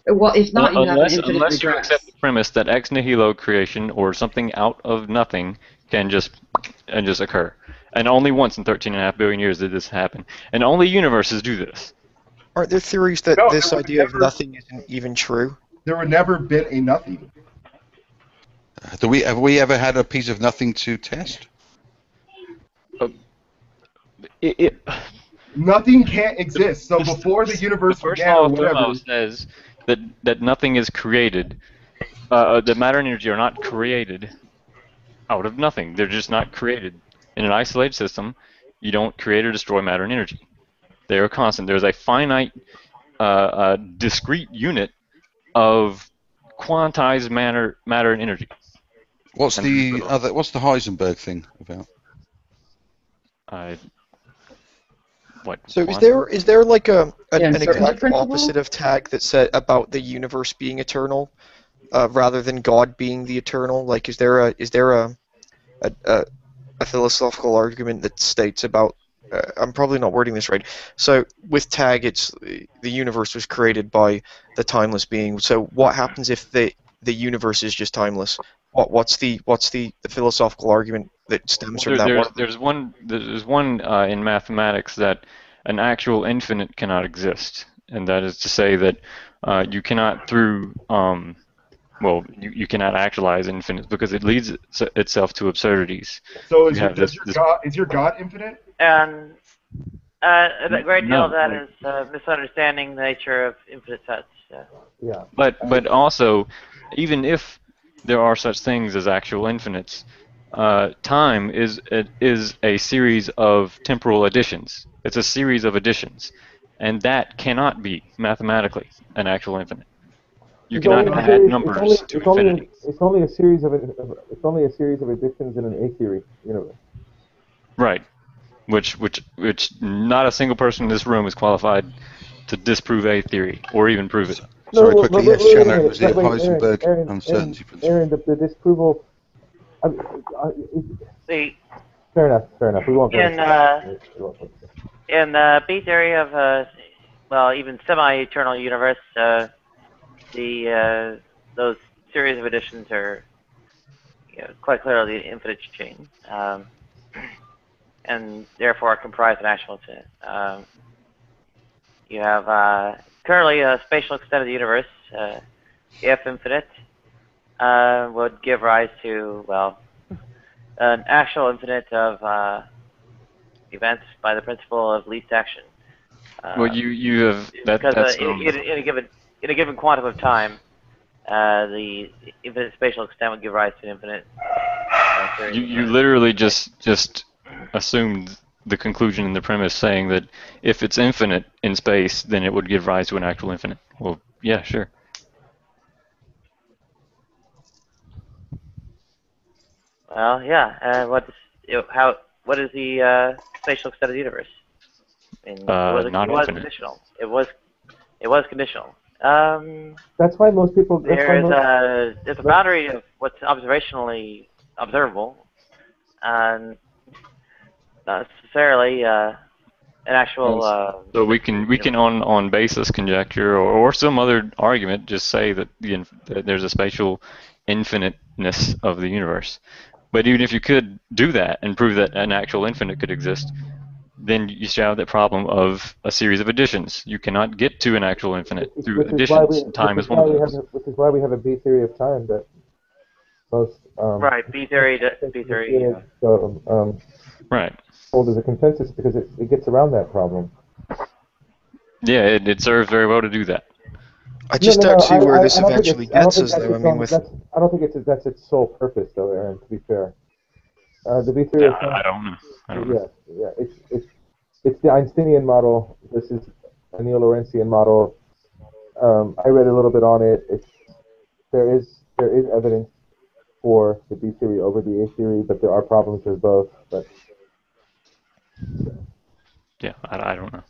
Well, if not, you have an infinite unless you regress. accept the premise that ex nihilo creation or something out of nothing can just occur. And only once in 13.5 billion years did this happen. And only universes do this. Aren't there theories that this idea of nothing isn't even true? There would never been a nothing. Have we ever had a piece of nothing to test? Nothing can't exist. So before the universe began, or whatever, says that nothing is created. That matter and energy are not created out of nothing. They're just not created. In an isolated system, you don't create or destroy matter and energy. They are constant. There's a finite, discrete unit of quantized matter and energy. What's the Heisenberg thing about? So is there like an uncertainty exact principle? opposite of Tag that said about the universe being eternal, rather than God being the eternal? Like, is there a philosophical argument that states about? I'm probably not wording this right. So with Tag, it's the universe was created by the timeless being. So what happens if the universe is just timeless? What's the philosophical argument that stems from that? There's one in mathematics that an actual infinite cannot exist, and that is to say that you cannot you cannot actualize infinite because it leads itself to absurdities. So is your God infinite? And a great deal of that is misunderstanding the nature of infinite sets. Yeah. But also, even if there are such things as actual infinites, time is a series of temporal additions. It's a series of additions, and that cannot be mathematically an actual infinite. You cannot add numbers to infinity. It's only a series of additions in an A-theory universe. Right. Which not a single person in this room is qualified to disprove a theory or even prove it. Sorry, quickly, yes, Chandler, it was the Heisenberg uncertainty principle. Aaron, the disproval. Fair enough. We won't. In the B theory of even semi-eternal universe, those series of additions are quite clearly the infinite chain, and therefore comprise an actual set. You have currently a spatial extent of the universe, if infinite, would give rise to, well, an actual infinite of events by the principle of least action. Well, you have that. Because That's in a given quantum of time, the infinite spatial extent would give rise to an infinite. you literally just assumed the conclusion in the premise, saying that if it's infinite in space, then it would give rise to an actual infinite. Well, yeah, sure. Well, yeah. What is the spatial extent of the universe? I mean, not it was infinite. conditional. It was conditional. That's why most people. There's a boundary of what's observationally observable, and not necessarily an actual. So we can on basis conjecture or some other argument just say that that there's a spatial infiniteness of the universe. But even if you could do that and prove that an actual infinite could exist, then you still have that problem of a series of additions. You cannot get to an actual infinite through additions. Time is one of those. Which is why we have a B theory of time that most right, B theory. Yeah. Right. Hold as a consensus because it gets around that problem. Yeah, it serves very well to do that. I just don't see where this eventually gets us, though. I mean, I don't think that's its sole purpose, though, Aaron. To be fair, the B theory. I don't know. Yeah. It's the Einsteinian model. This is a Neo-Lorentzian model. I read a little bit on it. There is evidence for the B theory over the A theory, but there are problems with both. But yeah, I don't know.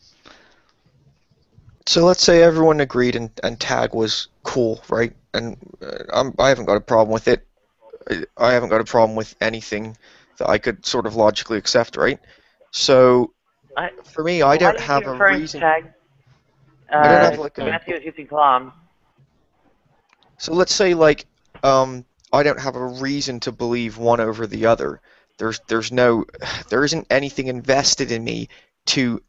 So let's say everyone agreed and tag was cool, right? And I haven't got a problem with it. I haven't got a problem with anything that I could sort of logically accept, right? So for me, I don't have a reason. Tag? I don't have like Matthew is using Kalam. So let's say like I don't have a reason to believe one over the other. There isn't anything invested in me to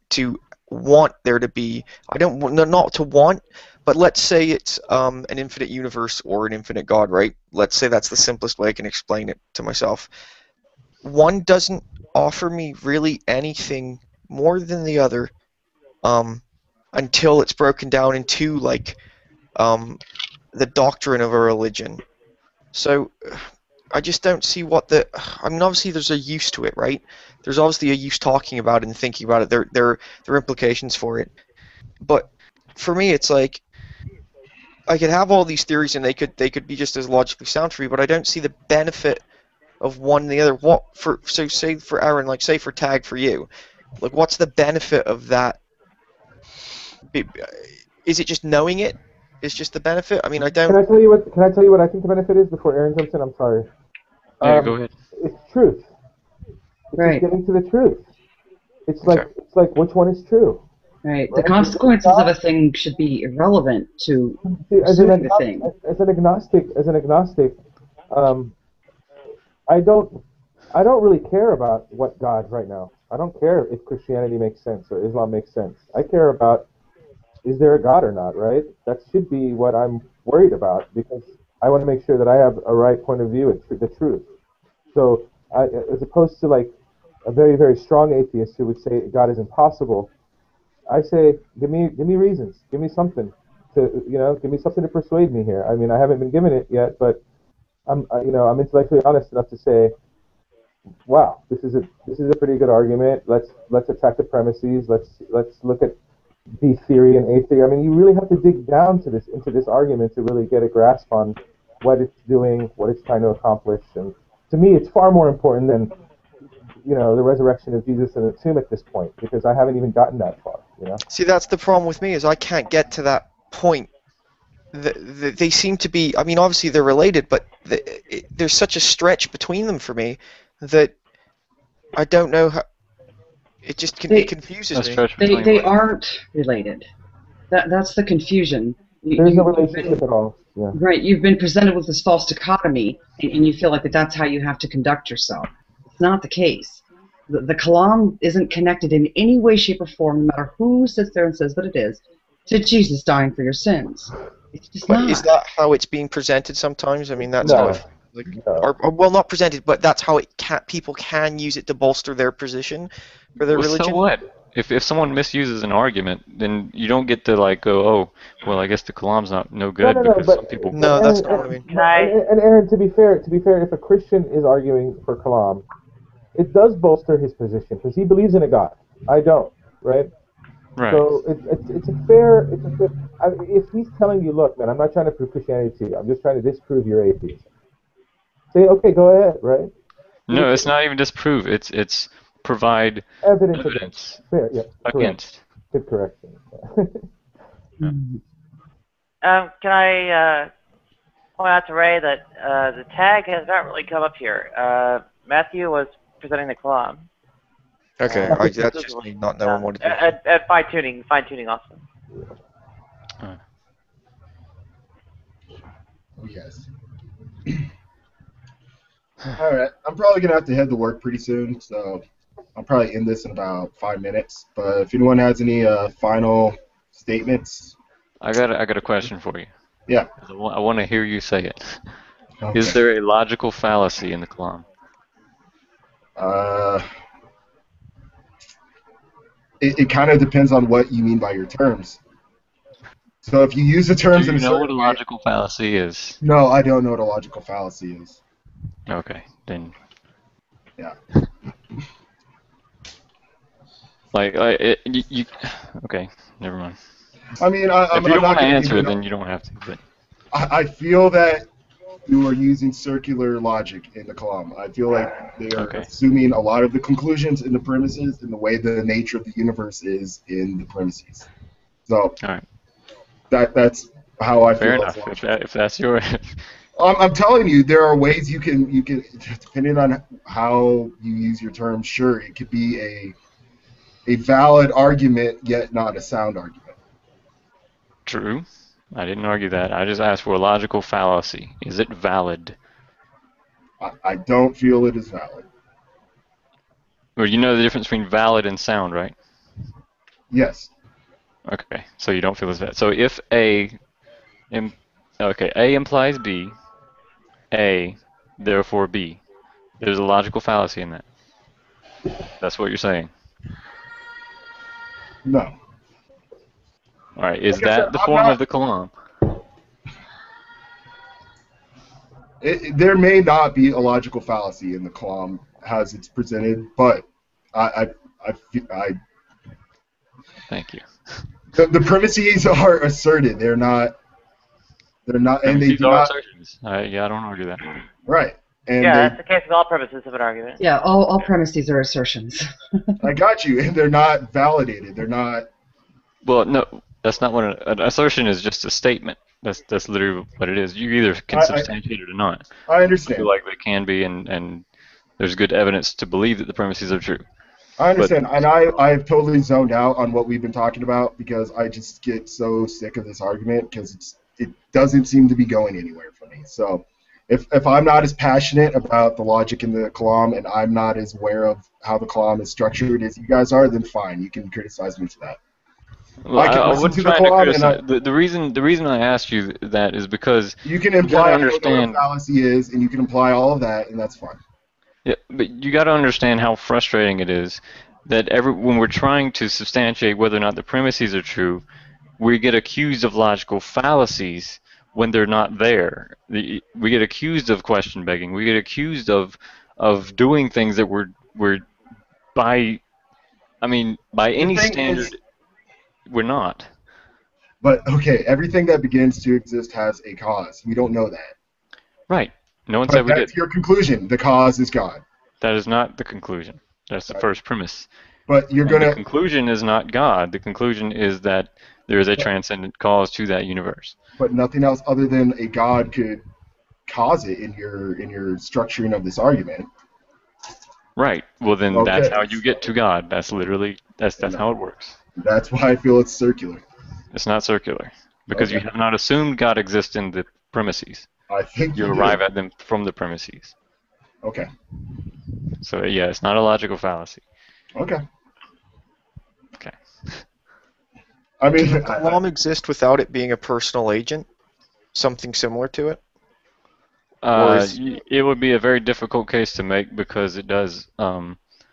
want there to be. I don't not to want, but let's say it's an infinite universe or an infinite God, right? Let's say that's the simplest way I can explain it to myself. One doesn't offer me really anything more than the other until it's broken down into like the doctrine of a religion. So I just don't see what I mean, obviously there's a use to it, right? There's obviously a use talking about it and thinking about it. There are implications for it. But for me, it's like I could have all these theories and they could be just as logically sound for me, but I don't see the benefit of one and the other. So say for Aaron, like say for Tag for you, like what's the benefit of that? Is it just knowing it? Is just the benefit? I mean, I don't. Can I tell you what I think the benefit is before Aaron jumps in? I'm sorry. Yeah, go ahead. It's truth. It's right. just getting to the truth. It's like which one is true. Right. The consequences of a thing should be irrelevant to pursuing the thing. As an agnostic, I don't really care about what God right now. I don't care if Christianity makes sense or Islam makes sense. I care about, is there a God or not, right? That should be what I'm worried about, because I want to make sure that I have a right point of view and the truth. So, as opposed to like a very, very strong atheist who would say God is impossible, I say, give me reasons, give me something to persuade me here. I mean, I haven't been given it yet, but I'm intellectually honest enough to say, wow, this is a pretty good argument. Let's attack the premises. Let's look at B theory and A theory. I mean, you really have to dig down into this argument to really get a grasp on what it's doing, what it's trying to accomplish. And to me, it's far more important than the resurrection of Jesus in the tomb at this point, because I haven't even gotten that far. See, that's the problem with me, is I can't get to that point. They seem to be. I mean, obviously they're related, but there's such a stretch between them for me that I don't know how. It just it confuses me. They aren't related. That's the confusion. There's no relationship at all. Yeah. Right. You've been presented with this false dichotomy, and you feel like that's how you have to conduct yourself. It's not the case. The Kalam isn't connected in any way, shape, or form, no matter who sits there and says that it is, to Jesus dying for your sins. It's just But not. is that how it's being presented sometimes? I mean, that's No. how it, like, or, well, not presented, but that's how people can use it to bolster their position for their Well, religion. so what? If someone misuses an argument, then you don't get to like go, oh, well, I guess the Kalam's no good No, because but some people. No, that's not what I mean. And Aaron, to be fair, if a Christian is arguing for Kalam, it does bolster his position because he believes in a God. I don't, right? Right. So it's a fair. If he's telling you, look, man, I'm not trying to prove Christianity to you. I'm just trying to disprove your atheism. Say, okay, go ahead, right? No, it's not even disprove. It's provide evidence Fair, yeah, against. Good correction. Can I point out to Ray that the tag has not really come up here. Matthew was presenting the Kalam. Okay, that's just me not knowing what it is. At fine-tuning also. Yes. All right, I'm probably gonna have to head to work pretty soon, so I'll probably end this in about 5 minutes. But if anyone has any final statements, I got a question for you. Yeah. I want to hear you say it. Okay. Is there a logical fallacy in the Kalam? It kind of depends on what you mean by your terms. So if you use the terms Do in you a know certain what a logical fallacy is? No, I don't know what a logical fallacy is. Okay, then. Yeah. Okay, never mind. I mean, if you don't want to answer it, then you don't have to. But I feel that you are using circular logic in the Kalam. I feel like they are assuming a lot of the conclusions in the premises and the way the nature of the universe is in the premises. So that's how I fair feel. enough. If that's your. I'm telling you, there are ways you can depending on how you use your terms. Sure, it could be a valid argument, yet not a sound argument. True. I didn't argue that. I just asked for a logical fallacy. Is it valid? I don't feel it is valid. Well, you know the difference between valid and sound, right? Yes. Okay, so you don't feel it's valid. So if A implies B, A, therefore B, there's a logical fallacy in that. That's what you're saying. No. All right, is that the form of the Kalam? There may not be a logical fallacy in the Kalam as it's presented, but I Thank you. The premises are asserted. They're not, and they do not. Assertions. I don't argue that. Right. And that's the case with all premises of an argument. Yeah, all premises are assertions. I got you, and they're not validated. They're not. Well, no, that's not what an assertion is. Just a statement. That's literally what it is. You either can substantiate it or not. I understand. I feel like they can be, and there's good evidence to believe that the premises are true. I understand, and I've totally zoned out on what we've been talking about because I just get so sick of this argument because it doesn't seem to be going anywhere for me. So if I'm not as passionate about the logic in the Kalam and I'm not as aware of how the Kalam is structured as you guys are, then fine, you can criticize me for that. Well, I wouldn't try to criticize. The reason I asked you that is because you can imply what a fallacy is, and you can imply all of that, and that's fine. Yeah, but you got to understand how frustrating it is that when we're trying to substantiate whether or not the premises are true, we get accused of logical fallacies when they're not there. We get accused of question begging. We get accused of doing things that we're by any standard we're not. But okay, everything that begins to exist has a cause. We don't know that. Right. No one said we did. That's your conclusion. The cause is God. That is not the conclusion. That's the first premise. But the conclusion is not God. The conclusion is that there is a transcendent cause to that universe. But nothing else other than a God could cause it in your structuring of this argument. Right. Well, then that's how you get to God. That's how it works. That's why I feel it's circular. It's not circular because you have not assumed God exists in the premises. I think you arrive at them from the premises. Okay. So yeah, it's not a logical fallacy. Okay. Okay. I mean, can the Kalam exist without it being a personal agent? something similar to it? It would be a very difficult case to make because it does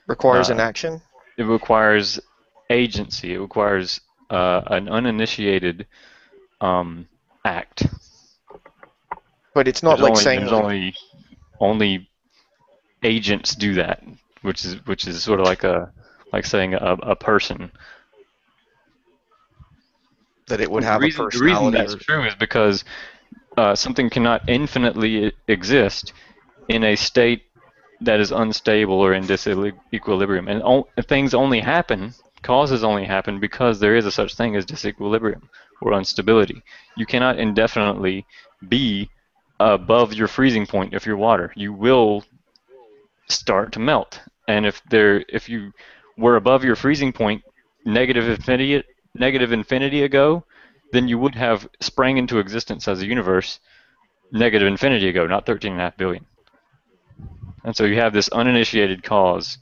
requires an action. It requires agency. It requires an uninitiated act. But it's not There's like saying there's only agents do that, which is sort of like saying a person. That it would have a personality. The reason that's true is because something cannot infinitely exist in a state that is unstable or in disequilibrium, and things only happen, causes only happen because there is a such thing as disequilibrium or instability. You cannot indefinitely be above your freezing point if you're water. You will start to melt, and if you were above your freezing point negative infinity ago, then you would have sprang into existence as a universe negative infinity ago, not 13.5 billion. And so you have this uninitiated cause,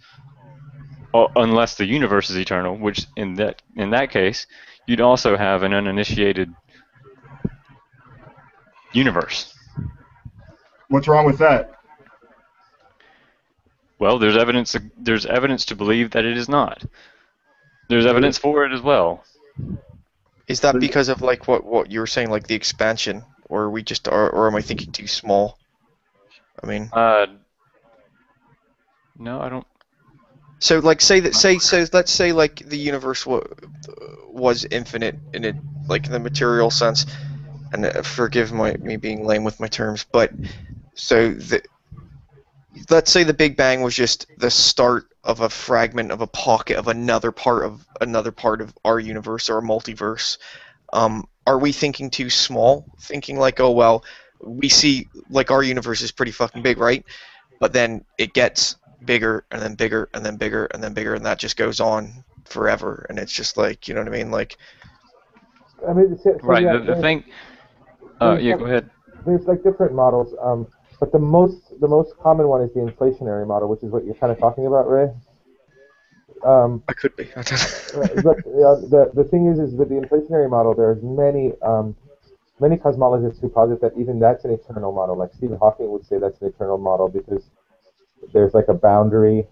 unless the universe is eternal, which in that case, you'd also have an uninitiated universe. What's wrong with that? Well, there's evidence to believe that it is not. There's evidence for it as well. Is that because of like what you were saying, like the expansion, or are we just or am I thinking too small? I mean, no, I don't. So like let's say like the universe was infinite in it, like in the material sense, and forgive me being lame with my terms, but so let's say the Big Bang was just the start of a fragment of a pocket of another part of our universe or a multiverse. Are we thinking too small? Thinking like, oh well, we see like our universe is pretty fucking big, right? But then it gets bigger and then bigger and then bigger and then bigger, and that just goes on forever, and it's just like, you know what I mean? Like, I mean, so right. yeah, The thing. Yeah, go ahead. There's like different models, but the most common one is the inflationary model, which is what you're kind of talking about, Ray. I could be. But the thing is with the inflationary model, there's many cosmologists who posit that even that's an eternal model. Like Stephen Hawking would say that's an eternal model because there's like a boundary,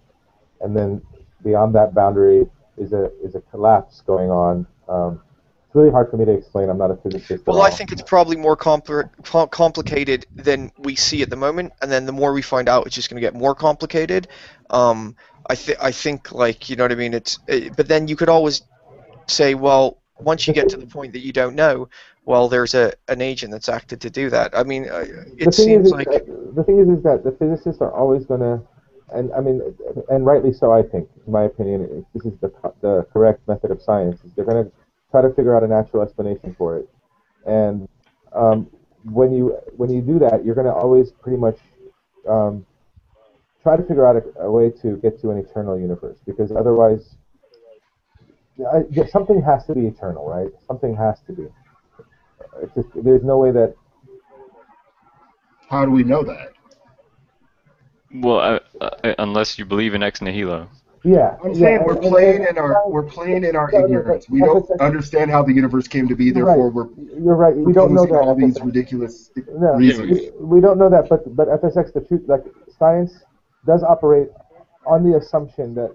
and then beyond that boundary is a collapse going on. It's really hard for me to explain. I'm not a physicist. Well, I think it's probably more complicated than we see at the moment, and then the more we find out, it's just going to get more complicated. I think like, you know what I mean. But then you could always say, well, once you get to the point that you don't know, well, there's an agent that's acted to do that. I mean, it seems like the thing is that the physicists are always going to, and I mean, and rightly so, I think, in my opinion, this is the correct method of science. They're going to try to figure out a natural explanation for it, and when you do that, you're going to always pretty much try to figure out a way to get to an eternal universe, because otherwise, something has to be eternal, right? Something has to be. It's just, there's no way that. How do we know that? Well, unless you believe in ex nihilo. Yeah. I'm saying we're playing in our ignorance. We don't understand how the universe came to be. Therefore, you're right. We don't know that. All these ridiculous reasons. We don't know that, but FSX, the truth, like science, does operate on the assumption that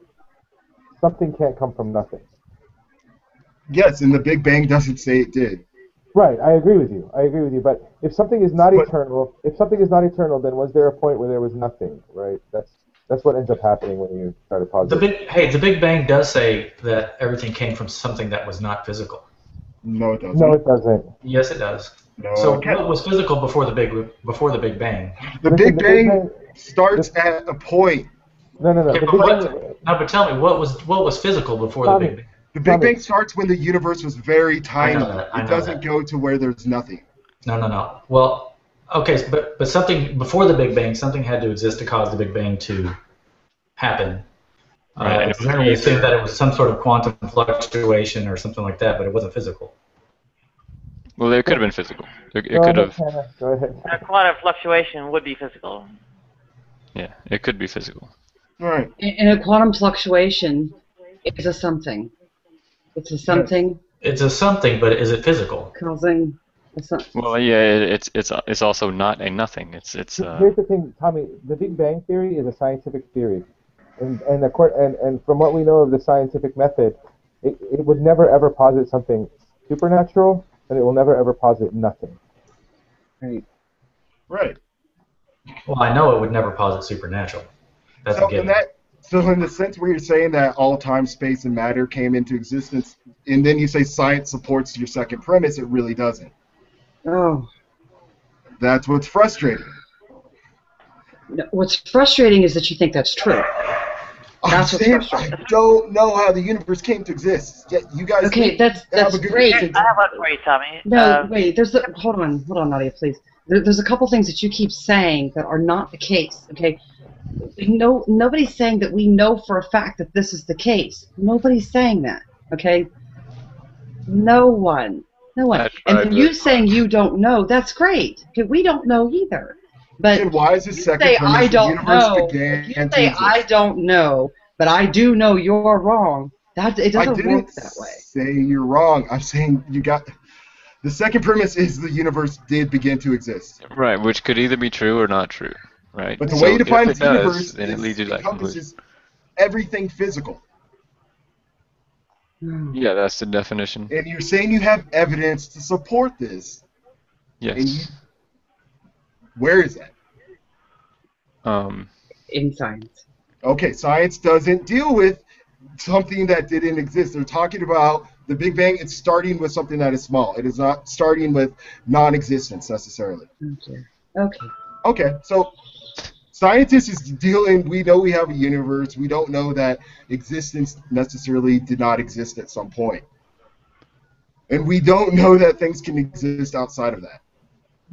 something can't come from nothing. Yes, and the Big Bang doesn't say it did. Right, I agree with you. But if something is not eternal, then was there a point where there was nothing? Right. That's what ends up happening when you try to posit. The Big Bang does say that everything came from something that was not physical. No, it doesn't. No, it doesn't. Yes, it does. No. So what was physical before the Big Bang? The Big Bang starts at a point. No. But tell me, what was physical before the Big Bang? The Big Bang starts when the universe was very tiny. I know it doesn't go to where there's nothing. No. Well, okay, but something before the Big Bang, something had to exist to cause the Big Bang to happen. It's generally assumed that it was some sort of quantum fluctuation or something like that, but it wasn't physical. Well, it could have been physical. It could have. Go ahead. A quantum fluctuation would be physical. Yeah, it could be physical. Right. In a quantum fluctuation, it's a something. It's a something. It's a something, but is it physical? Causing. Well, yeah, it's also not a nothing. It's Here's the thing, Tommy. The Big Bang Theory is a scientific theory, and from what we know of the scientific method, it would never ever posit something supernatural, and it will never ever posit nothing. Right. Right. Well, I know it would never posit supernatural. That's a given. So in the sense where you're saying that all time, space, and matter came into existence, and then you say science supports your second premise, it really doesn't. Oh. That's what's frustrating. No, what's frustrating is that you think that's true. That's what's frustrating. I don't know how the universe came to exist. Yet you guys. Okay, that's great. I have one for you, Tommy. No, wait. Hold on, Nadia, please. There's a couple things that you keep saying that are not the case. Okay. No, nobody's saying that we know for a fact that this is the case. Nobody's saying that. Okay. No one. And you saying you don't know, that's great. Okay, we don't know either. But and why is this second premise I don't the universe know. began If you to say exist? I don't know, but I do know you're wrong. It doesn't work that way. Say you're wrong. I'm saying you got. The second premise is the universe did begin to exist. Right, which could either be true or not true. Right. But the way you define the universe then it leads you to that conclusion. encompasses everything physical. Yeah, that's the definition. And you're saying you have evidence to support this. Yes. Where is that? In science. Okay, science doesn't deal with something that didn't exist. They're talking about the Big Bang. It's starting with something that is small. It is not starting with non-existence necessarily. Okay, so scientists is dealing. We know we have a universe. We don't know that existence necessarily did not exist at some point, and we don't know that things can exist outside of that.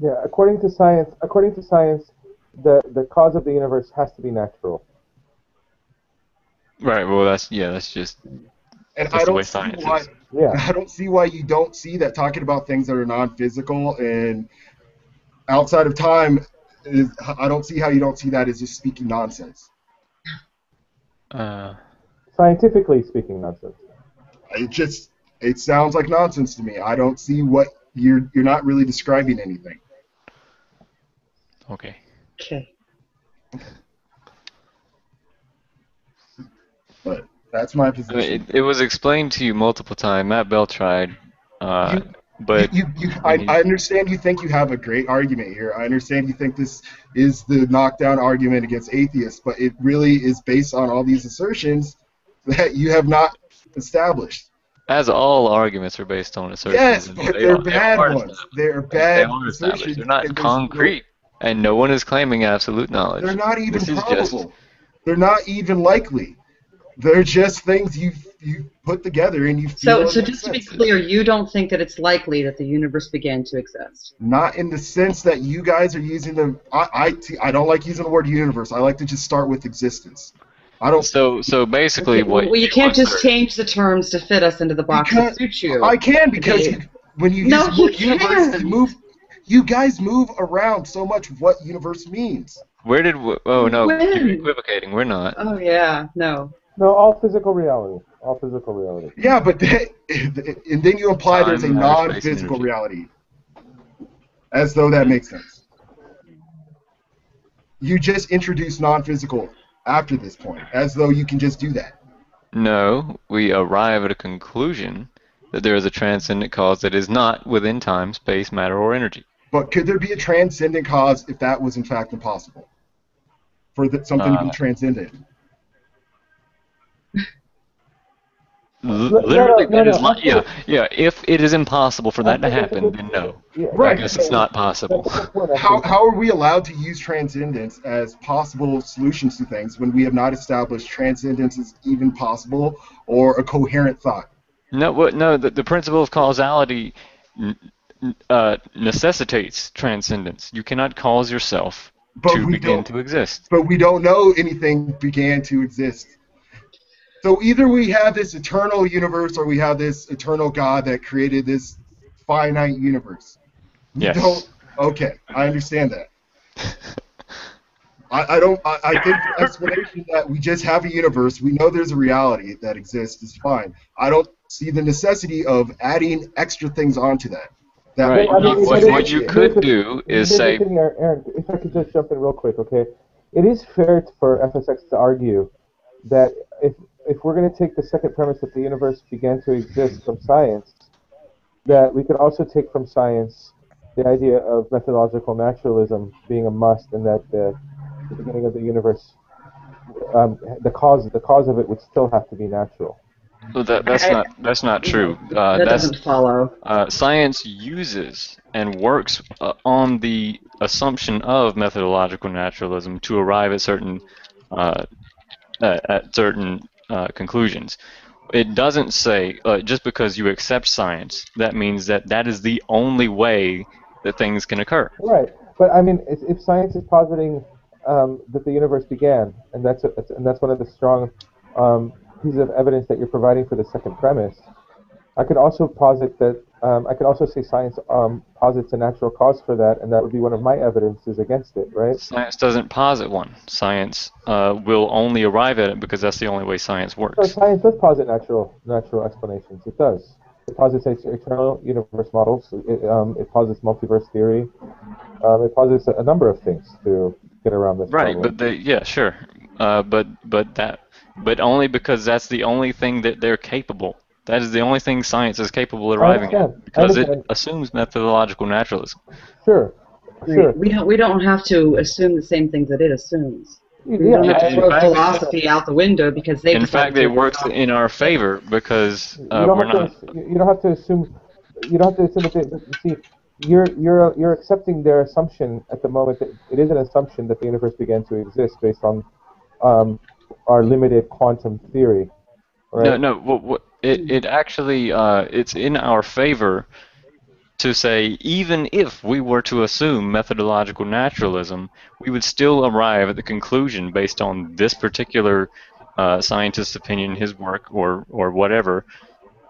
Yeah, according to science, the cause of the universe has to be natural. Right. Well, that's just. And that's the way science is. I don't see why you don't see that talking about things that are non-physical and outside of time. I don't see how you don't see that as just speaking nonsense. Scientifically speaking nonsense. It sounds like nonsense to me. I don't see what you're not really describing anything. Okay. But that's my position. It was explained to you multiple times. Matt Bell tried, but I understand you think you have a great argument here. I understand you think this is the knockdown argument against atheists, but it really is based on all these assertions that you have not established. As all arguments are based on assertions. Yes, but they're bad ones. They're bad assertions. They're not concrete, and no one is claiming absolute knowledge. They're not even probable. They're not even likely. They're just things you put together and you feel. So just to be clear, you don't think that it's likely that the universe began to exist? Not in the sense that you guys are using the. I don't like using the word universe. I like to just start with existence. I don't. So basically, well, you can't just change the terms to fit us into the box that suits you. I can because when you use the word universe, you guys move around so much what universe means. Where did? Oh no, you're equivocating. We're not. Oh yeah, no. No, all physical reality. All physical reality. Yeah, but and then you imply there's a non-physical reality, as though that makes sense. You just introduce non-physical after this point, as though you can just do that. No, we arrive at a conclusion that there is a transcendent cause that is not within time, space, matter, or energy. But could there be a transcendent cause if that was in fact impossible? For something to be transcendent? Literally, if it is impossible for that to happen, then no. I guess it's not possible. How are we allowed to use transcendence as possible solutions to things when we have not established transcendence as even possible or a coherent thought? No, the principle of causality necessitates transcendence. You cannot cause yourself to begin to exist. But we don't know anything began to exist. So either we have this eternal universe or we have this eternal God that created this finite universe. Yes. Okay, I understand that. I think the explanation that we just have a universe, we know there's a reality that exists is fine. I don't see the necessity of adding extra things onto that. Right. What you could do is say. Aaron, if I could just jump in real quick, okay? It is fair for FSX to argue that if we're going to take the second premise that the universe began to exist from science, that we could also take from science the idea of methodological naturalism being a must, and that the beginning of the universe, the cause of it would still have to be natural. Well, that's not true. That doesn't follow. Science uses and works on the assumption of methodological naturalism to arrive at certain conclusions. It doesn't say just because you accept science that means that is the only way that things can occur. Right, but I mean, if science is positing that the universe began, and that's one of the strong pieces of evidence that you're providing for the second premise, I could also posit that I could also say science posits a natural cause for that, and that would be one of my evidences against it, right? Science doesn't posit one. Science will only arrive at it because that's the only way science works. So science does posit natural explanations. It does. It posits eternal universe models. It posits multiverse theory. It posits a number of things to get around this Right, problem. but sure. But only because that's the only thing that they're capable. That is the only thing science is capable of arriving at, because it assumes methodological naturalism. Sure. We don't have to assume the same things that it assumes. We don't have to throw philosophy out the window because they. In fact, it works in our favor because we're not. You don't have to assume. You don't have to assume that. See, you're accepting their assumption at the moment that it is an assumption that the universe began to exist based on our limited quantum theory. Right? No. It actually it's in our favor to say even if we were to assume methodological naturalism, we would still arrive at the conclusion based on this particular scientist's opinion, his work, or whatever.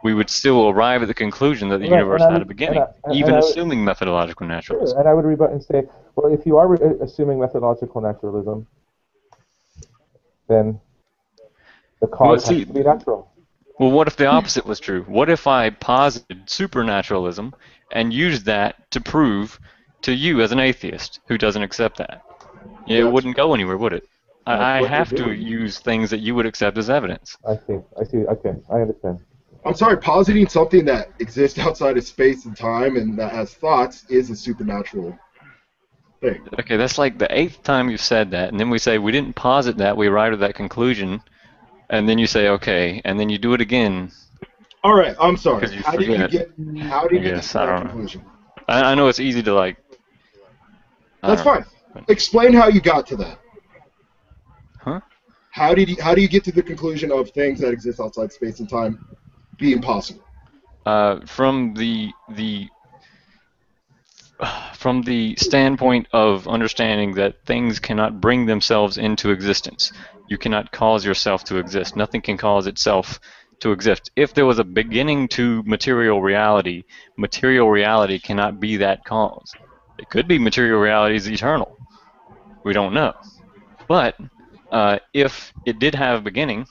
We would still arrive at the conclusion that the universe had a beginning, even assuming methodological naturalism. Sure, and I would rebut and say, well, if you are assuming methodological naturalism, then the cause has to be natural. Well, what if the opposite was true? What if I posited supernaturalism and used that to prove to you as an atheist who doesn't accept that? It wouldn't go anywhere, would it? I have to use things that you would accept as evidence. I see. Okay, I understand. I'm sorry, positing something that exists outside of space and time and that has thoughts is a supernatural thing. Okay, that's like the 8th time you've said that, and then we say we didn't posit that, we arrived at that conclusion, and then you say okay, and then you do it again. All right, I'm sorry. How did you get to that conclusion? I know it's easy to like. That's fine. Explain how you got to that. Huh? How do you get to the conclusion of things that exist outside space and time being possible? From the standpoint of understanding that things cannot bring themselves into existence. You cannot cause yourself to exist. Nothing can cause itself to exist. If there was a beginning to material reality cannot be that cause. It could be material reality is eternal. We don't know. But if it did have a beginning,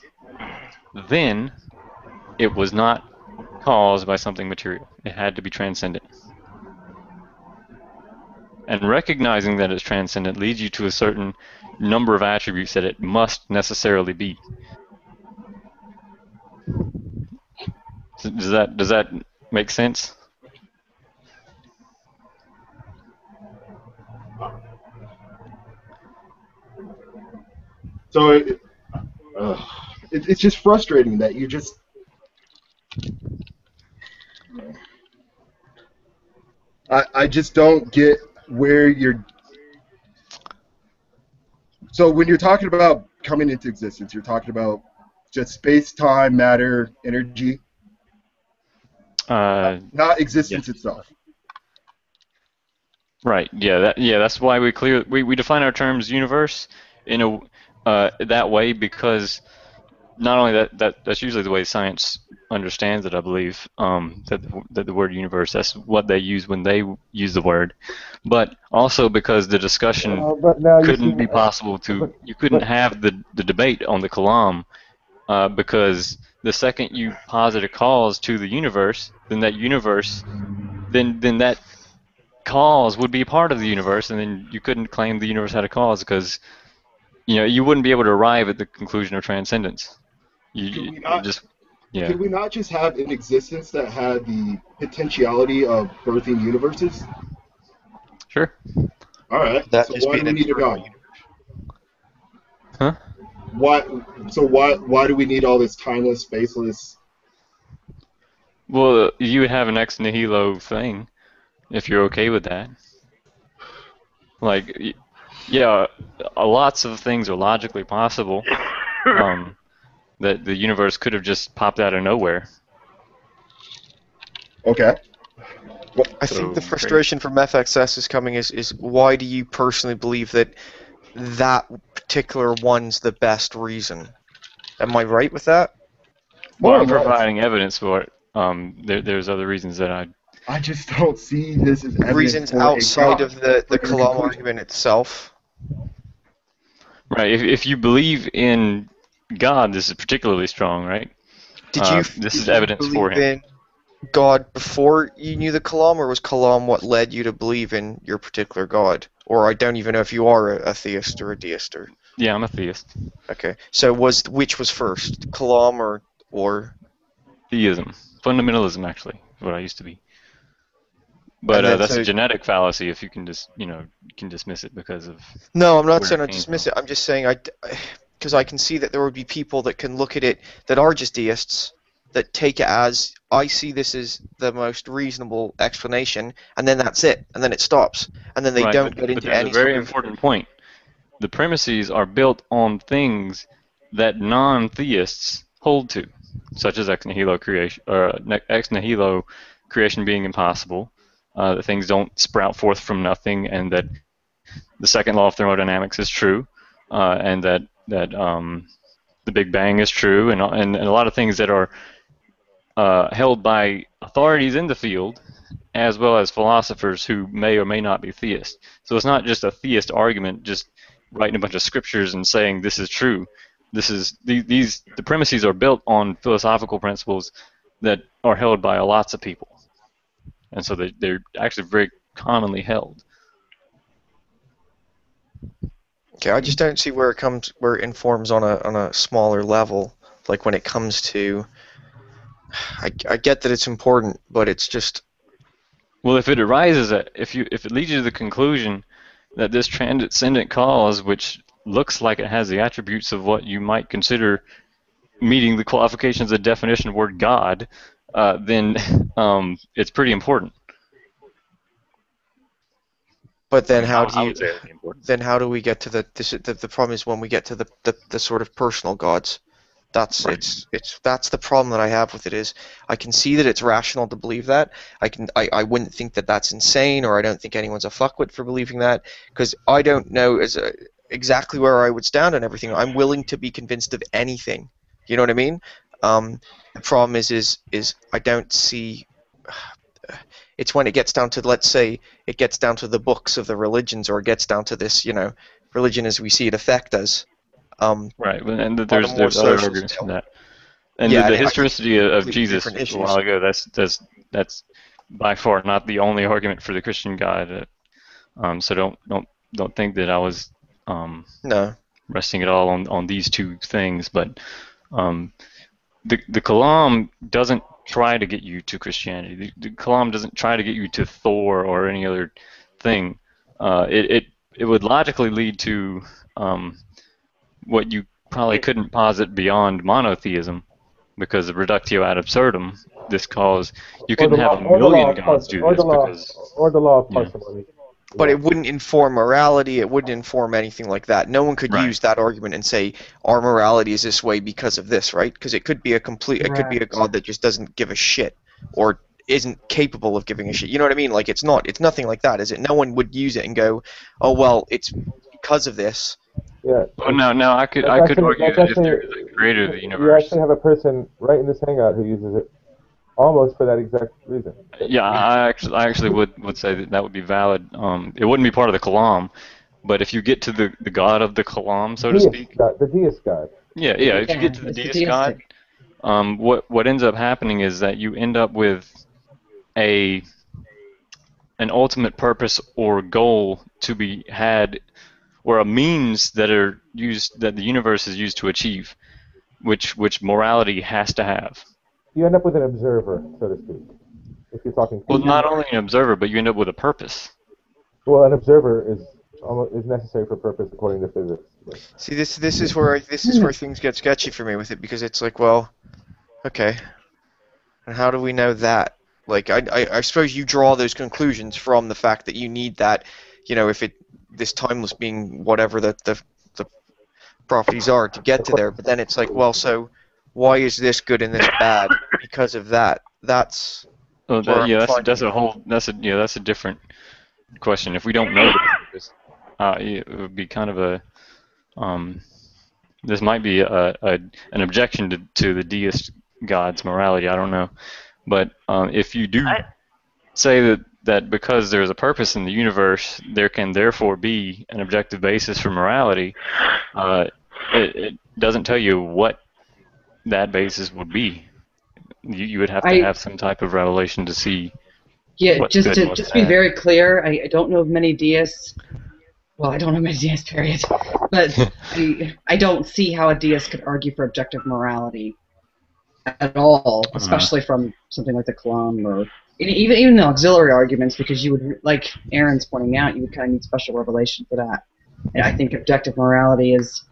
then it was not caused by something material. It had to be transcendent. And recognizing that it's transcendent leads you to a certain number of attributes that it must necessarily be. Does that make sense? So it's just frustrating that you just. I just don't get where you're. So when you're talking about coming into existence, you're talking about just space, time, matter, energy, not existence itself. Right. Yeah. That's why we define our terms universe in a that way, because not only that's usually the way science understands it, I believe, that the word universe, that's what they use when they use the word, but also because the discussion couldn't be possible you couldn't have the debate on the Kalam, because the second you posit a cause to the universe, then that universe then that cause would be part of the universe, and then you couldn't claim the universe had a cause because you wouldn't be able to arrive at the conclusion of transcendence. Could we not just have an existence that had the potentiality of birthing universes? Sure. All right. So why do we need a God? Huh? Why do we need all this timeless, spaceless? Well, you would have an ex nihilo thing, if you're okay with that. Like, yeah, lots of things are logically possible. That the universe could have just popped out of nowhere. Okay. I think the frustration from FXS is coming is why do you personally believe that particular one's the best reason? Am I right with that? Well, I'm providing evidence for it. There's other reasons that I just don't see this as evidence reasons for outside a of the Kalam argument itself. Right. If you believe in God, this is particularly strong, right? This is evidence for him. In God before you knew the Kalam, or was Kalam what led you to believe in your particular God? Or I don't even know if you are a theist or a deist. Yeah, I'm a theist. Okay. So which was first, Kalam or theism? Fundamentalism, actually, is what I used to be. But that's a genetic fallacy if you can just you can dismiss it because of. No, I'm not saying I dismiss it. I'm just saying because I can see that there would be people that can look at it that are just deists that take it as I see this as the most reasonable explanation, and then that's it, and then it stops, and then they don't get into any. But there's a very important point. The premises are built on things that non-theists hold to, such as ex nihilo creation being impossible, that things don't sprout forth from nothing, and that the second law of thermodynamics is true, and that the Big Bang is true, and a lot of things that are held by authorities in the field, as well as philosophers who may or may not be theists. So it's not just a theist argument, just writing a bunch of scriptures and saying this is true. The premises are built on philosophical principles that are held by lots of people, and so they're actually very commonly held. Okay, I just don't see where it informs on a smaller level, like when it comes to. I get that it's important, but it's just. Well, if it arises if it leads you to the conclusion that this transcendent cause, which looks like it has the attributes of what you might consider meeting the qualifications of the definition of word God, then it's pretty important. But then how do we get to the problem is when we get to the sort of personal gods. That's the problem that I have with it is I can see that it's rational to believe that. I wouldn't think that that's insane, or I don't think anyone's a fuckwit for believing that, because I don't know exactly where I would stand on everything. I'm willing to be convinced of anything. You know what I mean? The problem is I don't see. It's when it gets down to, let's say, it gets down to the books of the religions, or it gets down to this, religion as we see it affect us. Right, and there's other arguments from that. And the historicity of Jesus a while ago, that's by far not the only argument for the Christian God. So don't think that I was resting it all on these two things. But the Kalam doesn't try to get you to Christianity. The Kalam doesn't try to get you to Thor or any other thing. It would logically lead to what you probably couldn't posit beyond monotheism, because of reductio ad absurdum. This cause you couldn't have a million gods do this or the law of parsimony. But it wouldn't inform morality. It wouldn't inform anything like that. No one could use that argument and say our morality is this way because of this, right? Because it could be it could be a god that just doesn't give a shit or isn't capable of giving a shit. You know what I mean? Like it's nothing like that, is it? No one would use it and go, oh well, it's because of this. Yeah. Oh no, I could argue that if there is a creator of the universe. You actually have a person right in this hangout who uses it almost for that exact reason. Yeah, I actually would say that would be valid. It wouldn't be part of the Kalam, but if you get to the god of the Kalam, so to speak. The deist god. Yeah. If you get to the deist god, what ends up happening is that you end up with a an ultimate purpose or goal to be had, or a means that are used, that the universe is used to achieve, which morality has to have. You end up with an observer, so to speak. If you're talking. Well, not only an observer, but you end up with a purpose. Well, an observer is necessary for purpose according to physics. See, this is where things get sketchy for me with it, because it's like, well, okay, and how do we know that? Like, I suppose you draw those conclusions from the fact that you need that, if this timeless being whatever the properties are to get to there. But then it's like, well, so why is this good and this bad because of that? That's that's a different question. If we don't know the purpose, it would be kind of a this might be an objection to the deist God's morality. I don't know, but if you do say that because there's a purpose in the universe, there can therefore be an objective basis for morality, it doesn't tell you what that basis would be. You would have to have some type of revelation to see. Yeah, just to be very clear, I don't know of many deists. Well, I don't know many deists, period. But I don't see how a deist could argue for objective morality at all, especially from something like the Kalam or even the auxiliary arguments, because you would, like Aaron's pointing out, you would kind of need special revelation for that. And I think objective morality is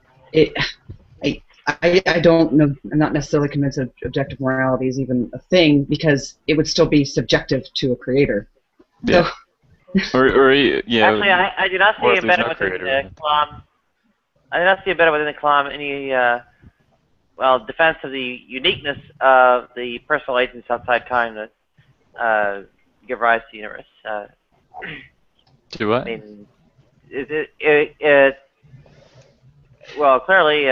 I don't know. I'm not necessarily convinced that objective morality is even a thing, because it would still be subjective to a creator. Yeah. So, Actually, I do not see embedded within the Kalam. I do not see embedded within the Kalam any defense of the uniqueness of the personal agents outside time that give rise to the universe. Do what? I mean, well, clearly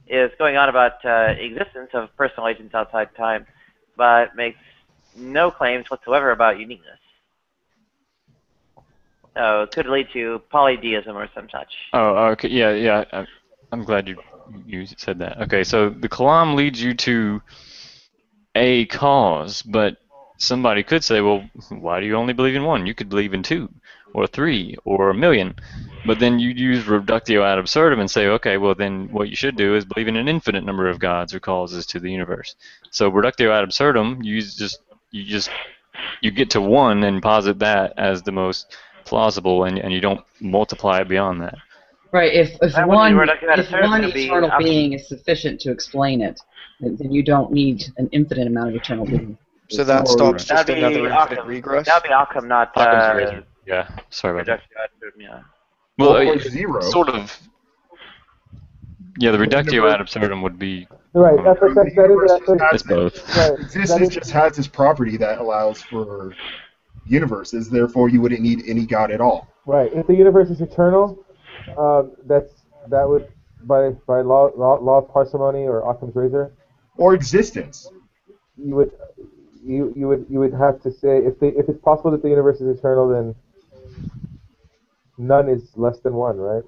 is going on about existence of personal agents outside time, but makes no claims whatsoever about uniqueness. So it could lead to polydeism or some such. Oh, okay, yeah. I'm glad you said that. Okay, so the Kalam leads you to a cause, but somebody could say, well, why do you only believe in one? You could believe in 2 or 3 or 1,000,000. But then you use reductio ad absurdum and say, okay, well then what you should do is believe in an infinite number of gods or causes to the universe. So reductio ad absurdum, you get to 1 and posit that as the most plausible, and you don't multiply it beyond that. Right. If one eternal being is sufficient to explain it, then you don't need an infinite amount of eternal being. So that stops just another infinite regress? That would be Occam, not... yeah, sorry about that. Yeah. Well, sort of... Yeah, the reductio ad absurdum would be... Right, that's both. Right. Existence just has this property that allows for universes, therefore you wouldn't need any God at all. Right, if the universe is eternal, that would, by law of parsimony or Occam's razor... Or existence. You would have to say, if it's possible that the universe is eternal, then none is less than 1, right?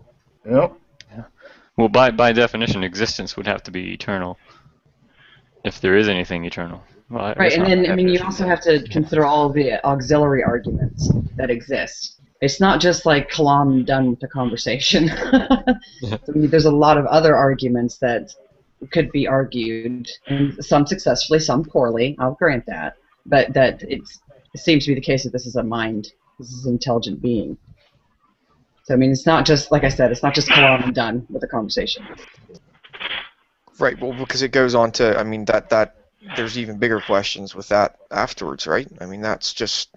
Yep. Yeah. Well, by definition, existence would have to be eternal, if there is anything eternal. Well, right, and then you also have to consider all the auxiliary arguments that exist. It's not just like Kalam done with the conversation. There's a lot of other arguments that could be argued, and some successfully, some poorly. I'll grant that, but that it seems to be the case that this is a mind, this is an intelligent being. So it's not just, like I said, it's not just Kalam and done with the conversation. Right. Well, because it goes on to, that there's even bigger questions with that afterwards, right? That's just,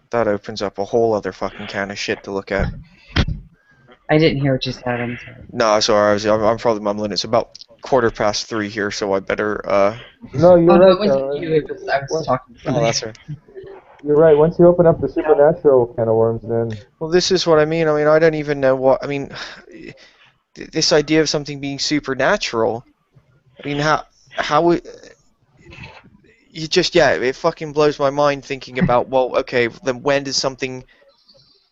that opens up a whole other fucking can of shit to look at. I didn't hear what you said. I'm sorry. No, sorry. I'm probably mumbling. It's about 3:15 here, so I better. No, you're right. It wasn't you. I was talking. Oh, that's right. You're right. Once you open up the supernatural can of worms, then. Well, this is what I mean. I don't even know what. This idea of something being supernatural. How you just it fucking blows my mind thinking about, well, okay, then when does something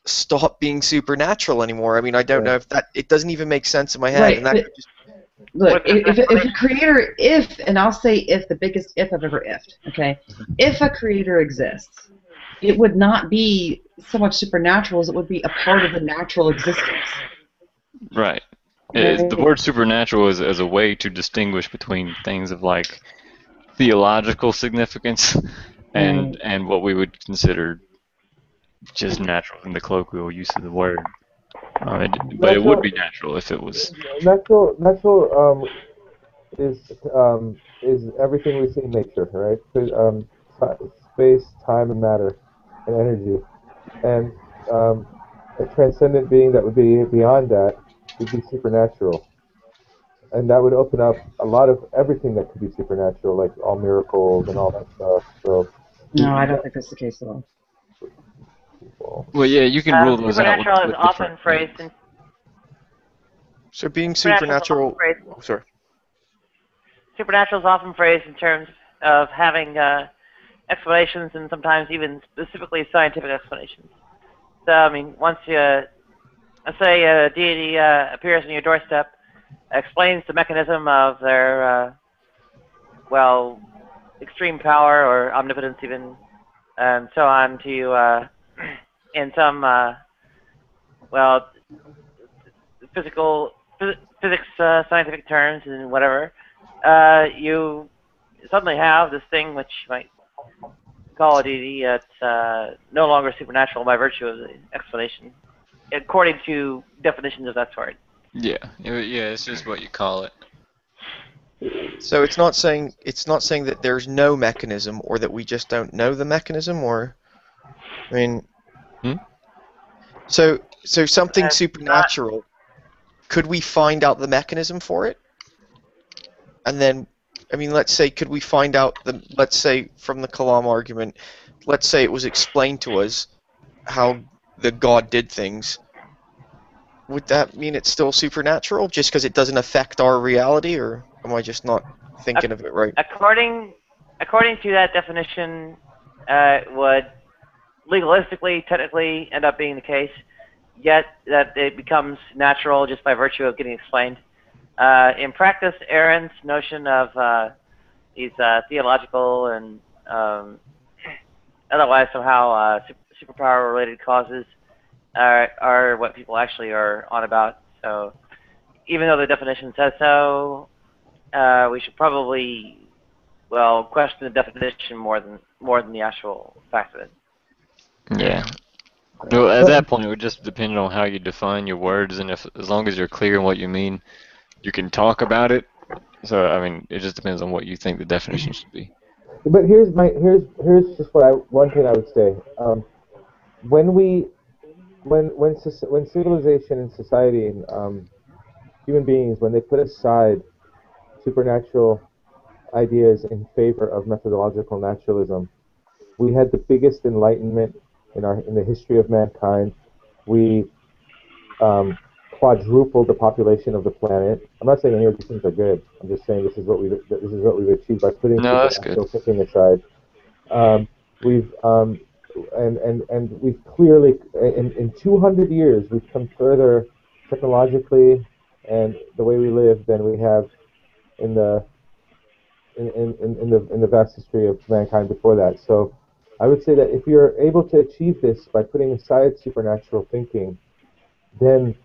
stop being supernatural anymore? I don't know if it doesn't even make sense in my head. Right, and that could just... Look, if a creator, and I'll say if, the biggest if I've ever ifed, okay? If a creator exists, it would not be so much supernatural as it would be a part of the natural existence. Right. The word supernatural is as a way to distinguish between things of like theological significance and what we would consider just natural in the colloquial use of the word. But it would be natural if it was. Natural is everything we see in nature, right? Space, time, and matter, and energy, and a transcendent being that would be beyond that would be supernatural, and that would open up a lot of everything that could be supernatural, like all miracles and all that stuff. So. No, I don't think that's the case at all. Well, yeah, you can rule those out. Supernatural is often phrased in. So being supernatural. Oh, sorry. Supernatural is often phrased in terms of having explanations and sometimes even specifically scientific explanations. So, I mean, once you, let's say a deity appears on your doorstep, explains the mechanism of their, well, extreme power or omnipotence even, and so on to you in some, well, physics, scientific terms and whatever, you suddenly have this thing which you might call a deity that's no longer supernatural by virtue of the explanation, according to definitions of that sort. Yeah, it's just what you call it. So it's not saying that there's no mechanism or that we just don't know the mechanism, or, I mean, so something supernatural. Could we find out the mechanism for it? And then, I mean, let's say, could we find out let's say from the Kalam argument, let's say it was explained to us how the God did things. Would that mean it's still supernatural just because it doesn't affect our reality, or am I just not thinking of it right? According to that definition, would legalistically, technically end up being the case, yet that it becomes natural just by virtue of getting explained. In practice, Aaron's notion of these theological and otherwise somehow superpower-related causes are what people actually are on about. So even though the definition says so, we should probably, well, question the definition more than the actual fact of it. Yeah. Well, at that point, it would just depend on how you define your words, and as long as you're clear in what you mean, you can talk about it. So, I mean, it just depends on what you think the definition should be. But here's just one thing I would say. When civilization and society and human beings, when they put aside supernatural ideas in favor of methodological naturalism, we had the biggest enlightenment in the history of mankind. We quadrupled the population of the planet. I'm not saying any of these things are good. I'm just saying this is what we've achieved by putting supernatural thinking aside. We've clearly in 200 years we've come further technologically and the way we live than we have in the vast history of mankind before that. So I would say that if you're able to achieve this by putting aside supernatural thinking, then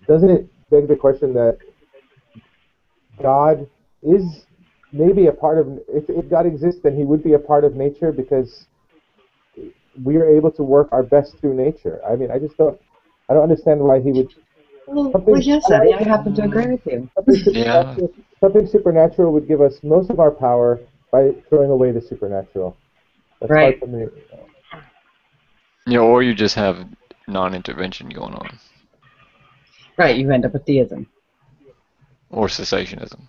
doesn't it beg the question that God is maybe a part of, if God exists, then he would be a part of nature because we are able to work our best through nature. I mean, I don't understand why he would. Well, yes, Eddie, I happen to agree with you. Something supernatural would give us most of our power by throwing away the supernatural. That's right. Hard for me. Yeah, or you just have non-intervention going on. Right, you end up with theism. Or cessationism.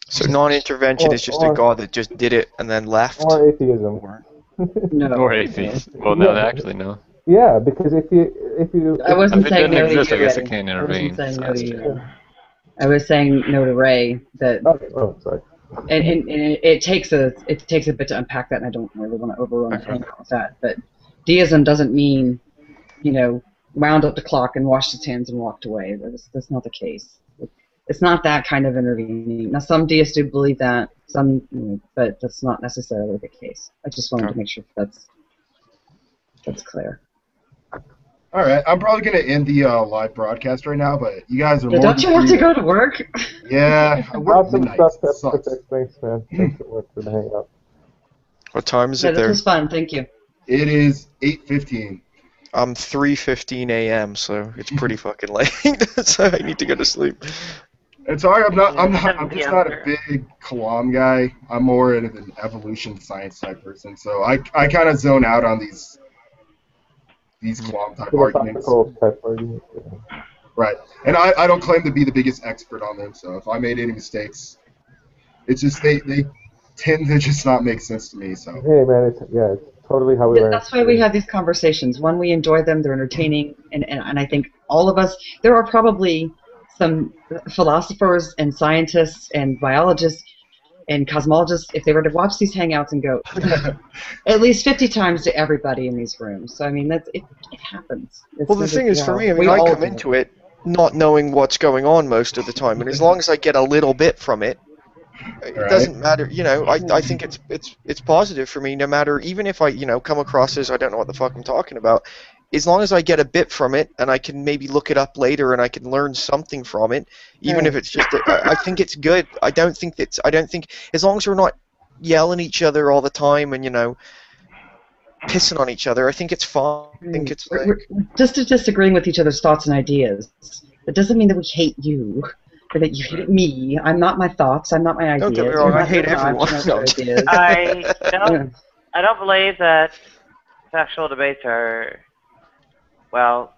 So non-intervention is just a God that just did it and then left? Or atheism. No. Or atheist. Well, no, actually, no. Yeah, because if you I wasn't saying no to you. I guess it can't intervene. I wasn't saying no to you. I was saying no to Ray. That. Oh, sorry. And it takes a bit to unpack that, and I don't really want to overrun with that. But deism doesn't mean, wound up the clock and washed its hands and walked away. That's not the case. It's not that kind of intervening. Now, some deists do believe that, but that's not necessarily the case. I just wanted to make sure that's. That's clear. All right, I'm probably going to end the live broadcast right now, but you guys are more Don't you have to go to work? Yeah, I work Awesome midnight. stuff, It sucks. Pacific. Thanks, man. Thanks so much for the hangout. What time is Yeah, it this there? was fun. Thank you. It is 8:15. 3:15 a.m. So it's pretty fucking late. So I need to go to sleep. And sorry, I'm just not a big Kalam guy. I'm more of an evolution science type person. So I kind of zone out on these Kalam type arguments. Philosophical type arguments. Yeah. Right. And I don't claim to be the biggest expert on them. So if I made any mistakes, it's just they tend to just not make sense to me. So Hey, man, it's totally how we learn. That's why we have these conversations. One, we enjoy them. They're entertaining, and I think all of us. There are probably some philosophers and scientists and biologists and cosmologists, if they were to watch these hangouts and go at least 50 times to everybody in these rooms. So I mean, it happens. Well, the thing is, for me, I mean, I come into it not knowing what's going on most of the time, and as long as I get a little bit from it, it doesn't matter. You know, I think it's positive for me, no matter, even if I come across as I don't know what the fuck I'm talking about. As long as I get a bit from it, and I can maybe look it up later, and I can learn something from it, even if it's just, I think it's good. I don't think as long as we're not yelling at each other all the time and pissing on each other, I think it's fine. I think it's we're just disagreeing with each other's thoughts and ideas. That doesn't mean that we hate you, or that you hate me. I'm not my thoughts. I'm not my ideas. Don't get me wrong. I hate everyone. I don't believe that factual debates are, well,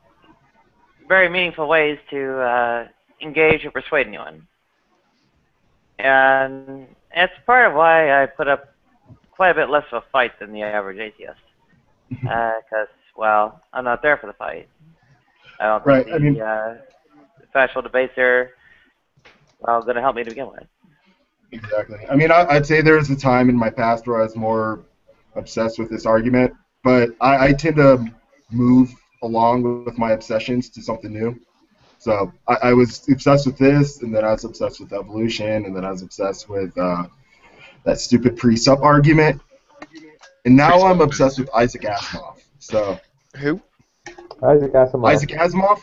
very meaningful ways to engage or persuade anyone. And it's part of why I put up quite a bit less of a fight than the average atheist. Because, well, I'm not there for the fight. I don't think the factual debates are, well, going to help me to begin with. Exactly. I mean, I'd say there was a time in my past where I was more obsessed with this argument, but I tend to move along with my obsessions to something new. So I was obsessed with this, and then I was obsessed with evolution, and then I was obsessed with that stupid pre-sup argument. And now I'm obsessed with Isaac Asimov. So who? Isaac Asimov. Isaac Asimov?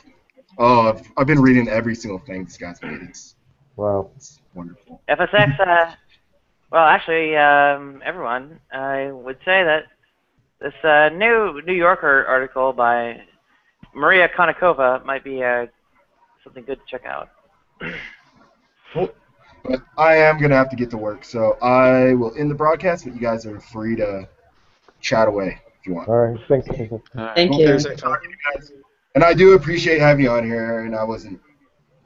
Oh, I've been reading every single thing this guy's made. It's wonderful. FSX, well, actually, everyone, I would say that this New Yorker article by Maria Konnikova might be something good to check out. Cool. But I am going to have to get to work, so I will end the broadcast, but you guys are free to chat away if you want. All right, thanks. Thank you. And I do appreciate having you on here, and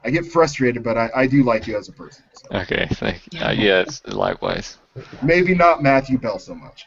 I get frustrated, but I do like you as a person. So. Okay, thank you. Yes, likewise. Maybe not Matthew Bell so much.